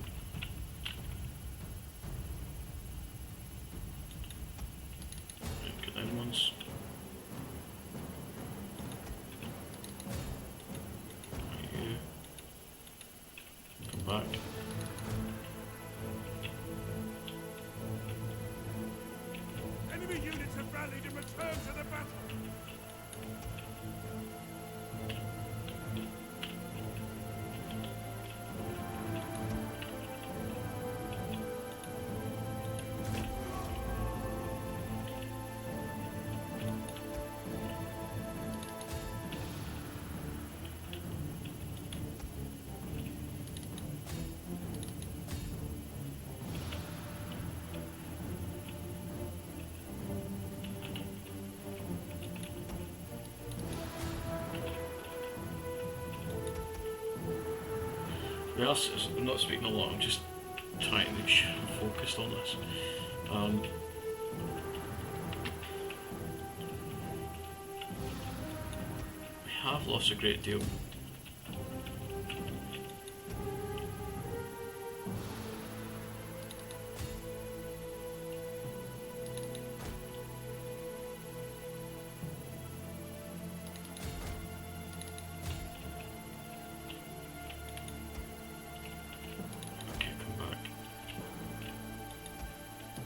Right, get down ones. Right, you. Come back. Enemy units have rallied and returned to the battle. Yes, I'm not speaking a lot, I'm just trying to make sure I'm focused on this. We have lost a great deal.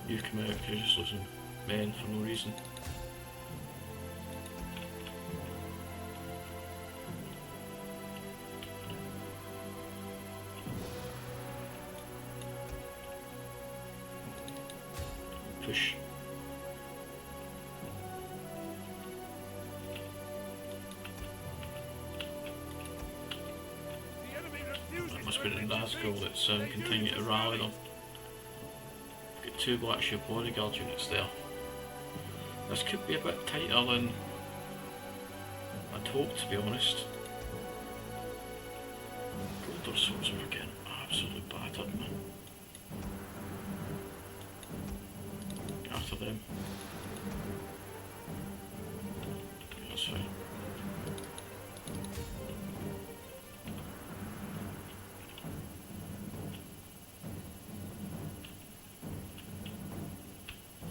You've come out because you're just losing men for no reason. Push. The enemy refuses That must to be the admit Nazgul defeat. that's Their continuing units to have rally rallied. them. Got two Blackshire bodyguard units there. This could be a bit tighter than I'd hoped, to be honest. Gondor swordsmen are getting absolutely battered, man. After them. Yeah, that's fine.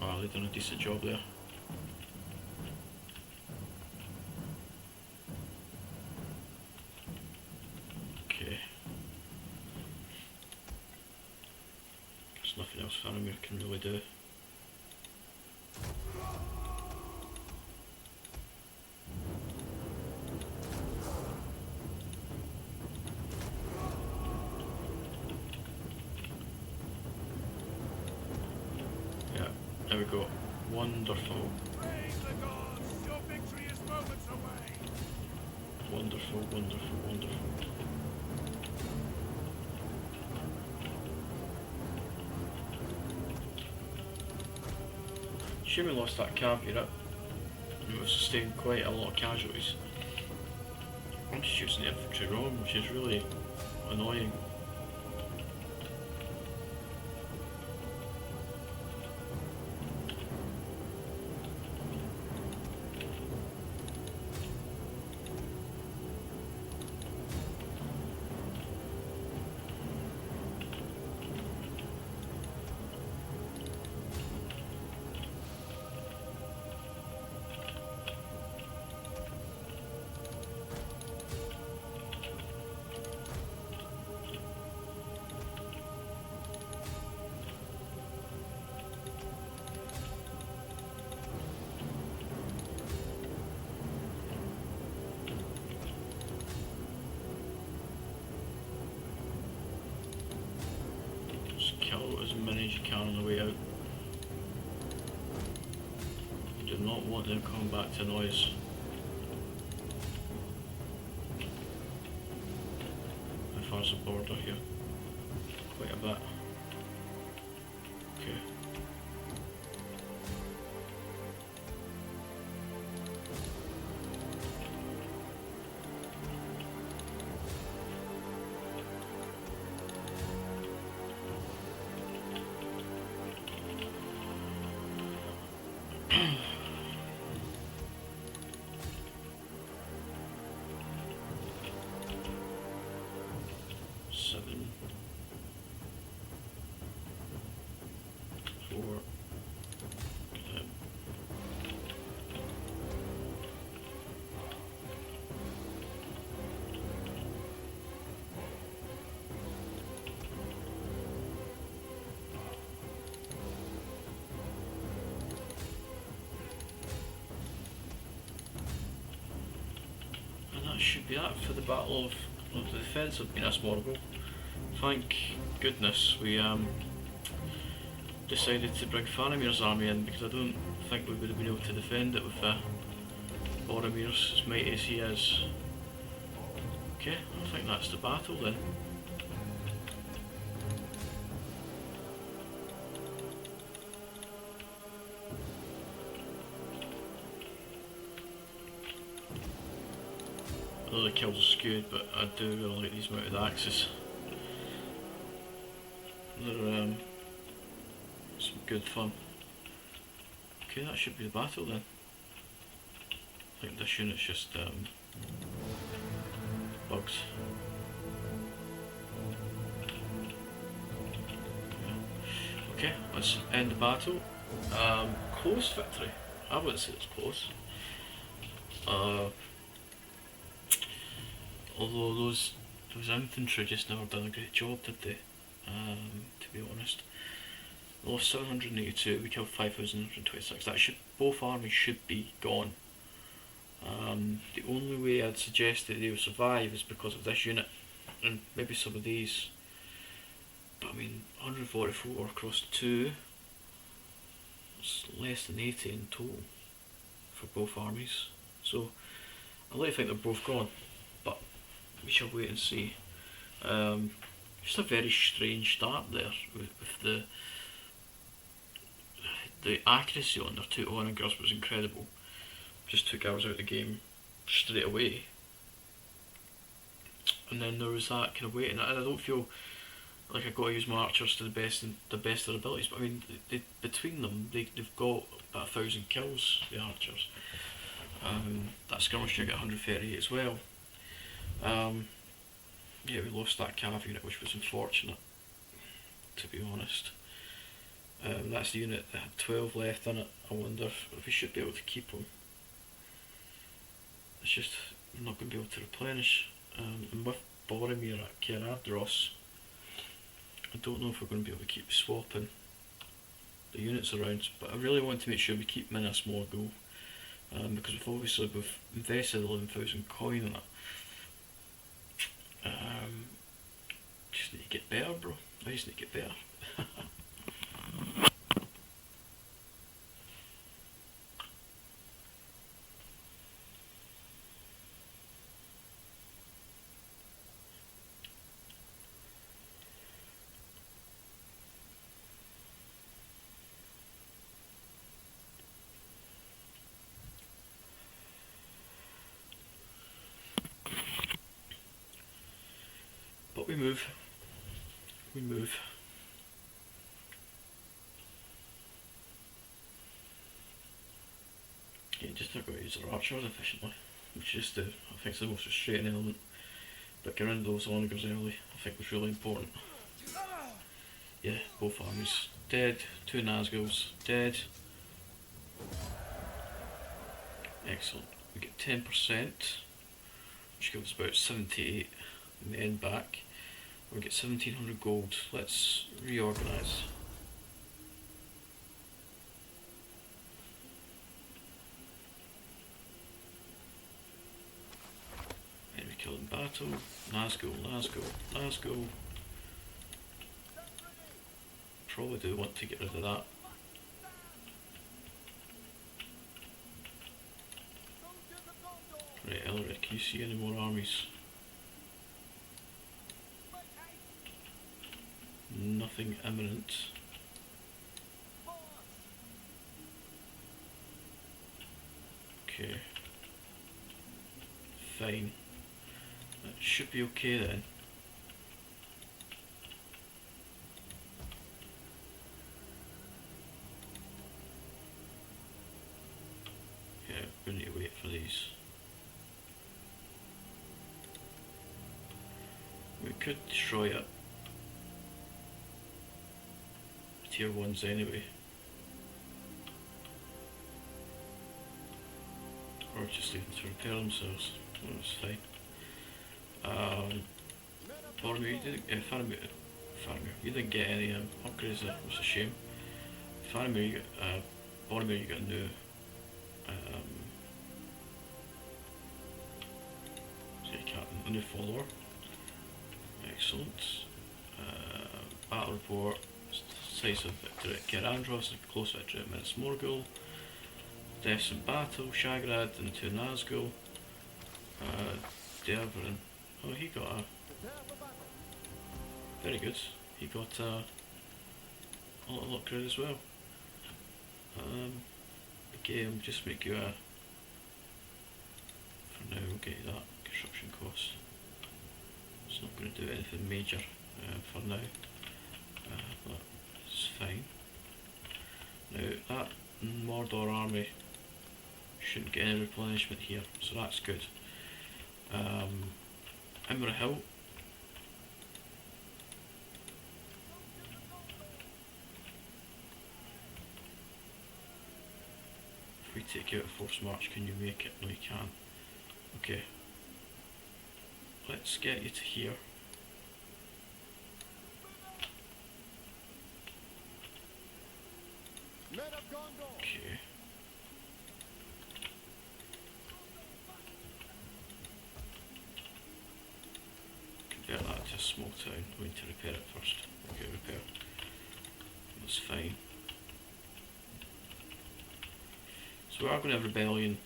Oh, they've done a decent job there. There's nothing else Faramir can really do. Yeah, there we go. Wonderful. Praise the gods! Your victory is moments away! Wonderful, wonderful, wonderful. Shame we lost that caveat up. And we've sustained quite a lot of casualties. I'm just using the infantry wrong, which is really annoying. As many as you can on the way out. You do not want them coming back to annoy us. How far's the border here? Quite a bit. Okay. Seven, 4, 10. And that should be that for the Battle of the Defence of Minas Morgul. Thank goodness we decided to bring Faramir's army in, because I don't think we would have been able to defend it with Boromir's as mighty as he is. Okay, I think that's the battle then. I know the kills are skewed, but I do really like these mounted axes. They're some good fun. Okay, that should be the battle then. I think this unit's just bugs. Okay, let's end the battle. Close victory. I wouldn't say it's close. Although those infantry just never done a great job, did they? To be honest. We lost 782, we killed 5,126. That should, both armies should be gone. The only way I'd suggest that they will survive is because of this unit, and maybe some of these. But I mean, 144 across 2, it's less than 80 in total for both armies. So I like to think they're both gone, but we shall wait and see. Just a very strange start there with the accuracy on their 2 onagers was incredible. Just took hours out of the game straight away. And then there was that kind of waiting, and I don't feel like I've got to use my archers to the best of their abilities, but I mean, between them, they've got about 1,000 kills, the archers. That skirmisher got 138 as well. Yeah, we lost that cav unit, which was unfortunate, to be honest. That's the unit that had 12 left in it. I wonder if we should be able to keep them. It's just, we're not going to be able to replenish. And with Boromir at Caradros, I don't know if we're going to be able to keep swapping the units around, but I really want to make sure we keep Minas Morgul, because we've invested 11,000 coin in it. Just need to get better, bro. I just need to get better. But we move. We move. Yeah, just not got to use our archers efficiently, which is I think it's the most frustrating element. But getting rid of those onagers early, I think was really important. Yeah, both armies dead, 2 Nazguls dead. Excellent. We get 10%, which gives us about 78 men back. We get 1700 gold. Let's reorganise. Enemy killed in battle. Nazgul, Nazgul, Nazgul. Probably do want to get rid of that. Right, Elric, can you see any more armies? Nothing imminent. Okay. Fine. That should be okay then. Yeah, we need to wait for these. We could destroy it. Tier 1s anyway. Or just leave them to repair themselves. That's fine. Boromir, you didn't, Faramir, you didn't get any upgrades there, which is a shame. Faramir, you got, Boromir, you got a new, a new follower. Excellent. Battle report. Size of victory at Gerandros, a close victory at Minas Morgul. Deaths in battle, Shagrad and 2 Nazgul. Dervarin. Oh, he got a... Very good. He got a little upgrade as well. Again, just make you a... For now, we'll get you that construction cost. It's not going to do anything major for now. But it's fine. Now that Mordor army shouldn't get any replenishment here, so that's good. Imrahil. If we take you out of force march, can you make it? No, you can. Okay. Let's get you to here. Okay. Convert that to a small town. We need to repair it first. Okay, repair. That's fine. So we are going to have rebellion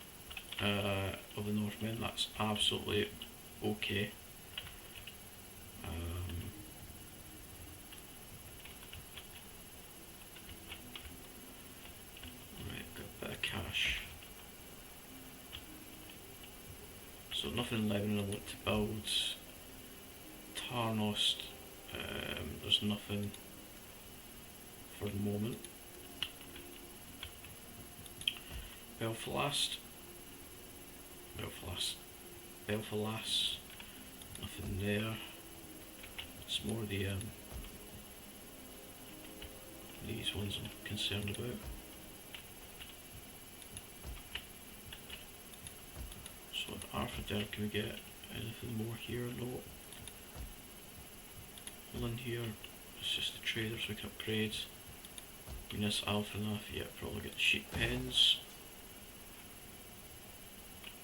of the Northmen. That's absolutely okay. Cash. So nothing in Lebanon I want to build. Tarnost, there's nothing for the moment. Belfast, nothing there. It's more the these ones I'm concerned about. So Arthur, can we get anything more here? No. All in here is It's just the traders we can upgrade. Venus Alpha enough, yeah, probably get the sheep pens.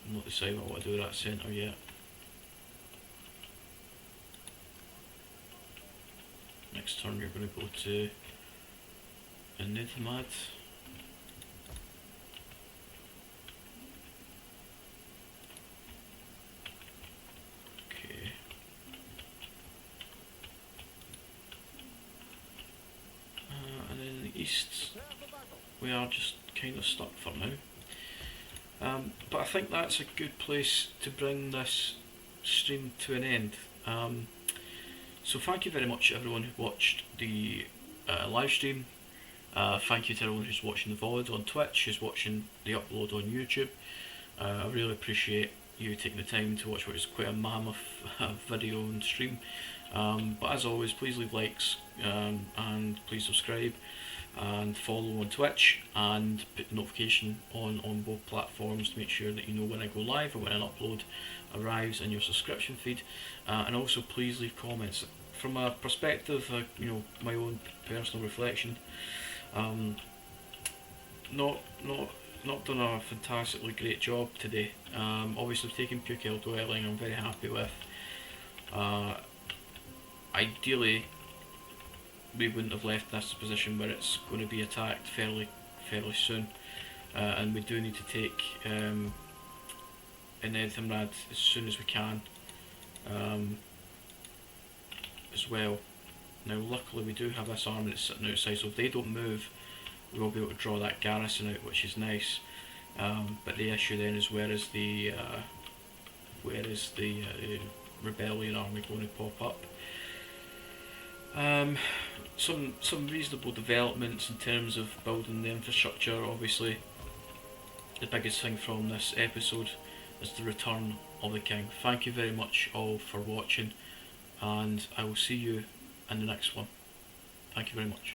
I'm not deciding what I want to do with that centre yet. Next turn you're going to go to Submod. Okay. And then in the east we are just kind of stuck for now. But I think that's a good place to bring this stream to an end. So thank you very much to everyone who watched the live stream. Thank you to everyone who's watching the VOD on Twitch, who's watching the upload on YouTube. I really appreciate you taking the time to watch what is quite a mammoth video and stream. But as always, please leave likes and please subscribe and follow on Twitch and put the notification on both platforms to make sure that you know when I go live or when an upload arrives in your subscription feed. And also please leave comments. From a perspective, you know, my own personal reflection, not done a fantastically great job today. Obviously taking Pukel Dwelling I'm very happy with. Ideally we wouldn't have left this position where it's going to be attacked fairly soon, and we do need to take Enedhamrad as soon as we can, as well. Now luckily we do have this army that's sitting outside, so if they don't move we will be able to draw that garrison out, which is nice. But the issue then is where is the rebellion army going to pop up? Some reasonable developments in terms of building the infrastructure. Obviously the biggest thing from this episode is the return of the king. Thank you very much all for watching, and I will see you in the next one. Thank you very much.